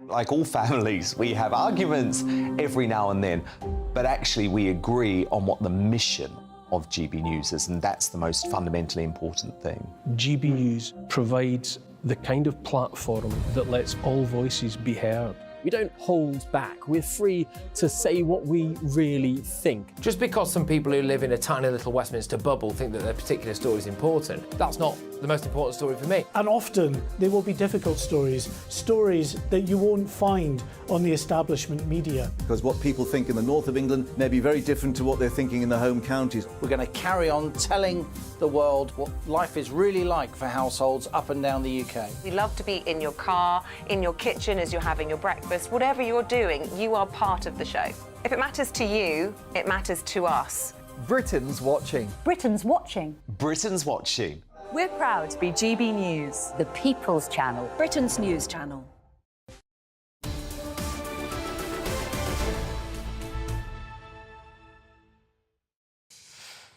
Like all families, we have arguments every now and then, but actually we agree on what the mission of GB News is, and that's the most fundamentally important thing. GB News provides the kind of platform that lets all voices be heard. We don't hold back. We're free to say what we really think. Just because some people who live in a tiny little Westminster bubble think that their particular story is important, that's not the most important story for me. And often there will be difficult stories, stories that you won't find on the establishment media. Because what people think in the north of England may be very different to what they're thinking in the home counties. We're going to carry on telling the world what life is really like for households up and down the UK. We love to be in your car, in your kitchen as you're having your breakfast. Whatever you're doing, you are part of the show. If it matters to you, it matters to us. Britain's watching. Britain's watching. Britain's watching. We're proud to be GB News, The People's Channel, Britain's news channel.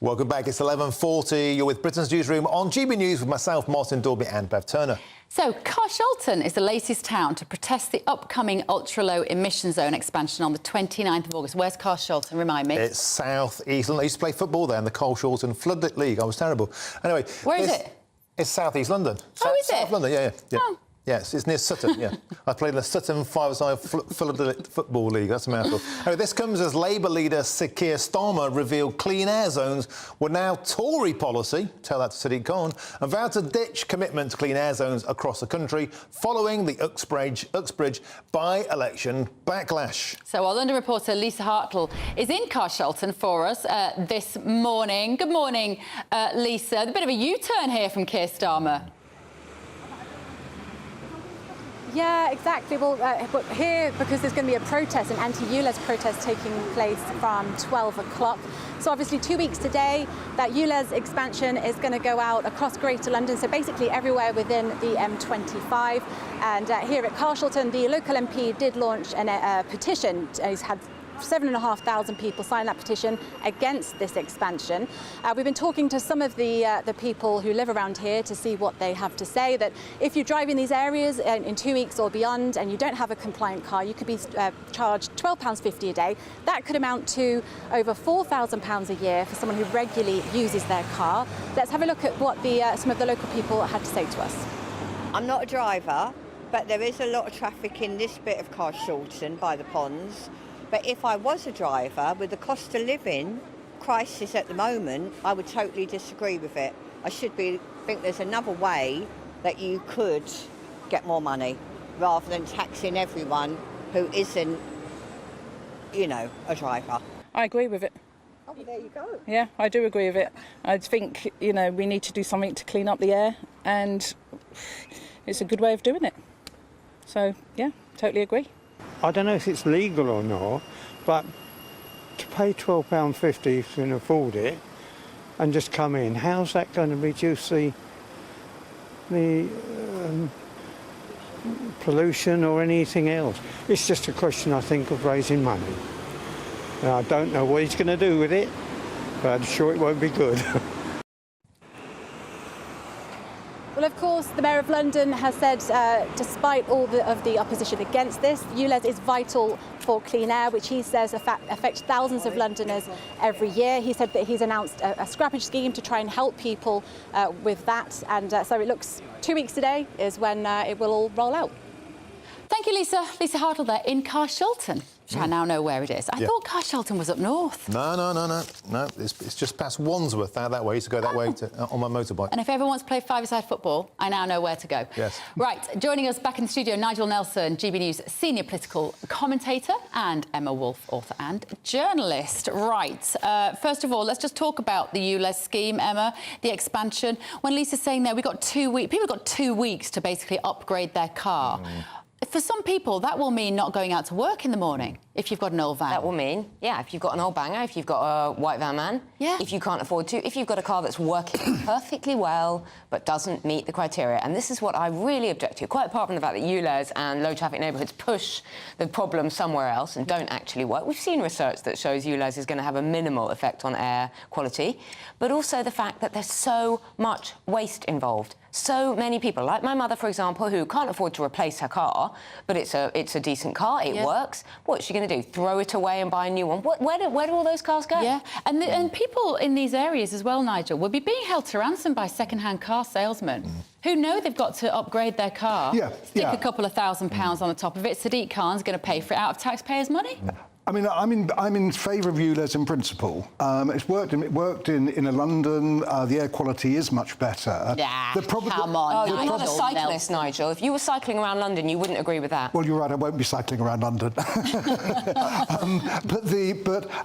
Welcome back. It's 11:40. You're with Britain's Newsroom on GB News with myself, Martin Dorby and Bev Turner. So, Carshalton is the latest town to protest the upcoming ultra-low emission zone expansion on the 29th of August. Where's Carshalton? Remind me. It's South East London. I used to play football there in the Carshalton Floodlit League. I was terrible. Anyway. Where is it? It's South East London. Oh, is it? South London, yeah. Oh. Yes, it's near Sutton, yeah. I played in the Sutton five-a-side Floodlit Football League. That's a mouthful. Anyway, this comes as Labour leader Sir Keir Starmer revealed clean air zones were now Tory policy, tell that to Sadiq Khan, and vowed to ditch commitment to clean air zones across the country following the Uxbridge by-election backlash. So our London reporter Lisa Hartl is in Carshalton for us this morning. Good morning, Lisa. A bit of a U-turn here from Keir Starmer. Yeah, exactly. Well, but here, because there's going to be a protest, an anti-ULEZ protest taking place from 12 o'clock. So obviously 2 weeks today, that ULEZ expansion is going to go out across Greater London, so basically everywhere within the M25. And here at Carshalton, the local MP did launch a petition. He's had 7,500 people sign that petition against this expansion. We've been talking to some of the people who live around here to see what they have to say, that if you drive in these areas in 2 weeks or beyond and you don't have a compliant car, you could be charged £12.50 a day. That could amount to over £4,000 a year for someone who regularly uses their car. Let's have a look at what some of the local people had to say to us. I'm not a driver, but there is a lot of traffic in this bit of Carshalton by the ponds. But if I was a driver, with the cost of living crisis at the moment, I would totally disagree with it. I think there's another way that you could get more money, rather than taxing everyone who isn't, a driver. I agree with it. Oh, well, there you go. Yeah, I do agree with it. I think, we need to do something to clean up the air, and it's a good way of doing it. So, yeah, totally agree. I don't know if it's legal or not, but to pay £12.50 if you can afford it and just come in, how's that going to reduce the pollution or anything else? It's just a question, I think, of raising money. And I don't know what he's going to do with it, but I'm sure it won't be good. Well, of course, the Mayor of London has said, despite all of the opposition against this, ULEZ is vital for clean air, which he says affects thousands of Londoners every year. He said that he's announced a scrappage scheme to try and help people with that. And so it looks 2 weeks today is when it will all roll out. Thank you, Lisa. Lisa Hartle there in Carshalton, which I now know where it is. I thought Carshalton was up north. No. It's just past Wandsworth, that way. I used to go that way on my motorbike. And if everyone wants to play five-a-side football, I now know where to go. Yes. Right, joining us back in the studio, Nigel Nelson, GB News senior political commentator, and Emma Wolfe, author and journalist. Right, first of all, let's just talk about the ULEZ scheme, Emma, the expansion. When Lisa's saying there, people have got 2 weeks to basically upgrade their car. For some people, that will mean not going out to work in the morning if you've got an old van. That will mean, if you've got an old banger, if you've got a white van man, if you can't afford to, if you've got a car that's working perfectly well but doesn't meet the criteria. And this is what I really object to, quite apart from the fact that ULEZ and low-traffic neighbourhoods push the problem somewhere else and don't actually work. We've seen research that shows ULEZ is going to have a minimal effect on air quality, but also the fact that there's so much waste involved. So many people, like my mother, for example, who can't afford to replace her car, but it's a decent car, it works. What's she going to do? Throw it away and buy a new one? Where do all those cars go? Yeah, and people in these areas as well, Nigel, will be being held to ransom by second-hand car salesmen who know they've got to upgrade their car, stick a couple of £1,000s on the top of it. Sadiq Khan's going to pay for it out of taxpayers' money. I mean, I'm in favour of ULEZ in principle. It worked in London. The air quality is much better. Come on, you're not a cyclist, Nigel. If you were cycling around London, you wouldn't agree with that. Well, you're right. I won't be cycling around London. But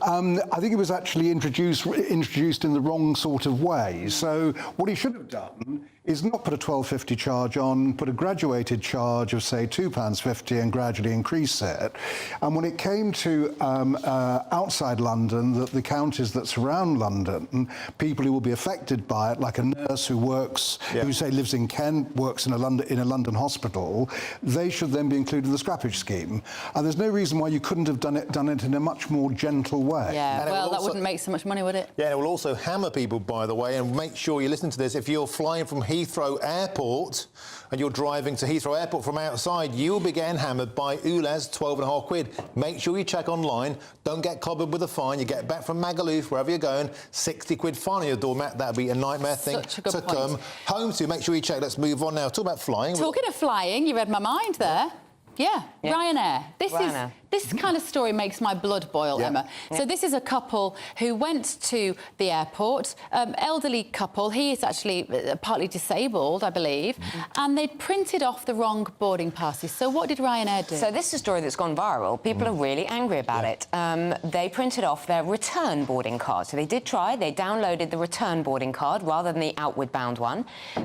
I think it was actually introduced in the wrong sort of way. So what he should have done is not put a £12.50 charge on, put a graduated charge of, say, £2.50 and gradually increase it. And when it came to outside London, the counties that surround London, people who will be affected by it, like a nurse who works, who, say, lives in Kent, works in a London hospital, they should then be included in the scrappage scheme. And there's no reason why you couldn't have done it in a much more gentle way. Yeah, well, that wouldn't make so much money, would it? Yeah, it will also hammer people, by the way, and make sure you listen to this. If you're flying from Heathrow Airport and you're driving to Heathrow Airport from outside, you'll be getting hammered by ULEZ, £12.50. Make sure you check online. Don't get clobbered with a fine. You get back from Magaluf, wherever you're going, £60 fine on your doormat. That'd be a nightmare thing to come home to. Make sure you check. Let's move on now. Talk about flying. Talking of flying, you read my mind there. Yeah, Ryanair. This kind of story makes my blood boil, Emma. So this is a couple who went to the airport, elderly couple. He is actually partly disabled, I believe, and they'd printed off the wrong boarding passes. So what did Ryanair do? So this is a story that's gone viral. People are really angry about it. They printed off their return boarding card. So they did try. They downloaded the return boarding card rather than the outward bound one.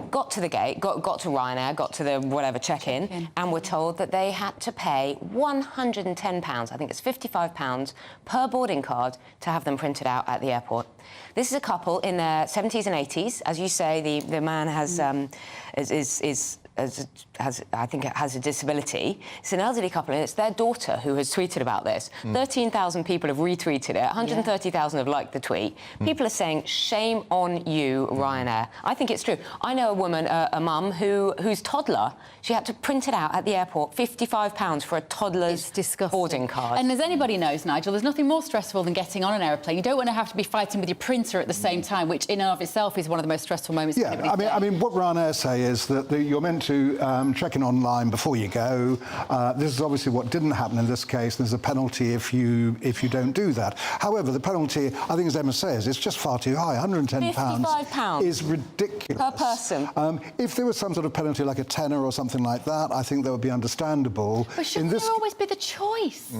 Got to the gate, got to Ryanair, got to the whatever check-in, and were told that they had to pay £110. I think it's £55 per boarding card to have them printed out at the airport. This is a couple in their 70s and 80s. As you say, the man has I think it has a disability. It's an elderly couple, and it's their daughter who has tweeted about this. 13,000 people have retweeted it. 130,000 have liked the tweet. People are saying, shame on you, Ryanair. I think it's true. I know a woman, a mum, whose toddler, she had to print it out at the airport, £55 for a toddler's boarding card. And as anybody knows, Nigel, there's nothing more stressful than getting on an aeroplane. You don't want to have to be fighting with your printer at the same time, which in and of itself is one of the most stressful moments. I mean, what Ryanair say is that you're meant to check in online before you go. This is obviously what didn't happen in this case. There's a penalty if you don't do that. However, the penalty, I think, as Emma says, it's just far too high. £110 £55 is ridiculous per person. If there was some sort of penalty like a tenner or something like that, I think that would be understandable. But shouldn't there always be the choice?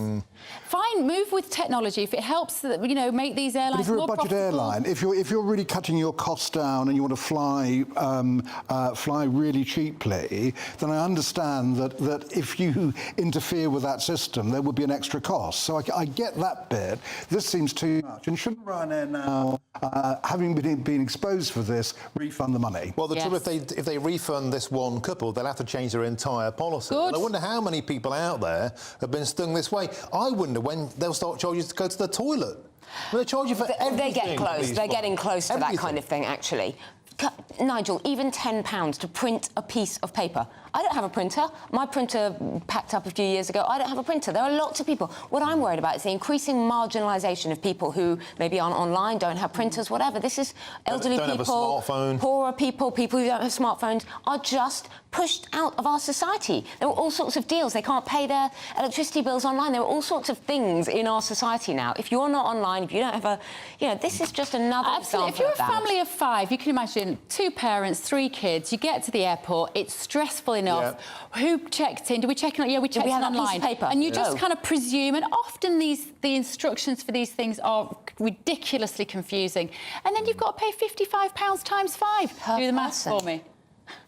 Fine, move with technology if it helps, make these airlines but if you're more a budget profitable. airline, if you're really cutting your costs down and you want to fly really cheaply, then I understand that if you interfere with that system, there would be an extra cost. So I get that bit. This seems too much. And shouldn't Ryanair now, having been exposed for this, refund the money? Well, the trouble, if they refund this one couple, they'll have to change their entire policy. And I wonder how many people out there have been stung this way. I wonder when they'll start charging you to go to the toilet. Well, they charge you for everything. They get close. They're getting close to that kind of thing, actually. Nigel, even £10 to print a piece of paper. I don't have a printer. My printer packed up a few years ago. I don't have a printer. There are lots of people. What I'm worried about is the increasing marginalisation of people who maybe aren't online, don't have printers, whatever. This is elderly don't people, have a smartphone. poorer people, people who don't have smartphones are just pushed out of our society. There are all sorts of deals. They can't pay their electricity bills online. There are all sorts of things in our society now. If you're not online, if you don't have a... You know, this is just another example If you're of a that. family of 5, you can imagine 2 parents, 3 kids, you get to the airport, it's stressful enough. Who checked in? Do we check in? Yeah, we checked in have that piece of online. paper? And you just No. kind of presume, and often the instructions for these things are ridiculously confusing. And then you've got to pay £55 times 5. Do the maths for me.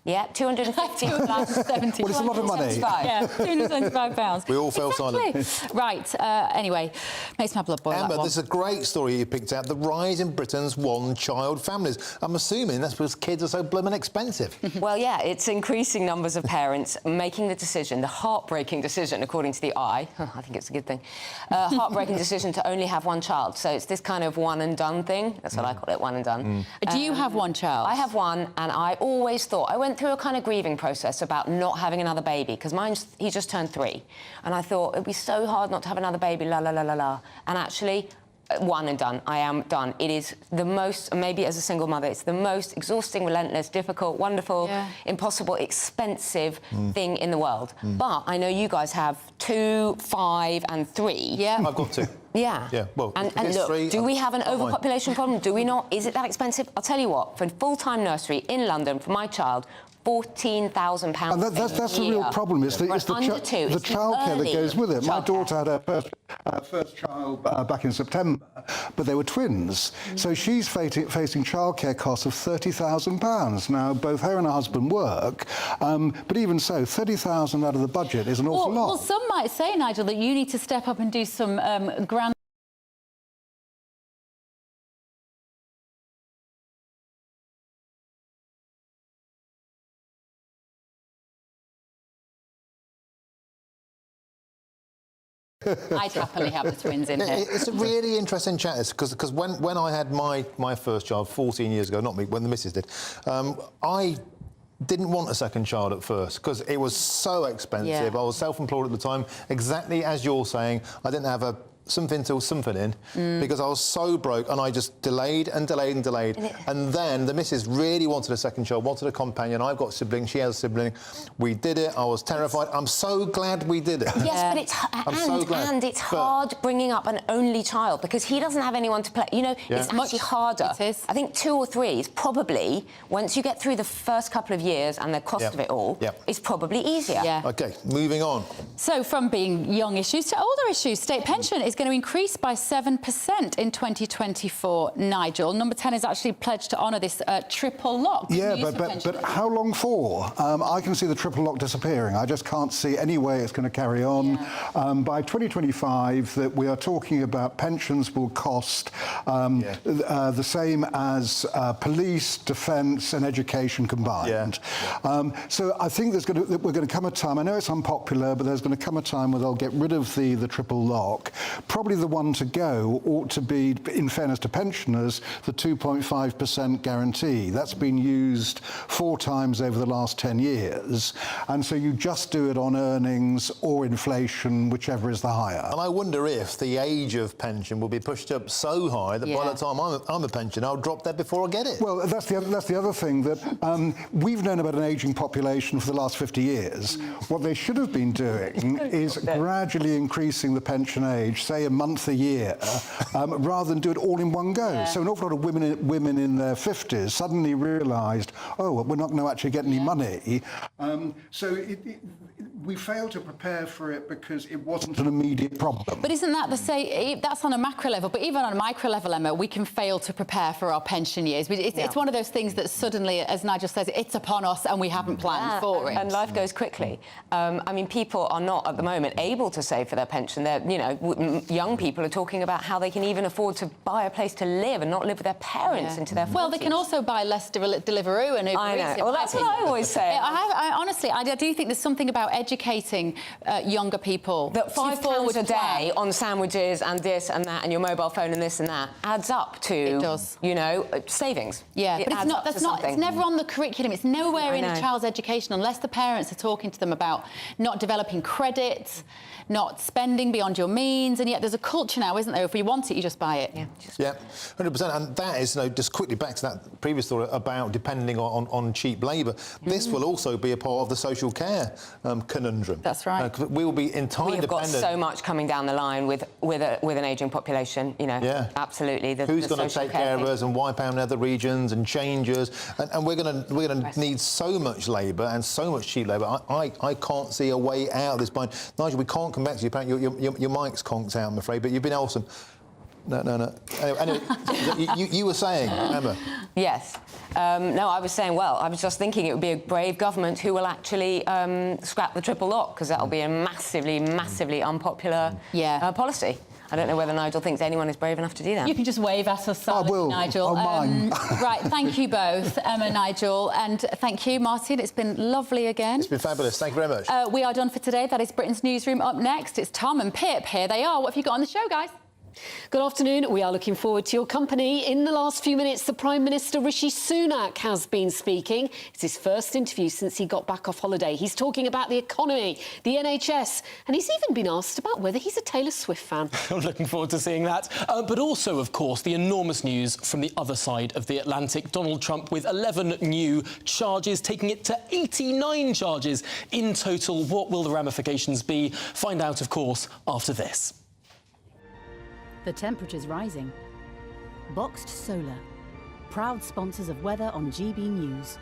Yeah, 250. 270. Well, it's a lot of money. Yeah, £275. We all fell silent. Right, anyway, makes my blood boil. Amber, that one. this is a great story you picked out. The rise in Britain's one-child families. I'm assuming that's because kids are so blooming expensive. Well, yeah, it's increasing numbers of parents making the decision, the heartbreaking decision, according to the I think it's a good thing, heartbreaking decision to only have one child. So it's this kind of one-and-done thing. That's what I call it, one-and-done. Do you have one child? I have one, and I always thought... I went through a kind of grieving process about not having another baby, because he just turned 3. And I thought, it'd be so hard not to have another baby, la, la, la, la, la. And actually... one and done. I am done. It is the most, maybe as a single mother, it's the most exhausting, relentless, difficult, wonderful, impossible, expensive thing in the world. But I know you guys have 2, 5 and 3. Yeah. I've got 2. Yeah. Yeah, well, and it's look, 3, do we have an not mine. overpopulation problem? Do we not? Is it that expensive? I'll tell you what, for a full-time nursery in London for my child, £14,000 And that's the real problem. It's the childcare that goes with it. My daughter had her first child back in September, but they were twins. So she's facing childcare costs of £30,000. Now, both her and her husband work, but even so, £30,000 out of the budget is an awful lot. Well, some might say, Nigel, that you need to step up and do some grand... I'd happily have the twins in here. It's a really interesting chat, because when I had my first child 14 years ago, not me, when the missus did, I didn't want a second child at first because it was so expensive. I was self-employed at the time, exactly as you're saying. I didn't have something till something in because I was so broke, and I just delayed and delayed and delayed. And then the missus really wanted a second child, wanted a companion. I've got siblings, she has a sibling. We did it. I was terrified. I'm so glad we did it. Yes, but it's hard bringing up an only child because he doesn't have anyone to play. You know, it's actually harder. It is. I think 2 or 3 is probably, once you get through the first couple of years and the cost of it all, it's probably easier. Yeah. OK, moving on. So, from being young issues to older issues, state pension is going to increase by 7% in 2024. Nigel, Number 10 is actually pledged to honour this triple lock. Yeah, but how long for? I can see the triple lock disappearing. I just can't see any way it's going to carry on. By 2025, that we are talking about pensions will cost the same as police, defence and education combined. So I think we're going to come a time, I know it's unpopular, but there's going to come a time where they'll get rid of the triple lock. Probably the one to go ought to be, in fairness to pensioners, the 2.5% guarantee. That's been used 4 times over the last 10 years. And so you just do it on earnings or inflation, whichever is the higher. And I wonder if the age of pension will be pushed up so high that by the time I'm a pensioner, I'll drop dead before I get it. Well, that's the other thing, that we've known about an ageing population for the last 50 years. What they should have been doing is gradually increasing the pension age, say a month a year, rather than do it all in one go. So an awful lot of women in their 50s suddenly realised, oh, well, we're not going to actually get any money. We failed to prepare for it because it wasn't an immediate problem. But isn't that the same? That's on a macro level, but even on a micro level, Emma, we can fail to prepare for our pension years. It's one of those things that suddenly, as Nigel says, it's upon us and we haven't planned for it. And life goes quickly. I mean, people are not at the moment able to save for their pension. They're, you know, young people are talking about how they can even afford to buy a place to live and not live with their parents into their 40s. Well, they can also buy less Deliveroo and Uber Eats. I know. Well, that's what I always say. I honestly, I do think there's something about educating younger people. That £5 a day on sandwiches and this and that and your mobile phone and this and that adds up to, It does. you know, savings. Yeah, but it's not. That's not. It's never on the curriculum. It's nowhere in a child's education unless the parents are talking to them about not developing credit, not spending beyond your means. And yet there's a culture now, isn't there? If you want it, you just buy it. Yeah, 100%. And that is, you know, just quickly back to that previous story about depending on cheap labour. This will also be a part of the social care conundrum. That's right. We will be entirely We've got dependent. so much coming down the line with an ageing population. You know, absolutely. Who's going to take care of us and wipe out in other regions and change us? And we're going to need so much labour and so much cheap labour. I can't see a way out at this point. Nigel, we can't come back to you. Apparently, your mic's conked out, I'm afraid, but you've been awesome. No. Anyway, you were saying, Emma. Yes. No, I was saying, well, I was just thinking it would be a brave government who will actually scrap the triple lock, because that'll be a massively unpopular policy. I don't know whether Nigel thinks anyone is brave enough to do that. You can just wave at us, silently, Nigel. Right, thank you both, Emma, Nigel, and thank you, Martin. It's been lovely again. It's been fabulous. Thank you very much. We are done for today. That is Britain's Newsroom. Up next, it's Tom and Pip. Here they are. What have you got on the show, guys? Good afternoon. We are looking forward to your company. In the last few minutes, the Prime Minister Rishi Sunak has been speaking. It's his first interview since he got back off holiday. He's talking about the economy, the NHS, and he's even been asked about whether he's a Taylor Swift fan. I'm looking forward to seeing that. But also, of course, the enormous news from the other side of the Atlantic. Donald Trump with 11 new charges, taking it to 89 charges in total. What will the ramifications be? Find out, of course, after this. The temperature's rising. Boxed Solar, proud sponsors of weather on GB News.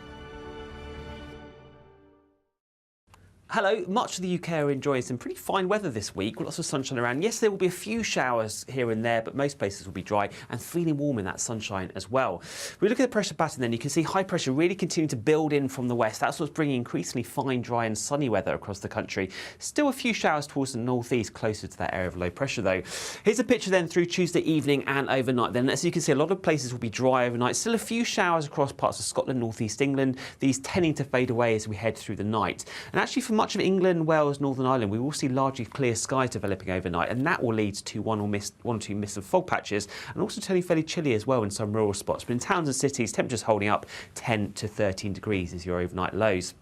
Hello, much of the UK are enjoying some pretty fine weather this week, with lots of sunshine around. Yes, there will be a few showers here and there, but most places will be dry and feeling warm in that sunshine as well. If we look at the pressure pattern then, you can see high pressure really continuing to build in from the west. That's what's bringing increasingly fine, dry and sunny weather across the country. Still a few showers towards the northeast, closer to that area of low pressure though. Here's a picture then through Tuesday evening and overnight. Then, as you can see, a lot of places will be dry overnight. Still a few showers across parts of Scotland, northeast England. These tending to fade away as we head through the night. And actually for much of England, Wales, Northern Ireland, we will see largely clear skies developing overnight, and that will lead to one or two mist and fog patches, and also turning fairly chilly as well in some rural spots. But in towns and cities, temperatures holding up 10 to 13 degrees as your overnight lows.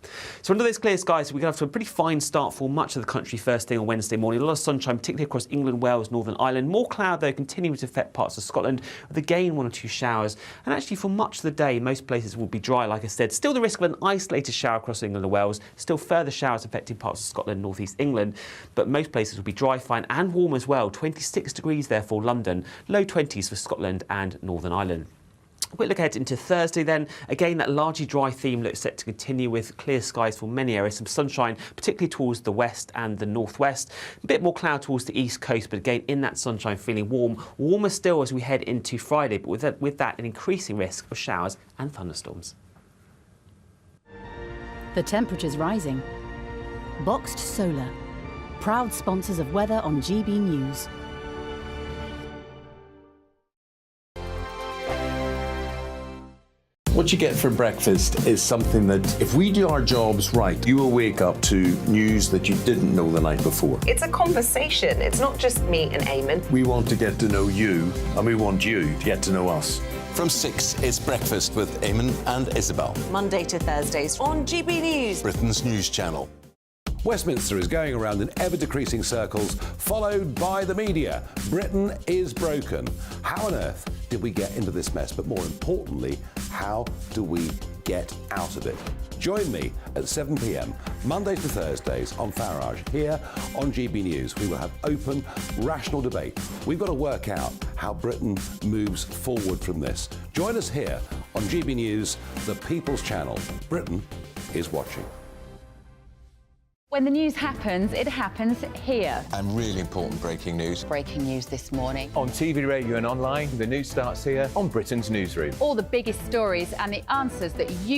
So under those clear skies, we're going to have a pretty fine start for much of the country first thing on Wednesday morning. A lot of sunshine, particularly across England, Wales, Northern Ireland. More cloud, though, continuing to affect parts of Scotland, with again one or two showers. And actually for much of the day, most places will be dry, like I said. Still the risk of an isolated shower across England and Wales. Still further showers affecting parts of Scotland, northeast England, but most places will be dry, fine and warm as well. 26 degrees there for London, low 20s for Scotland and Northern Ireland. Quick look ahead into Thursday then. Again, that largely dry theme looks set to continue with clear skies for many areas. Some sunshine, particularly towards the west and the northwest. A bit more cloud towards the east coast, but again, in that sunshine, feeling warm. Warmer still as we head into Friday, but with that an increasing risk of showers and thunderstorms. The temperature's rising. Boxed Solar, proud sponsors of weather on GB News. What you get for breakfast is something that, if we do our jobs right, you will wake up to news that you didn't know the night before. It's a conversation. It's not just me and Eamon. We want to get to know you, and we want you to get to know us. From 6, it's Breakfast with Eamon and Isabel. Monday to Thursdays on GB News. Britain's news channel. Westminster is going around in ever-decreasing circles, followed by the media. Britain is broken. How on earth did we get into this mess? But more importantly, how do we get out of it? Join me at 7 p.m, Mondays to Thursdays on Farage, here on GB News. We will have open, rational debate. We've got to work out how Britain moves forward from this. Join us here on GB News, the People's Channel. Britain is watching. When the news happens, it happens here. And really important breaking news. Breaking news this morning. On TV, radio and online, the news starts here on Britain's Newsroom. All the biggest stories and the answers that you